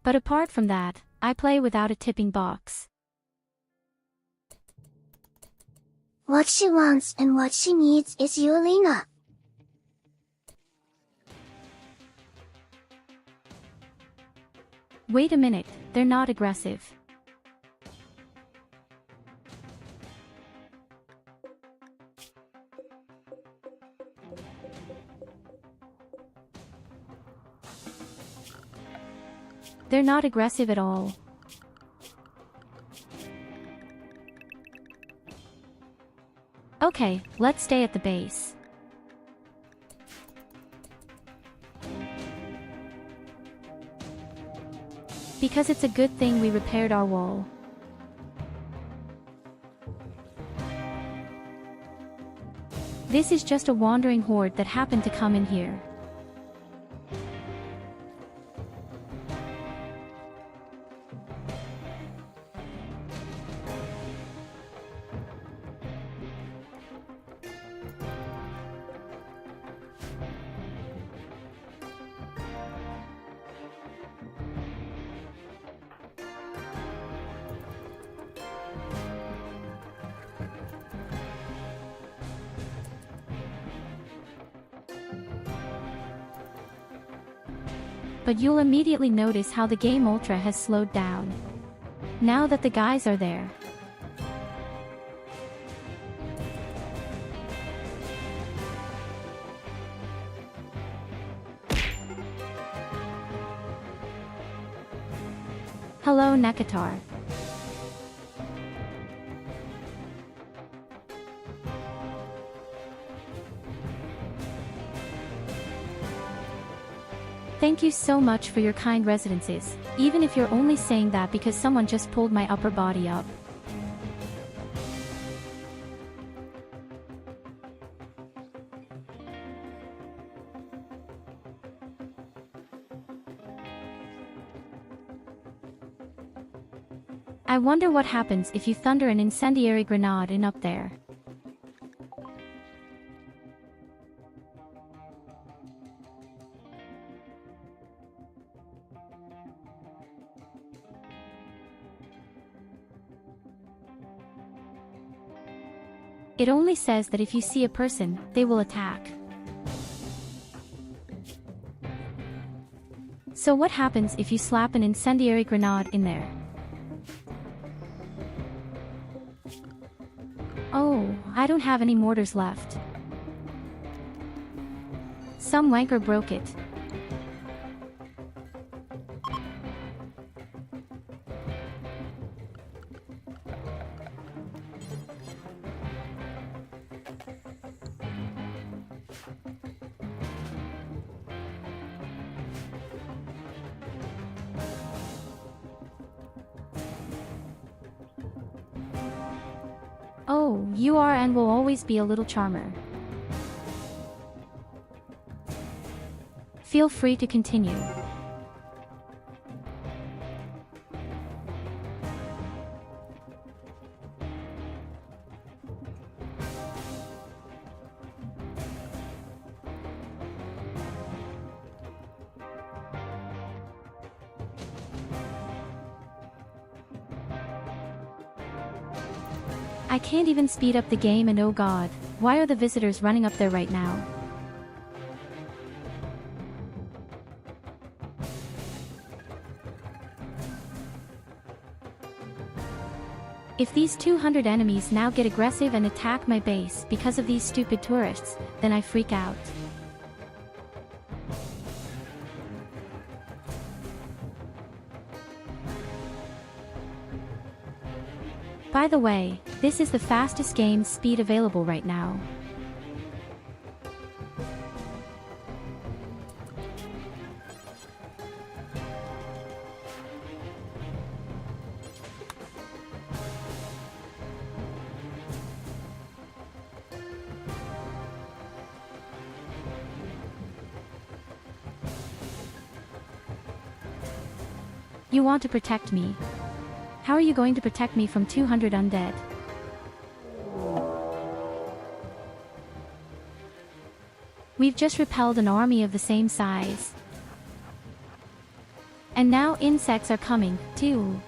But apart from that, I play without a tipping box. What she wants and what she needs is Yulina. Wait a minute, they're not aggressive. They're not aggressive at all. Okay, let's stay at the base. Because it's a good thing we repaired our wall. This is just a wandering horde that happened to come in here. But you'll immediately notice how the game ultra has slowed down. Now that the guys are there. Hello, Nekatar. Thank you so much for your kind residences, even if you're only saying that because someone just pulled my upper body up. I wonder what happens if you thunder an incendiary grenade in up there. It only says that if you see a person, they will attack. So what happens if you slap an incendiary grenade in there? Oh, I don't have any mortars left. Some wanker broke it. Oh, you are and will always be a little charmer. Feel free to continue. I can't even speed up the game, and oh god, why are the visitors running up there right now? If these 200 enemies now get aggressive and attack my base because of these stupid tourists, then I freak out. By the way, this is the fastest game speed available right now. You want to protect me? How are you going to protect me from 200 undead? We've just repelled an army of the same size. And now insects are coming, too.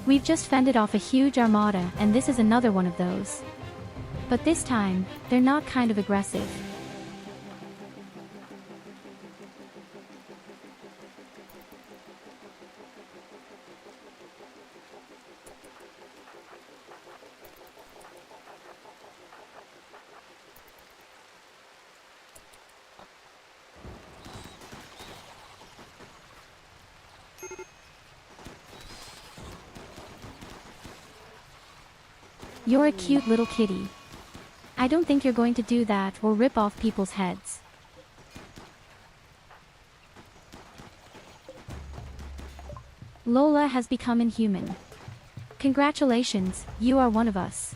We've just fended off a huge armada, and this is another one of those. But this time, they're not kind of aggressive. You're a cute little kitty. I don't think you're going to do that or rip off people's heads. Lola has become inhuman. Congratulations, you are one of us.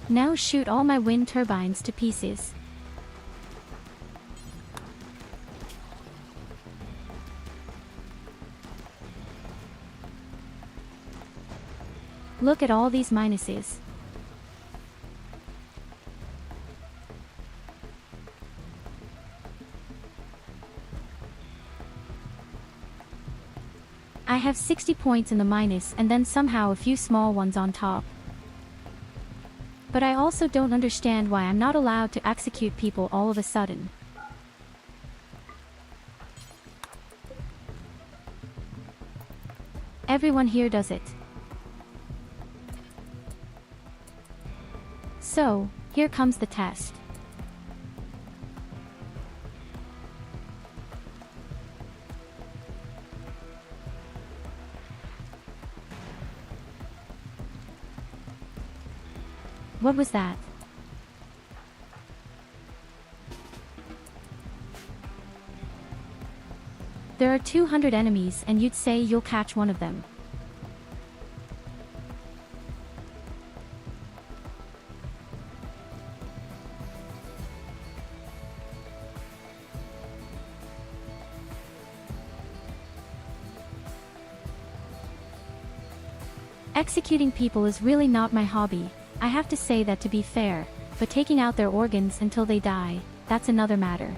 Now shoot all my wind turbines to pieces. Look at all these minuses. I have 60 points in the minus and then somehow a few small ones on top. But I also don't understand why I'm not allowed to execute people all of a sudden. Everyone here does it. So, here comes the test. What was that? There are 200 enemies and you'd say you'll catch one of them. Executing people is really not my hobby, I have to say that to be fair, but taking out their organs until they die, that's another matter.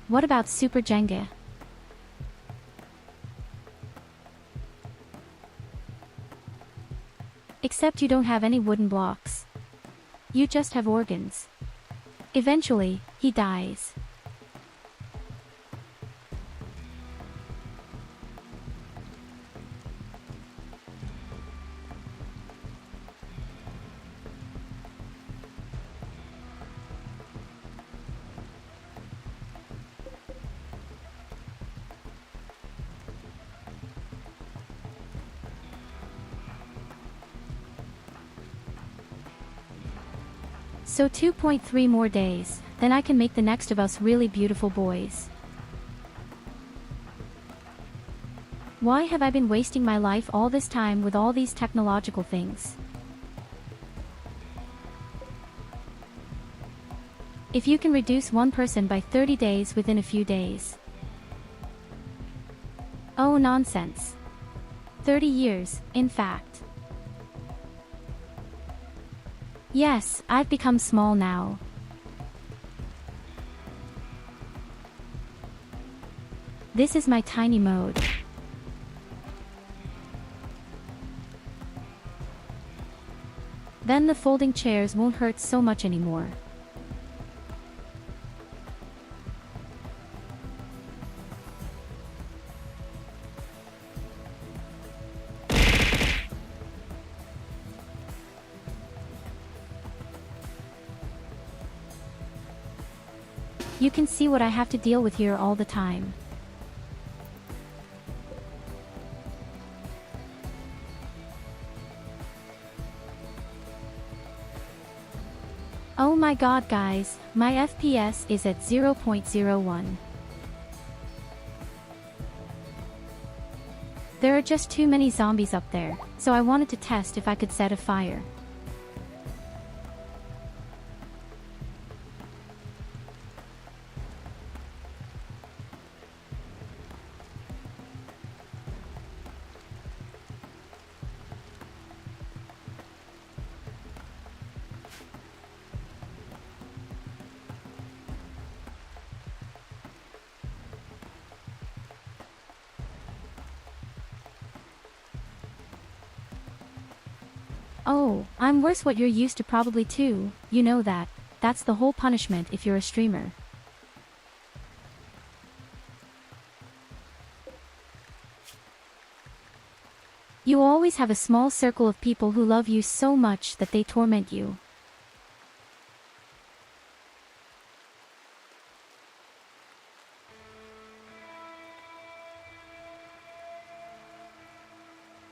What about Super Jenga? Except you don't have any wooden blocks. You just have organs. Eventually, he dies. So 2.3 more days, then I can make the next of us really beautiful boys. Why have I been wasting my life all this time with all these technological things? If you can reduce one person by 30 days within a few days. Oh, nonsense. 30 years, in fact. Yes, I've become small now. This is my tiny mode. Then the folding chairs won't hurt so much anymore. You can see what I have to deal with here all the time. Oh my god guys, my FPS is at 0.01. There are just too many zombies up there, so I wanted to test if I could set a fire. Oh, I'm worse what you're used to probably too, you know that. That's the whole punishment if you're a streamer. You always have a small circle of people who love you so much that they torment you.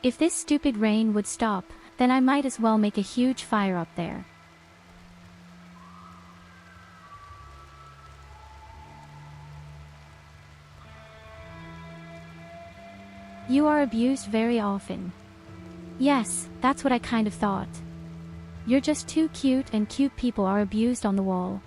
If this stupid rain would stop, then I might as well make a huge fire up there. You are abused very often. Yes, that's what I kind of thought. You're just too cute and cute people are abused on the wall.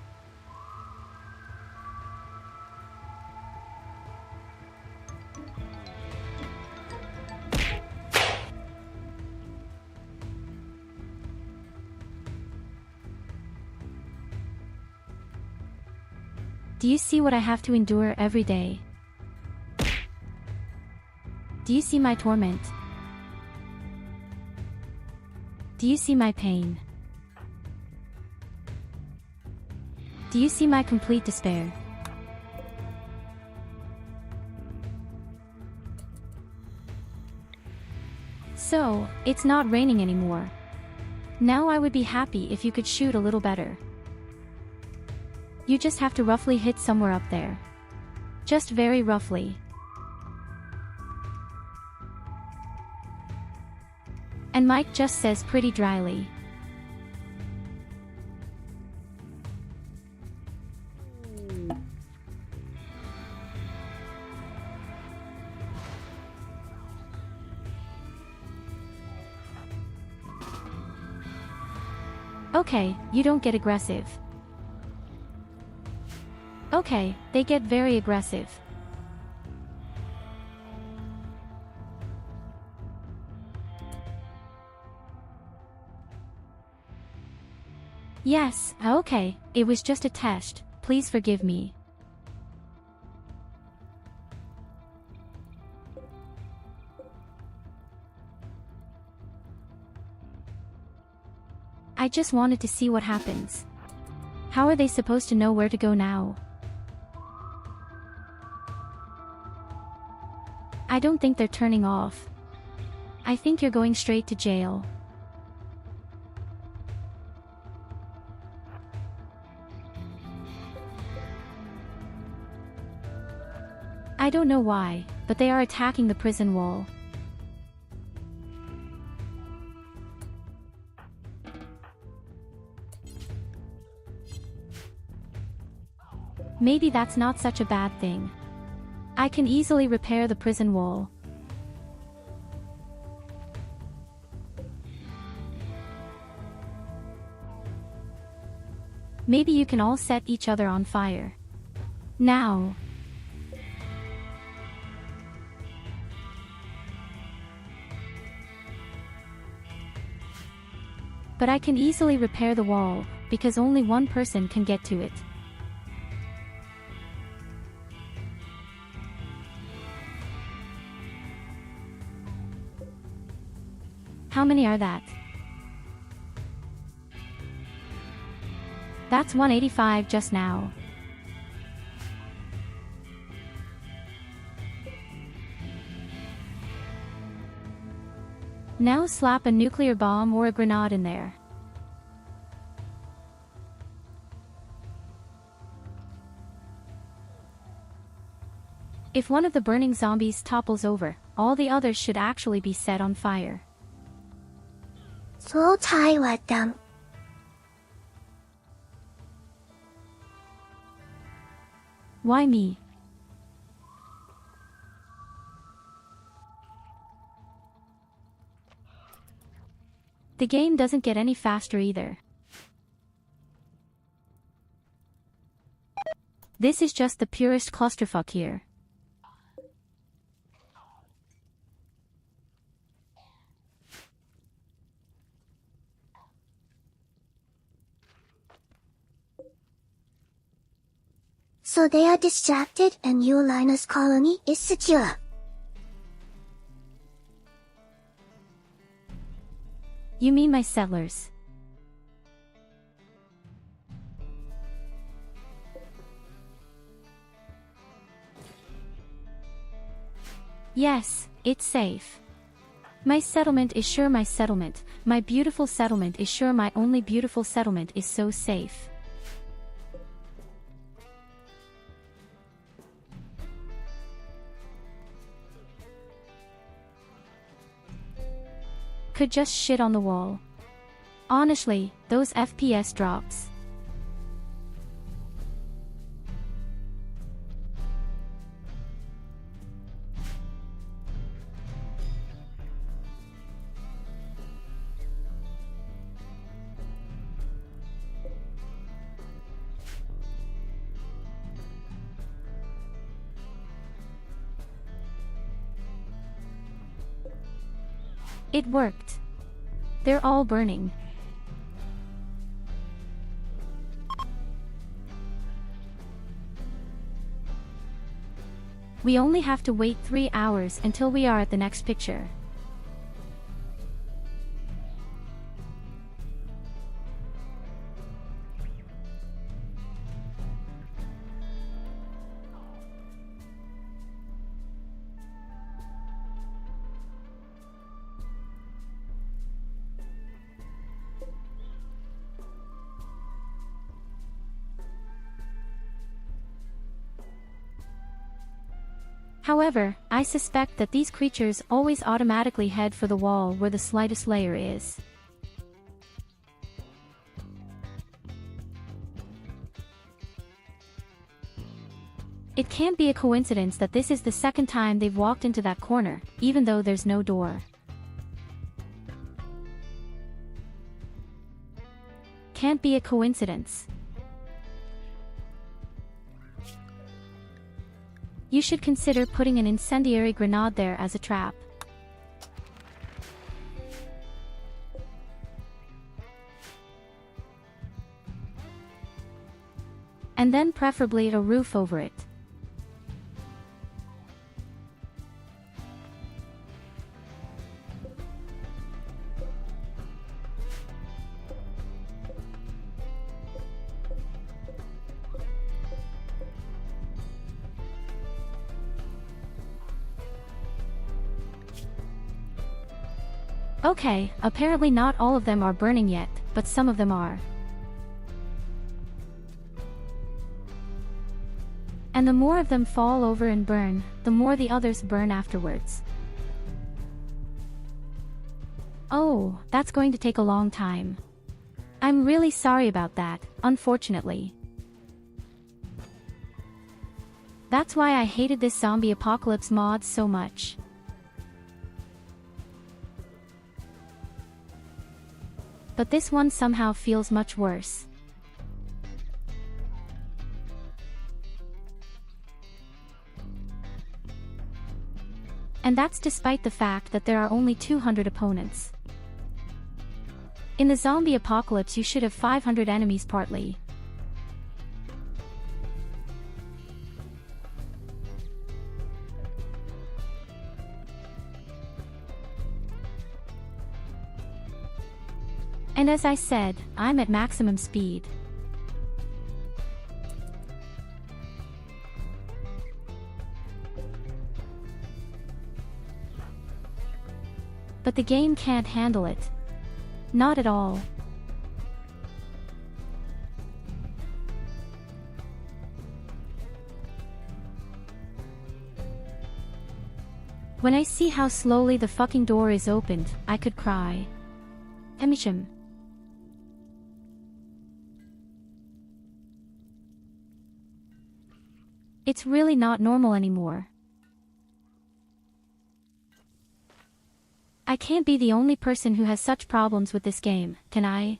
Do you see what I have to endure every day? Do you see my torment? Do you see my pain? Do you see my complete despair? So, it's not raining anymore. Now I would be happy if you could shoot a little better. You just have to roughly hit somewhere up there. Just very roughly. And Mike just says pretty dryly. Okay, you don't get aggressive. Okay, they get very aggressive. Yes, okay, it was just a test, please forgive me. I just wanted to see what happens. How are they supposed to know where to go now? I don't think they're turning off. I think you're going straight to jail. I don't know why, but they are attacking the prison wall. Maybe that's not such a bad thing. I can easily repair the prison wall. Maybe you can all set each other on fire. Now. But I can easily repair the wall, because only one person can get to it. How many are that? That's 185 just now. Now slap a nuclear bomb or a grenade in there. If one of the burning zombies topples over, all the others should actually be set on fire. So tired them. Why me? The game doesn't get any faster either. This is just the purest clusterfuck here. So they are distracted and Yulina's colony is secure. You mean my settlers? Yes, it's safe. My settlement is sure my settlement, my beautiful settlement is sure my only beautiful settlement is so safe. Could just shit on the wall. Honestly, those FPS drops. It worked. They're all burning. We only have to wait 3 hours until we are at the next picture. However, I suspect that these creatures always automatically head for the wall where the slightest layer is. It can't be a coincidence that this is the second time they've walked into that corner, even though there's no door. can't be a coincidence. You should consider putting an incendiary grenade there as a trap. And then preferably a roof over it. Okay, apparently not all of them are burning yet, but some of them are. And the more of them fall over and burn, the more the others burn afterwards. Oh, that's going to take a long time. I'm really sorry about that, unfortunately. That's why I hated this zombie apocalypse mod so much. But this one somehow feels much worse. And that's despite the fact that there are only 200 opponents. In the zombie apocalypse you should have 500 enemies partly. And as I said, I'm at maximum speed. But the game can't handle it. Not at all. When I see how slowly the fucking door is opened, I could cry. VoD. It's really not normal anymore. I can't be the only person who has such problems with this game, can I?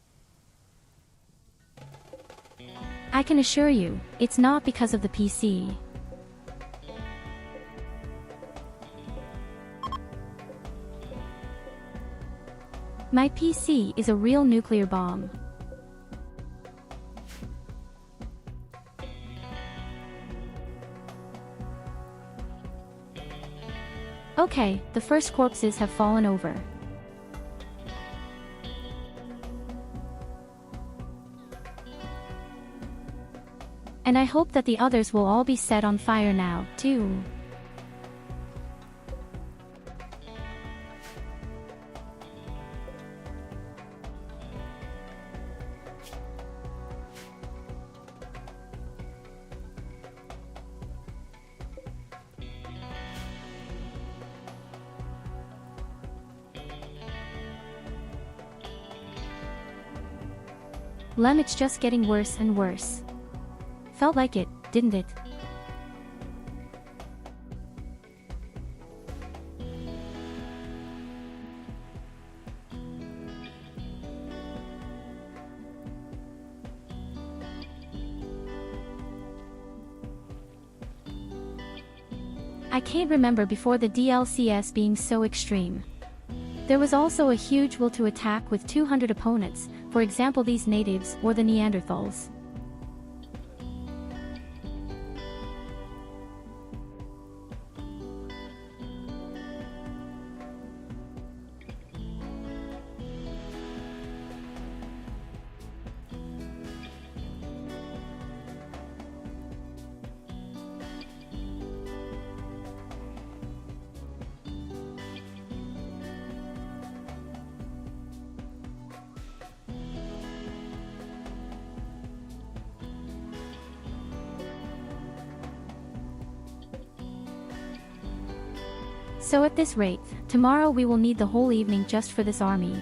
I can assure you, it's not because of the PC. My PC is a real nuclear bomb. Okay, the first corpses have fallen over. And I hope that the others will all be set on fire now, too. It's just getting worse and worse. Felt like it, didn't it? I can't remember before the DLCS being so extreme. There was also a huge will to attack with 200 opponents, for example these natives or the Neanderthals. So at this rate, tomorrow we will need the whole evening just for this army.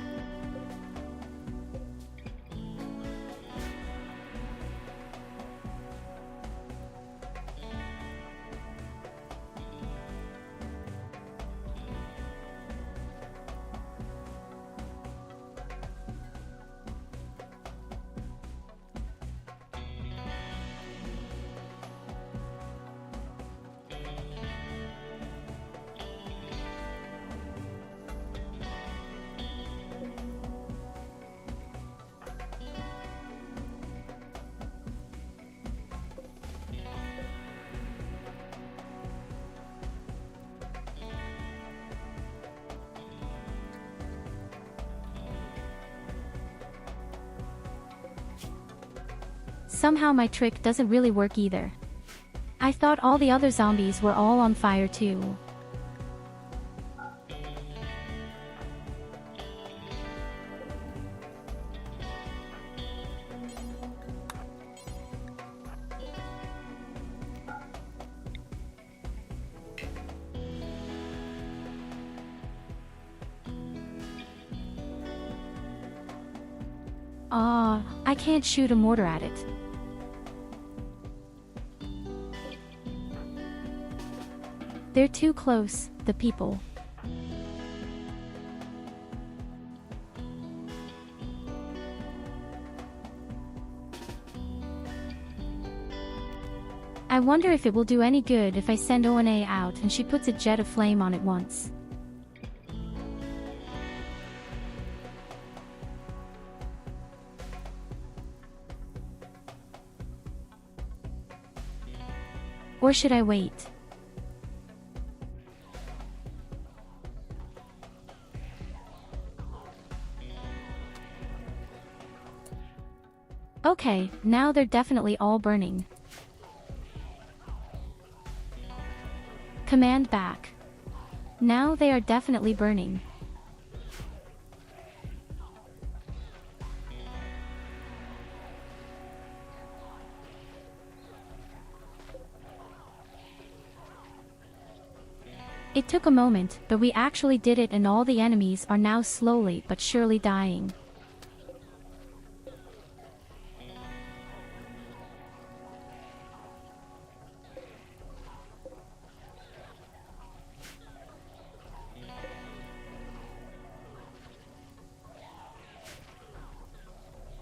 Somehow my trick doesn't really work either. I thought all the other zombies were all on fire too. I can't shoot a mortar at it. They're too close, the people. I wonder if it will do any good if I send Ona out and she puts a jet of flame on it once. Or should I wait? Okay, now they're definitely all burning. Command back. Now they are definitely burning. It took a moment, but we actually did it and all the enemies are now slowly but surely dying.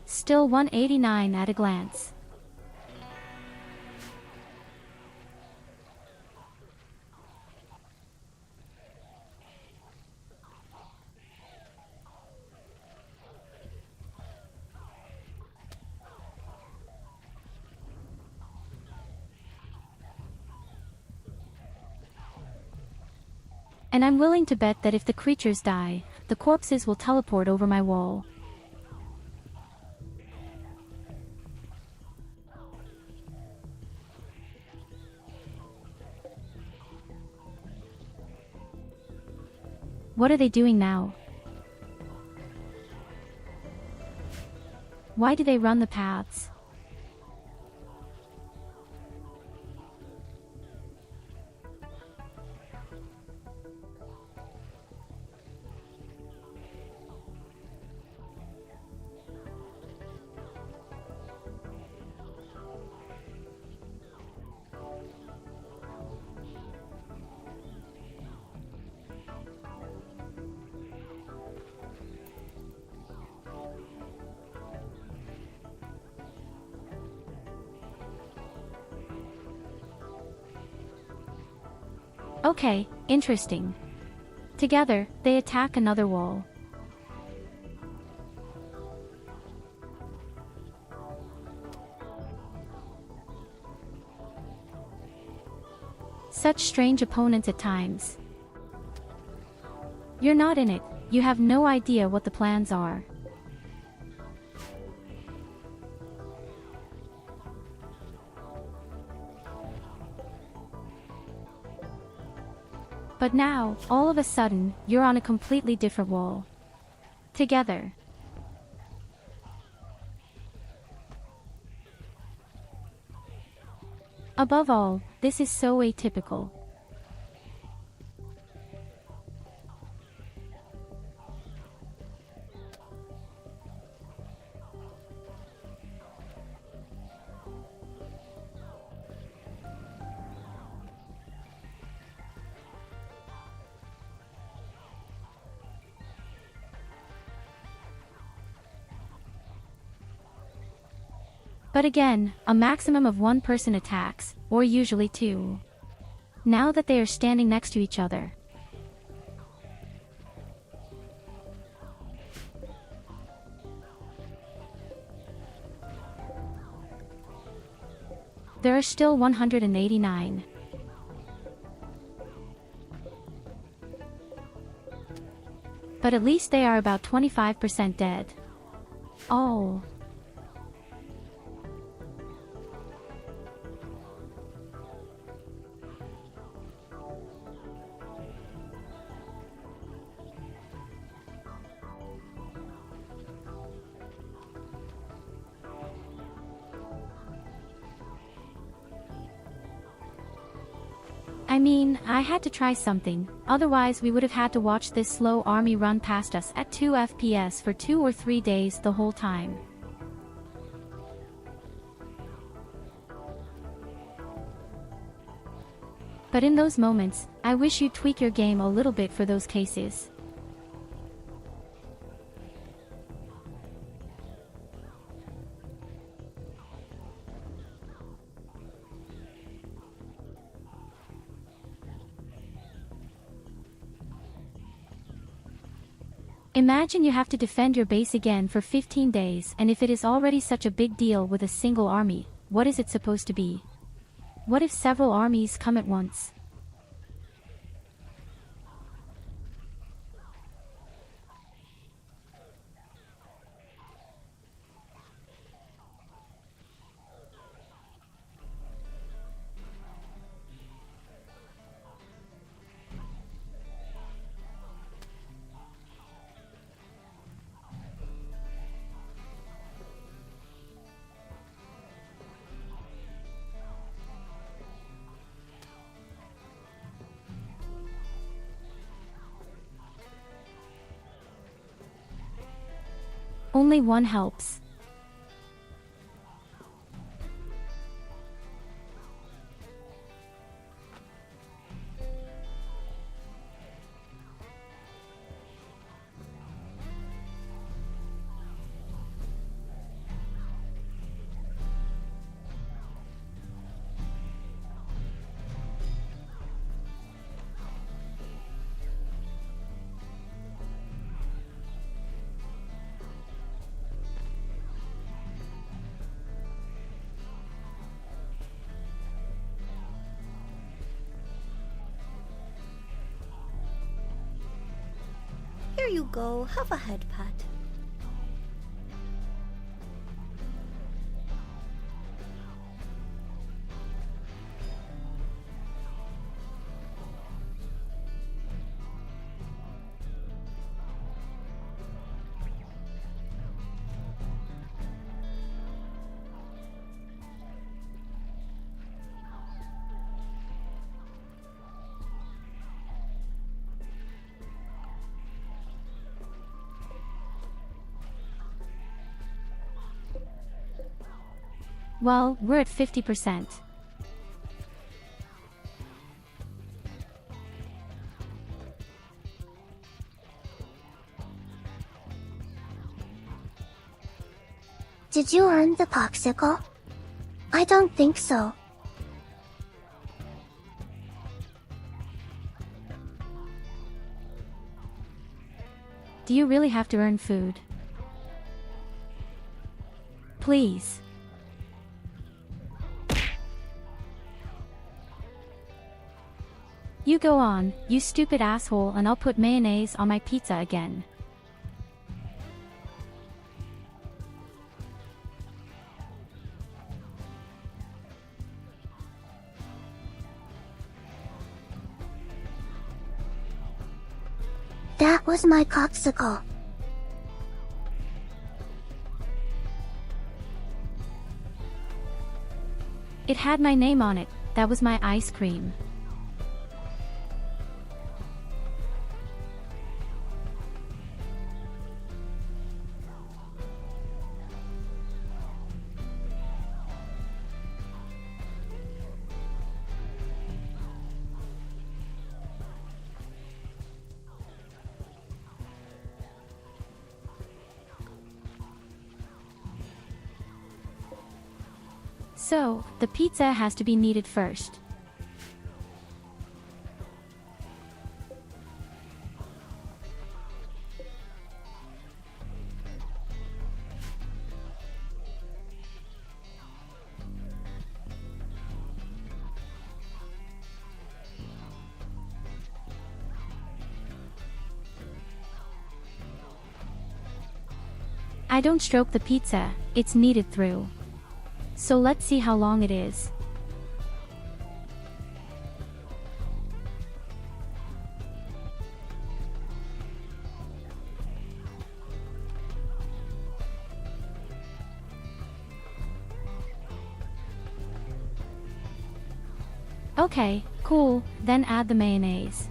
Still 189 at a glance. And I'm willing to bet that if the creatures die, the corpses will teleport over my wall. What are they doing now? Why do they run the paths? Okay, interesting. Together, they attack another wall. Such strange opponents at times. You're not in it, you have no idea what the plans are. But now, all of a sudden, you're on a completely different wall. Together. Above all, this is so atypical. But again, a maximum of one person attacks, or usually two. Now that they are standing next to each other. There are still 189. But at least they are about 25% dead. Oh. I mean, I had to try something, otherwise we would have had to watch this slow army run past us at 2 FPS for 2 or 3 days the whole time. But in those moments, I wish you'd tweak your game a little bit for those cases. Imagine you have to defend your base again for 15 days, and if it is already such a big deal with a single army, what is it supposed to be? What if several armies come at once? Only one helps. Here you go, have a head pat. Well, we're at 50%. Did you earn the popsicle? I don't think so. Do you really have to earn food? Please. You go on, you stupid asshole, and I'll put mayonnaise on my pizza again. That was my popsicle. It had my name on it, that was my ice cream. So, the pizza has to be kneaded first. I don't stroke the pizza, it's kneaded through. So let's see how long it is. Okay, cool, then add the mayonnaise.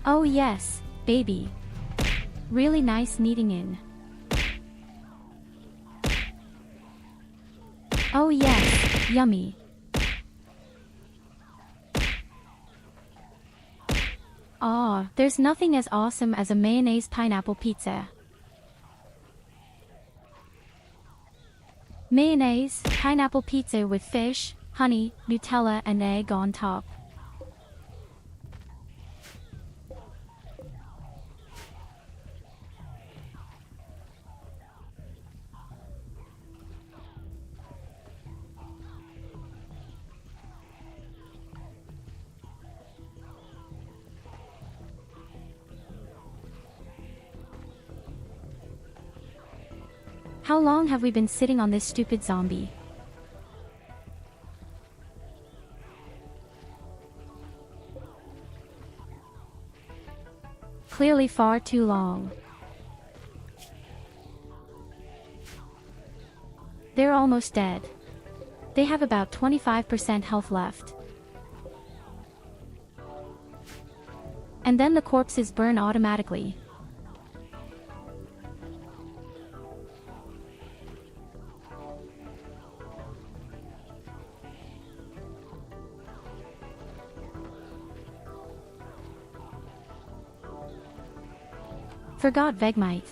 Oh yes, baby. Really nice kneading in. Oh yes, yummy. Aw, there's nothing as awesome as a mayonnaise pineapple pizza. Mayonnaise, pineapple pizza with fish, honey, Nutella and egg on top. How long have we been sitting on this stupid zombie? Clearly far too long. They're almost dead. They have about 25% health left. And then the corpses burn automatically. Forgot Vegemite.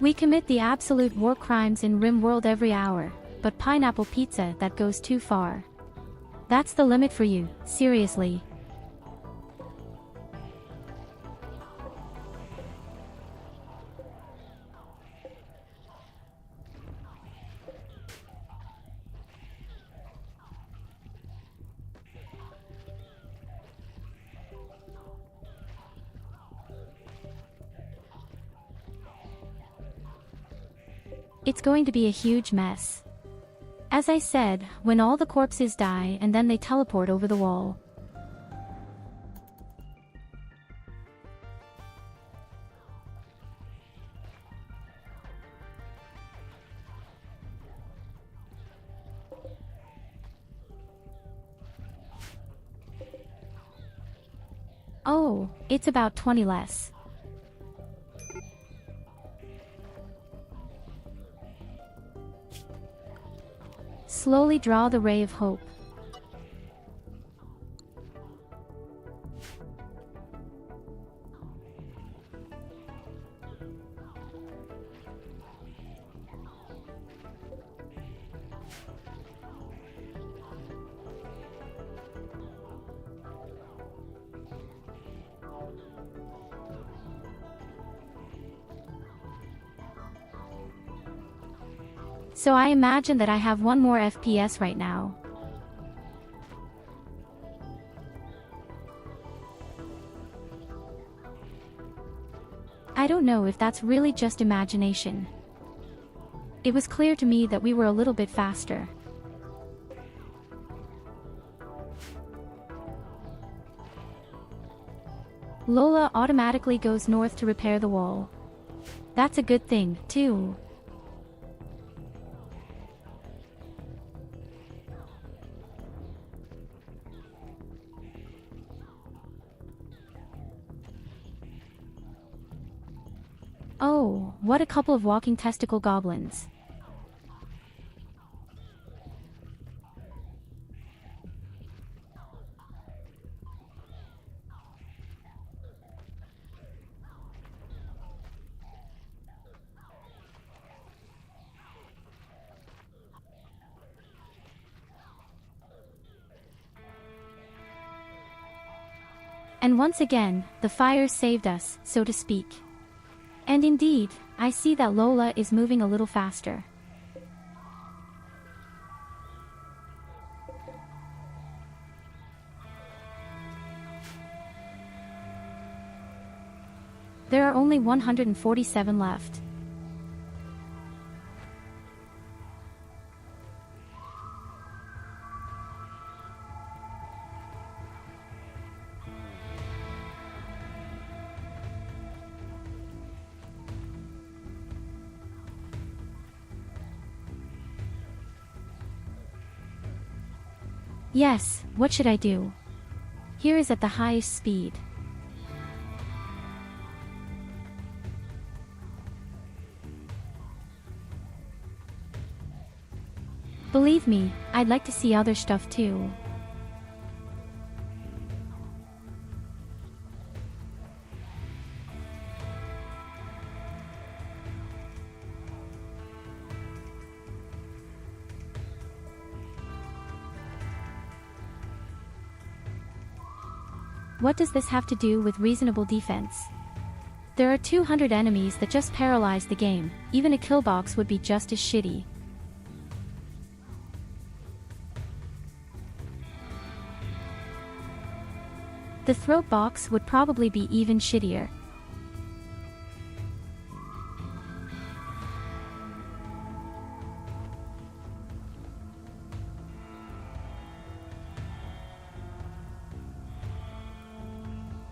We commit the absolute war crimes in Rimworld every hour, but pineapple pizza, that goes too far. That's the limit for you, seriously. It's going to be a huge mess. As I said, when all the corpses die and then they teleport over the wall. Oh, it's about 20 less. Slowly draw the ray of hope. So I imagine that I have one more FPS right now. I don't know if that's really just imagination. It was clear to me that we were a little bit faster. Lola automatically goes north to repair the wall. That's a good thing, too. Oh, what a couple of walking testicle goblins. And once again, the fire saved us, so to speak. And indeed, I see that Lola is moving a little faster. are only 147 left. Yes, what should I do? Here is at the highest speed. Believe me, I'd like to see other stuff too. What does this have to do with reasonable defense? There are 200 enemies that just paralyze the game, even a killbox would be just as shitty. The throat box would probably be even shittier.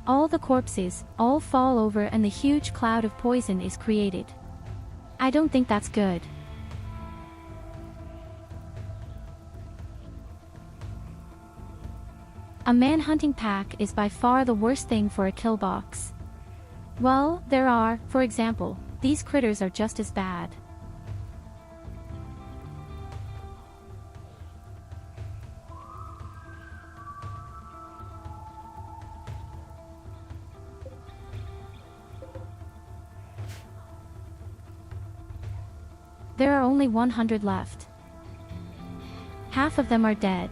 All the corpses, all fall over and the huge cloud of poison is created. I don't think that's good. A man-hunting pack is by far the worst thing for a kill box. Well, there are, for example, these critters are just as bad. There are only 100 left. Half of them are dead.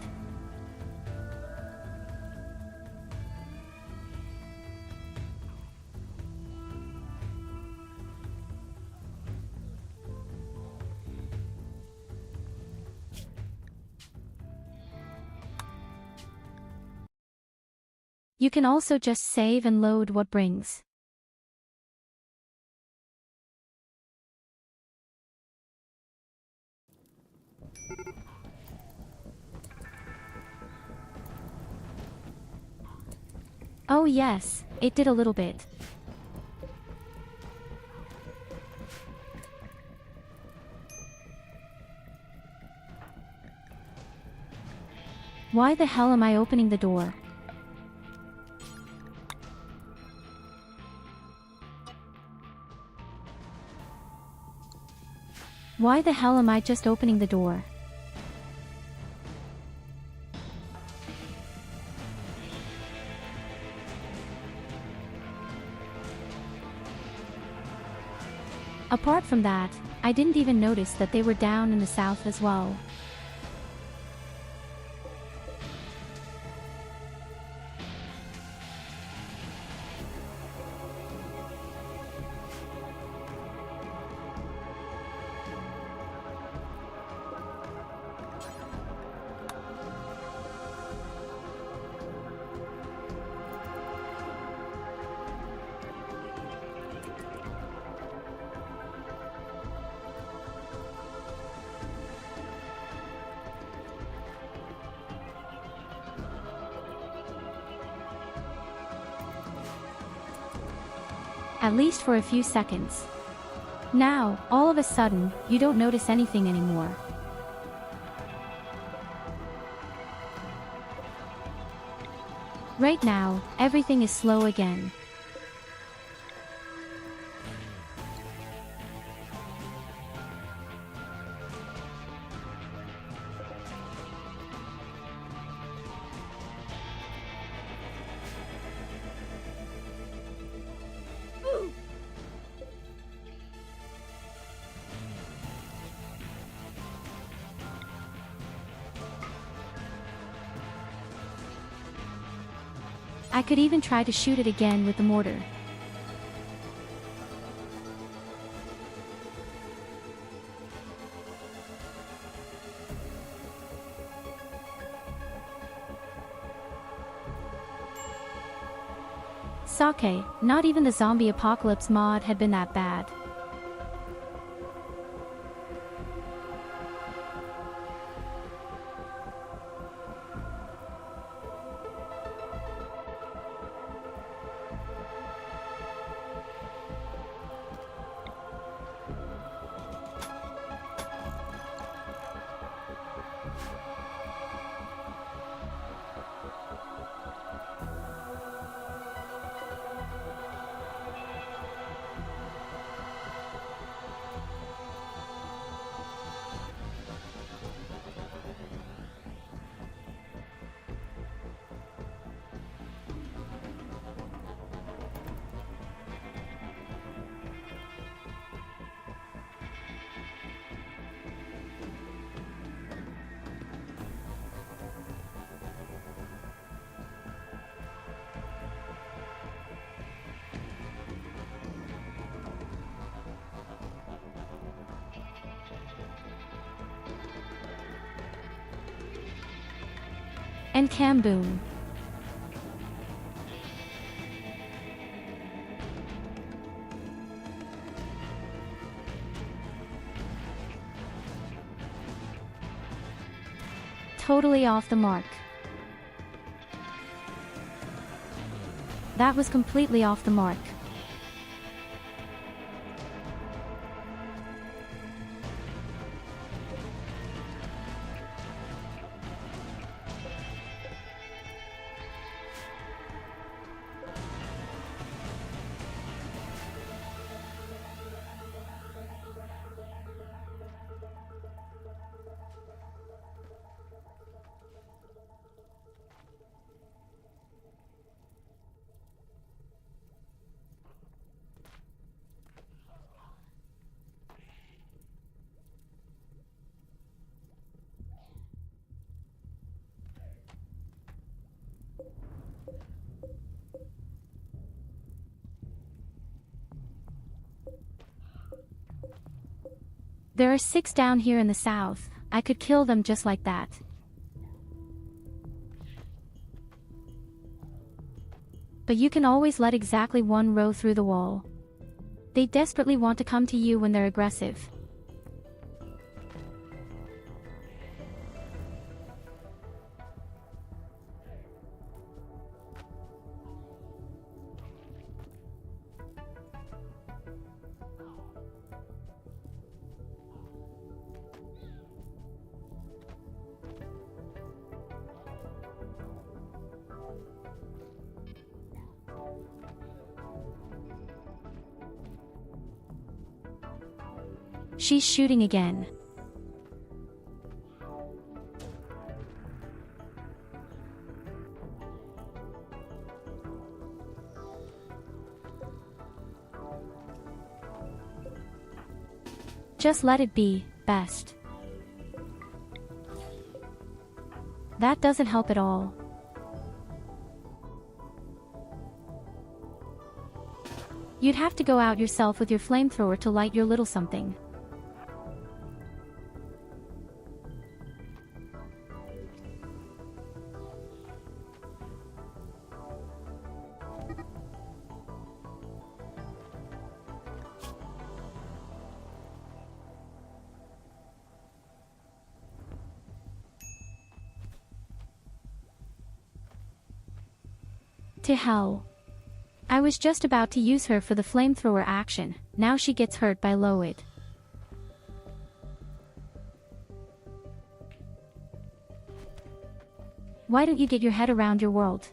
You can also just save and load what brings. Oh yes, it did a little bit. Why the hell am I opening the door? Why the hell am I just opening the door? Apart from that, I didn't even notice that they were down in the south as well. At least for a few seconds. Now, all of a sudden, you don't notice anything anymore. Right now, everything is slow again. I could even try to shoot it again with the mortar. Sake, not even the zombie apocalypse mod had been that bad. And Kamboom. Totally off the mark. That was completely off the mark. There are 6 down here in the south. I could kill them just like that. But you can always let exactly 1 row through the wall. They desperately want to come to you when they're aggressive. She's shooting again. Just let it be, best. That doesn't help at all. You'd have to go out yourself with your flamethrower to light your little something. To hell. I was just about to use her for the flamethrower action, now she gets hurt by Loid. Why don't you get your head around your world?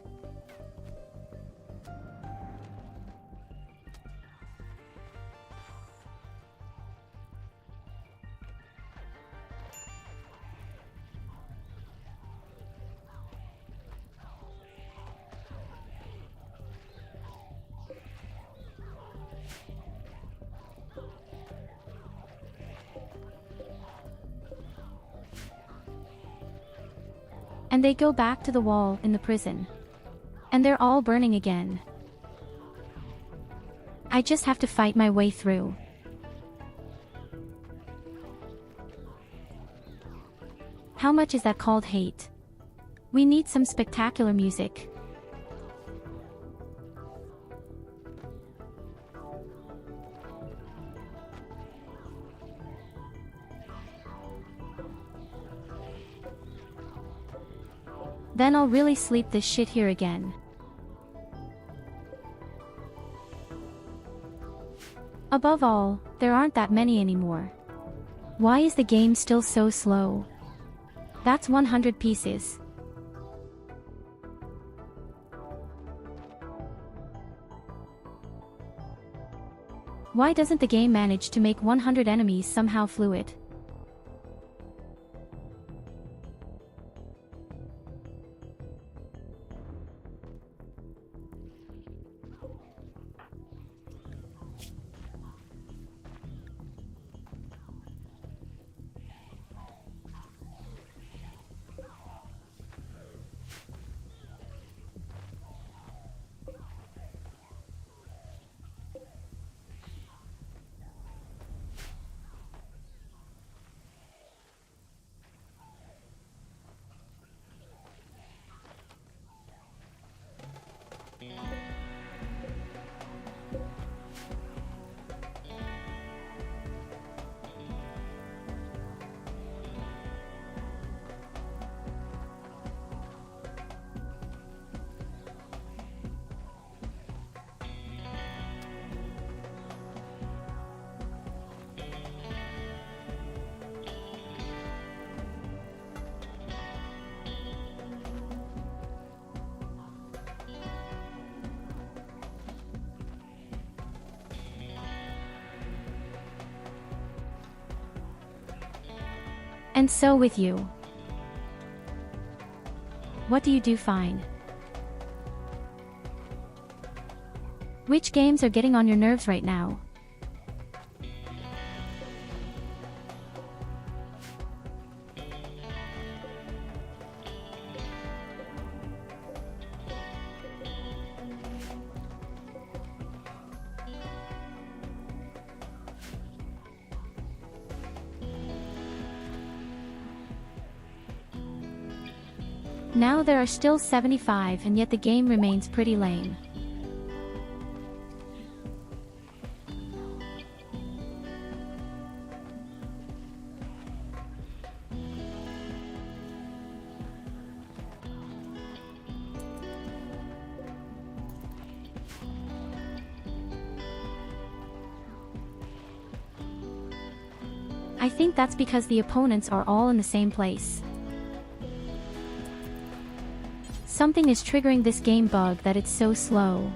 And they go back to the wall in the prison. And they're all burning again. I just have to fight my way through. How much is that called hate? We need some spectacular music. Then I'll really sleep this shit here again. Above all, there aren't that many anymore. Why is the game still so slow? That's 100 pieces. Why doesn't the game manage to make 100 enemies somehow fluid? And so with you. What do you do fine? Which games are getting on your nerves right now? Now there are still 75 and yet the game remains pretty lame. I think that's because the opponents are all in the same place. Something is triggering this game bug that it's so slow.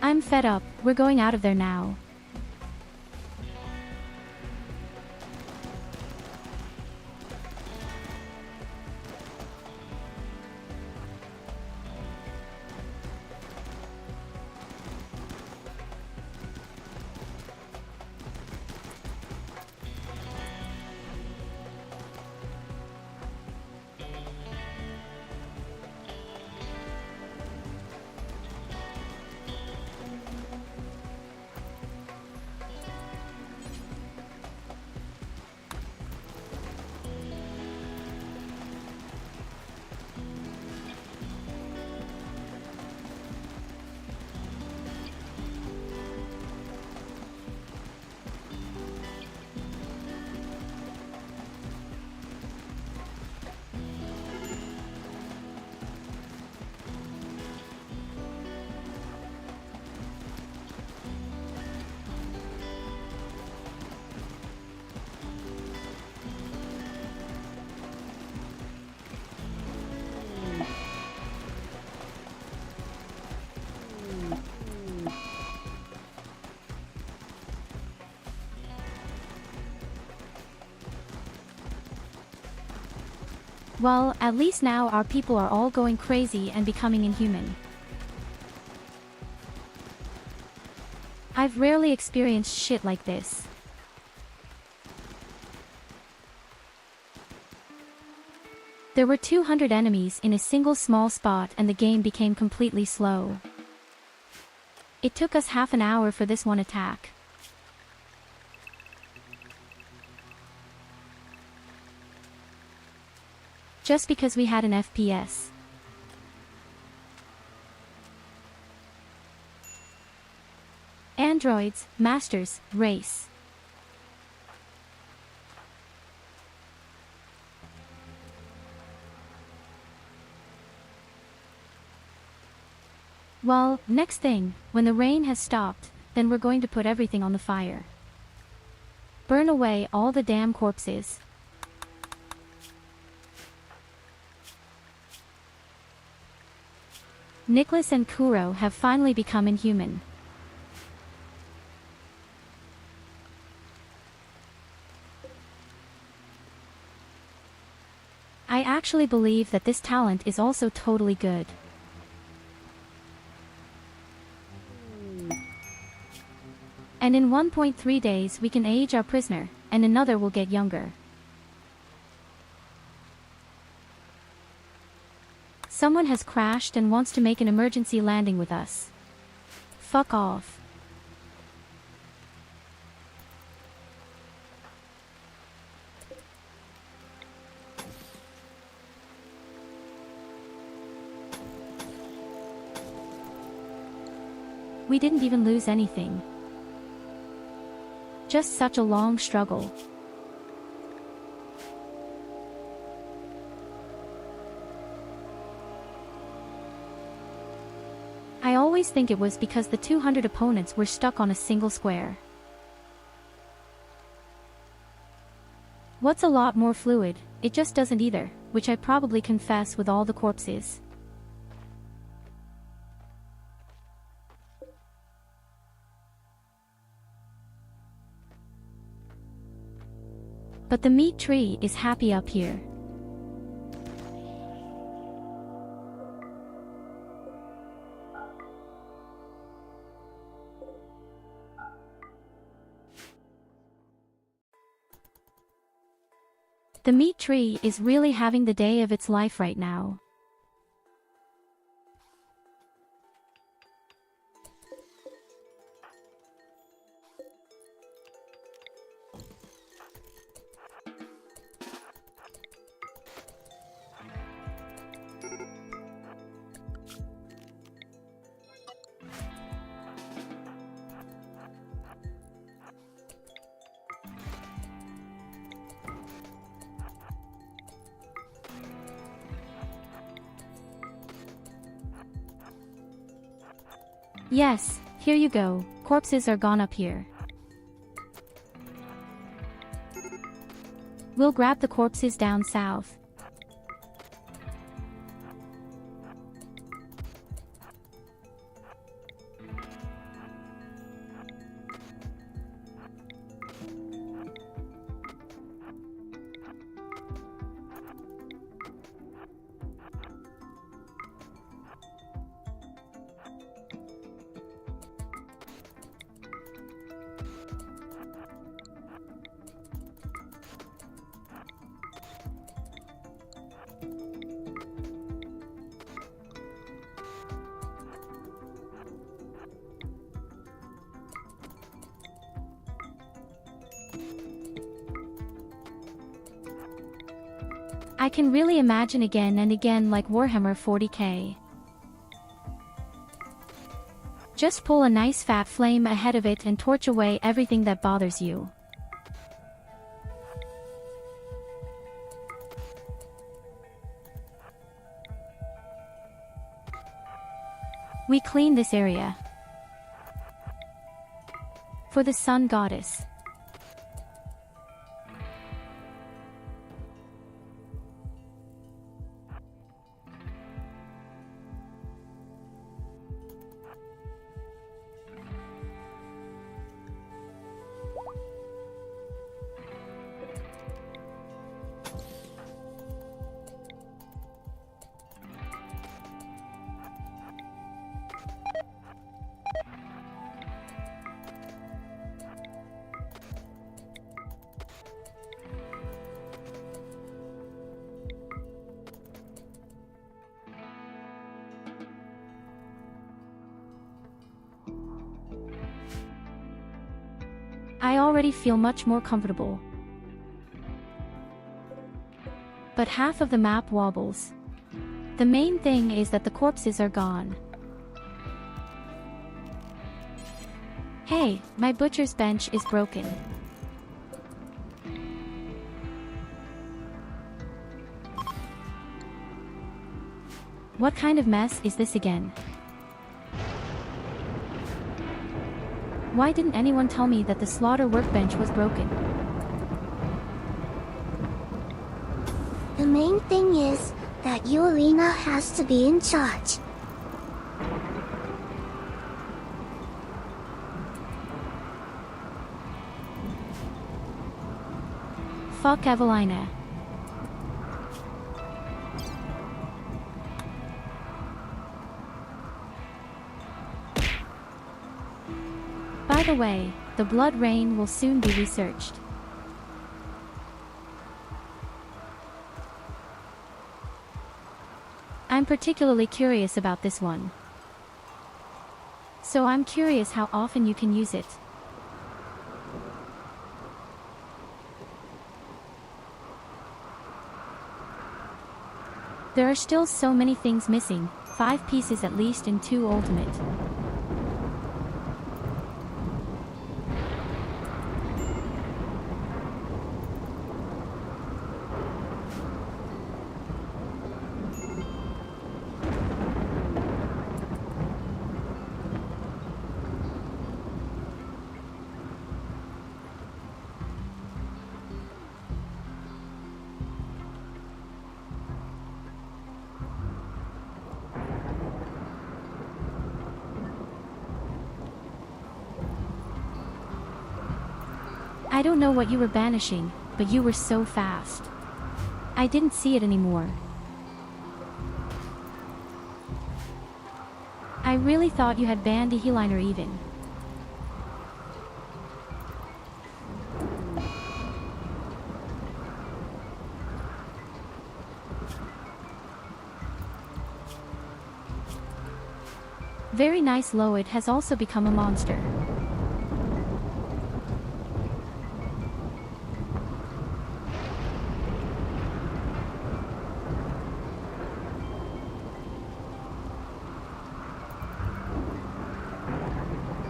I'm fed up, we're going out of there now. Well, at least now our people are all going crazy and becoming inhuman. I've rarely experienced shit like this. There were 200 enemies in a single small spot and the game became completely slow. It took us half an hour for this one attack. Just because we had an FPS. Androids, Masters, Race. Well, next thing, when the rain has stopped, then we're going to put everything on the fire. Burn away all the damn corpses. Nicholas and Kuro have finally become inhuman. I actually believe that this talent is also totally good. And in 1.3 days we can age our prisoner, and another will get younger. Someone has crashed and wants to make an emergency landing with us. Fuck off. We didn't even lose anything. Just such a long struggle. I always think it was because the 200 opponents were stuck on a single square. What's a lot more fluid, it just doesn't either, which I probably confess with all the corpses. But the meat tree is happy up here. The meat tree is really having the day of its life right now. Yes, here you go, corpses are gone up here. We'll grab the corpses down south. I can really imagine again and again like Warhammer 40k. Just pull a nice fat flame ahead of it and torch away everything that bothers you. We clean this area. For the sun goddess. I already feel much more comfortable. But half of the map wobbles. The main thing is that the corpses are gone. Hey, my butcher's bench is broken. What kind of mess is this again? Why didn't anyone tell me that the slaughter workbench was broken? The main thing is that Yulina has to be in charge. Fuck Evelina. By the way, the blood rain will soon be researched. I'm particularly curious about this one. So I'm curious how often you can use it. There are still so many things missing, 5 pieces at least in 2 ultimate. I don't know what you were banishing, but you were so fast. I didn't see it anymore. I really thought you had banned the Healiner even. Very nice. Loid has also become a monster.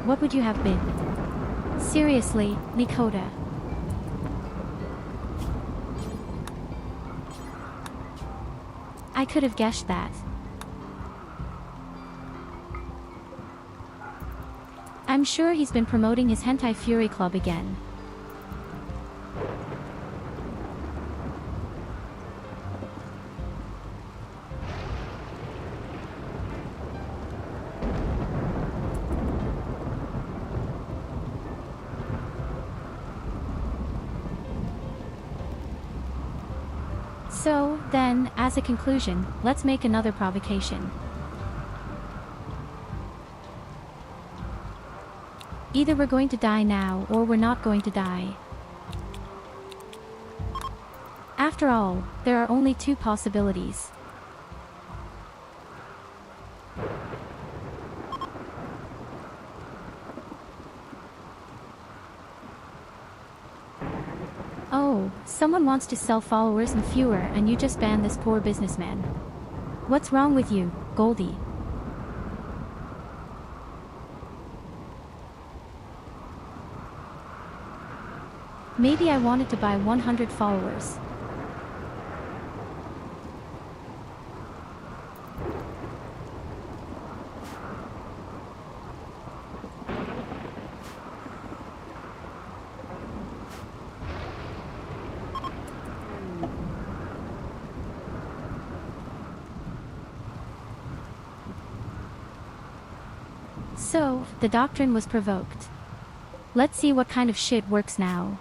What would you have been? Seriously, Nikota. I could have guessed that. I'm sure he's been promoting his Hentai Fury Club again. So, then, as a conclusion, let's make another provocation. Either we're going to die now or we're not going to die. After all, there are only 2 possibilities. Oh, someone wants to sell followers and fewer and you just ban this poor businessman. What's wrong with you, Goldie? Maybe I wanted to buy 100 followers. So, the doctrine was provoked. Let's see what kind of shit works now.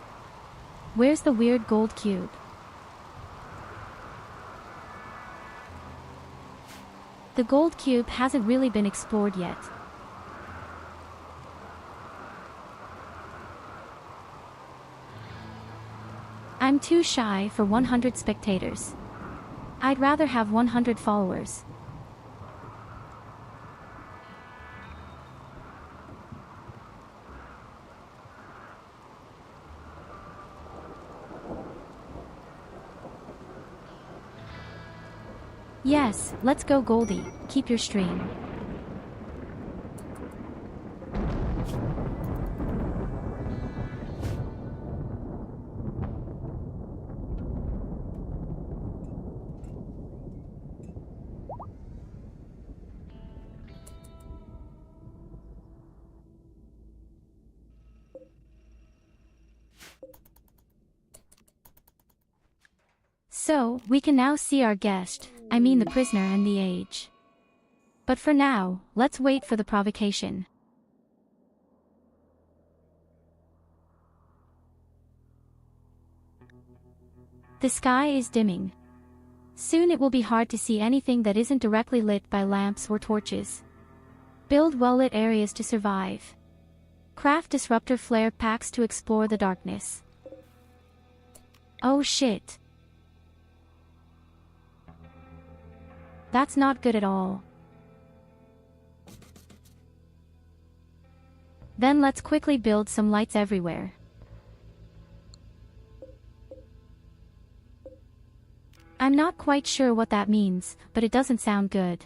Where's the weird gold cube? The gold cube hasn't really been explored yet. I'm too shy for 100 spectators. I'd rather have 100 followers. Yes, let's go Goldie, keep your stream. So, we can now see our guest, I mean the prisoner and the age. But for now, let's wait for the provocation. The sky is dimming. Soon it will be hard to see anything that isn't directly lit by lamps or torches. Build well-lit areas to survive. Craft disruptor flare packs to explore the darkness. Oh shit. That's not good at all. Then let's quickly build some lights everywhere. I'm not quite sure what that means, but it doesn't sound good.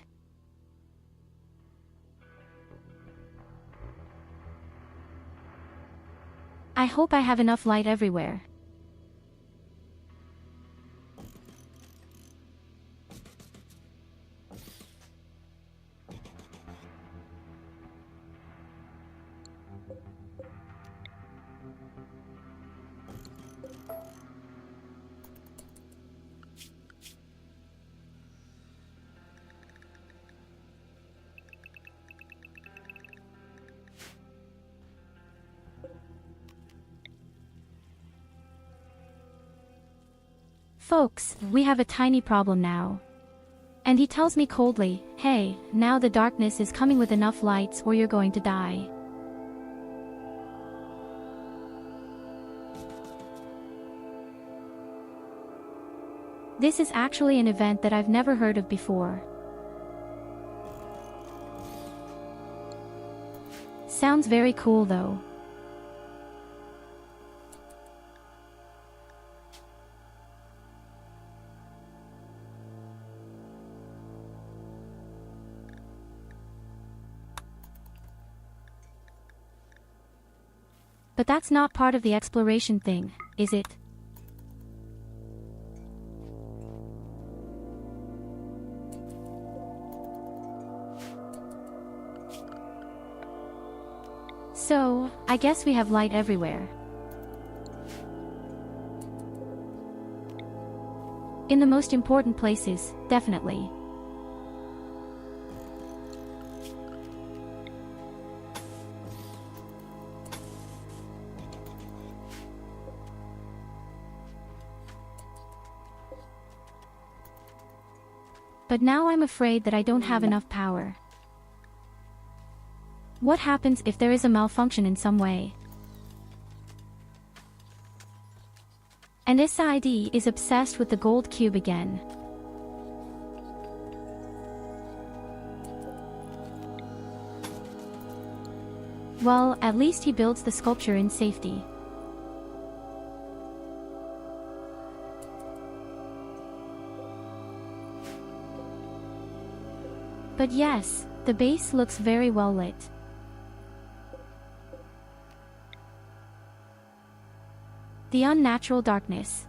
I hope I have enough light everywhere. Folks, we have a tiny problem now. And he tells me coldly, hey, now the darkness is coming with enough lights or you're going to die. This is actually an event that I've never heard of before. Sounds very cool though. But that's not part of the exploration thing, is it? So, I guess we have light everywhere. In the most important places, definitely. But now I'm afraid that I don't have enough power. What happens if there is a malfunction in some way? And SID is obsessed with the gold cube again. Well, at least he builds the sculpture in safety. But yes, the base looks very well lit. The unnatural darkness.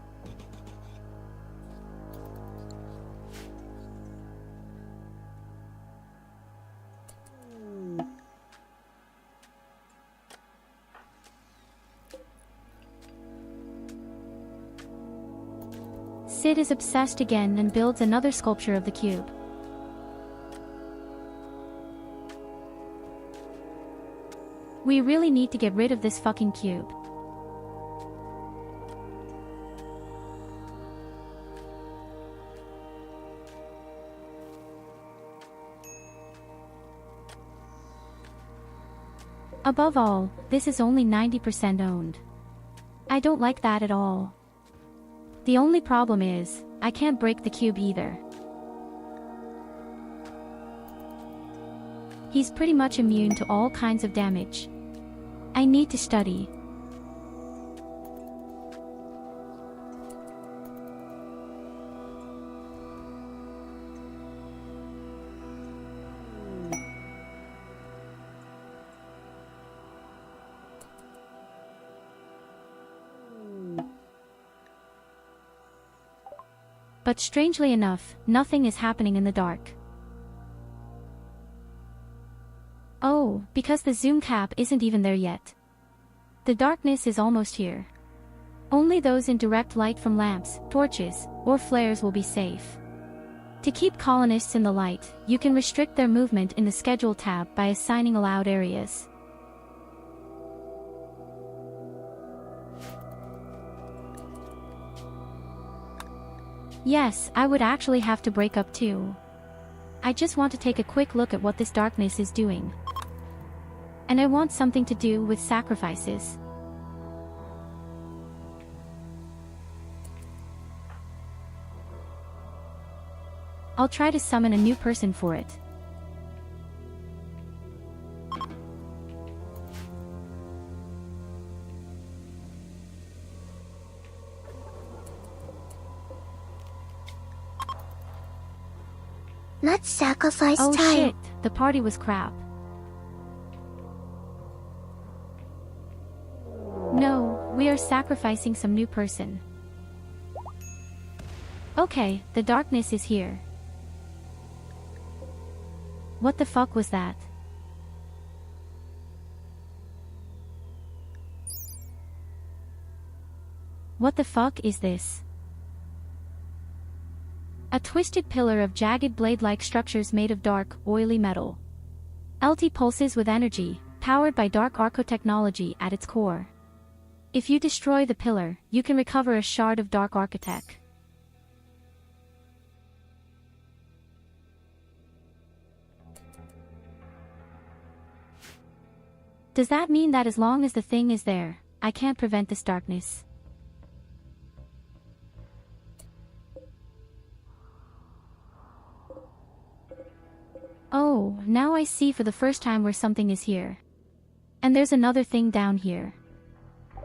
Sid is obsessed again and builds another sculpture of the cube. We really need to get rid of this fucking cube. Above all, this is only 90% owned. I don't like that at all. The only problem is, I can't break the cube either. He's pretty much immune to all kinds of damage. I need to study. But strangely enough, nothing is happening in the dark. Oh, because the zoom cap isn't even there yet. The darkness is almost here. Only those in direct light from lamps, torches, or flares will be safe. To keep colonists in the light, you can restrict their movement in the Schedule tab by assigning allowed areas. Yes, I would actually have to break up too. I just want to take a quick look at what this darkness is doing. And I want something to do with sacrifices. I'll try to summon a new person for it. Let's sacrifice Oh time. shit, the party was crap. No, we are sacrificing some new person. Okay, the darkness is here. What the fuck was that? What the fuck is this? A twisted pillar of jagged blade-like structures made of dark, oily metal. LT pulses with energy, powered by dark architechnology at its core. If you destroy the pillar, you can recover a shard of dark architect. Does that mean that as long as the thing is there, I can't prevent this darkness? Oh, now I see for the first time where something is here. And there's another thing down here.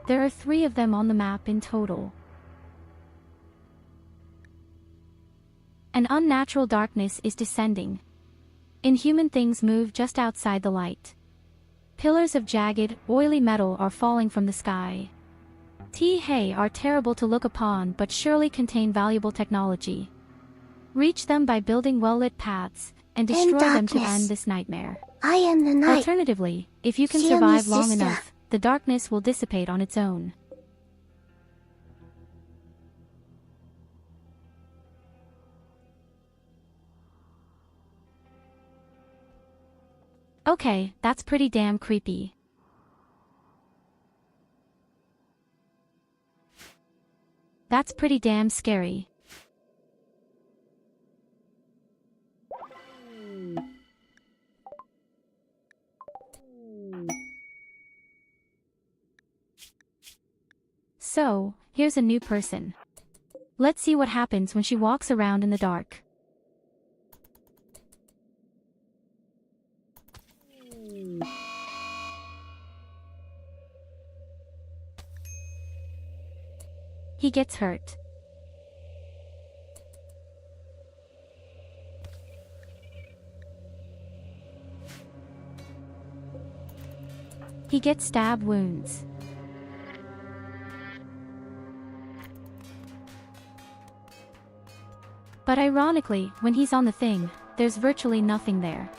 There are 3 of them on the map in total. An unnatural darkness is descending. Inhuman things move just outside the light. Pillars of jagged, oily metal are falling from the sky. Hey are terrible to look upon but surely contain valuable technology. Reach them by building well-lit paths, and destroy them to end this nightmare. I am the night. Alternatively, if you can See you, survive my long sister. enough, the darkness will dissipate on its own. Okay, that's pretty damn creepy. That's pretty damn scary. So, here's a new person. Let's see what happens when she walks around in the dark. He gets hurt. He gets stab wounds. But ironically, when he's on the thing, there's virtually nothing there.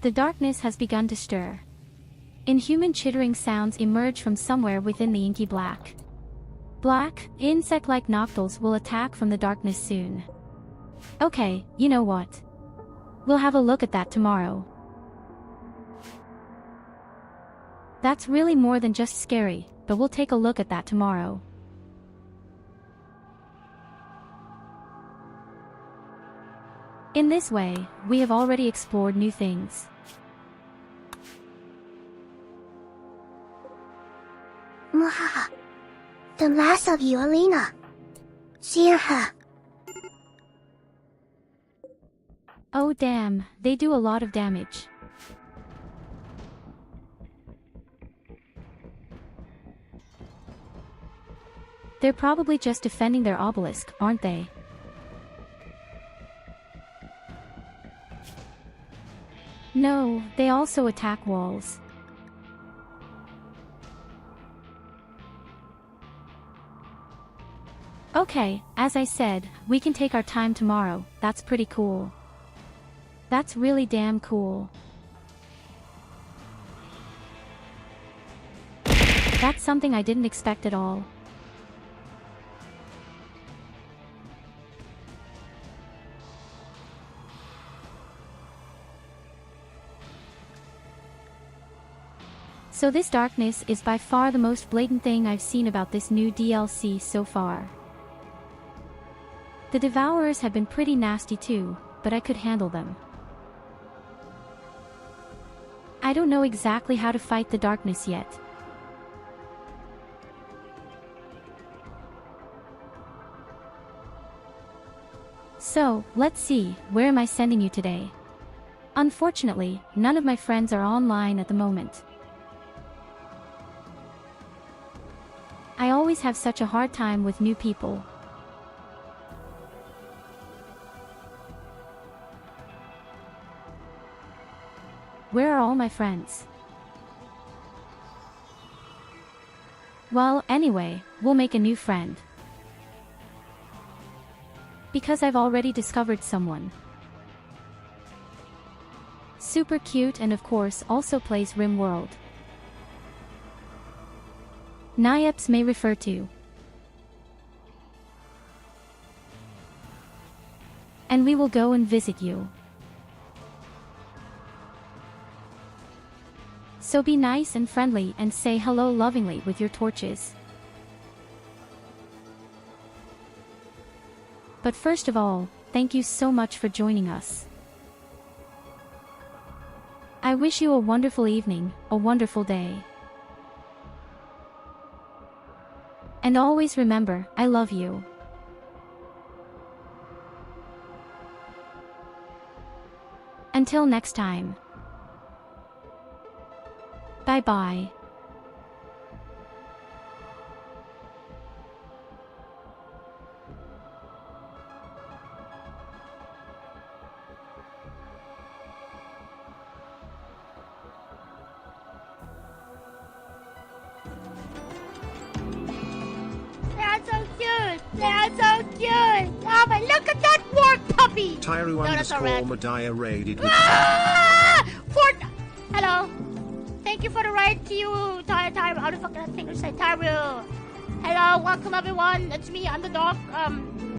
The darkness has begun to stir. Inhuman chittering sounds emerge from somewhere within the inky black. Black, insect-like noctils will attack from the darkness soon. Okay, you know what? We'll have a look at that tomorrow. That's really more than just scary, but we'll take a look at that tomorrow. In this way, we have already explored new things. Mwahaha. The last of you, Alina. See her. Oh damn, they do a lot of damage. They're probably just defending their obelisk, aren't they? No, they also attack walls. Okay, as I said, we can take our time tomorrow. That's pretty cool. That's really damn cool. That's something I didn't expect at all. So this darkness is by far the most blatant thing I've seen about this new DLC so far. The Devourers have been pretty nasty too, but I could handle them. I don't know exactly how to fight the darkness yet. So, let's see, where am I sending you today? Unfortunately, none of my friends are online at the moment. I always have such a hard time with new people. Where are all my friends? Well, anyway, we'll make a new friend. Because I've already discovered someone. Super cute and of course also plays Rimworld. Nyeps may refer to. And we will go and visit you. So be nice and friendly and say hello lovingly with your torches. But first of all, thank you so much for joining us. I wish you a wonderful evening, a wonderful day. And always remember, I love you. Until next time. Bye-bye. That's so cute! That's so cute! Oh my, look at that warg puppy! Tyurru _ Medaya raided with Hello! Thank you for the ride to you, Tyurru. How the fuck that thing say? Tyurru! Hello, welcome everyone. It's me, I'm the dog.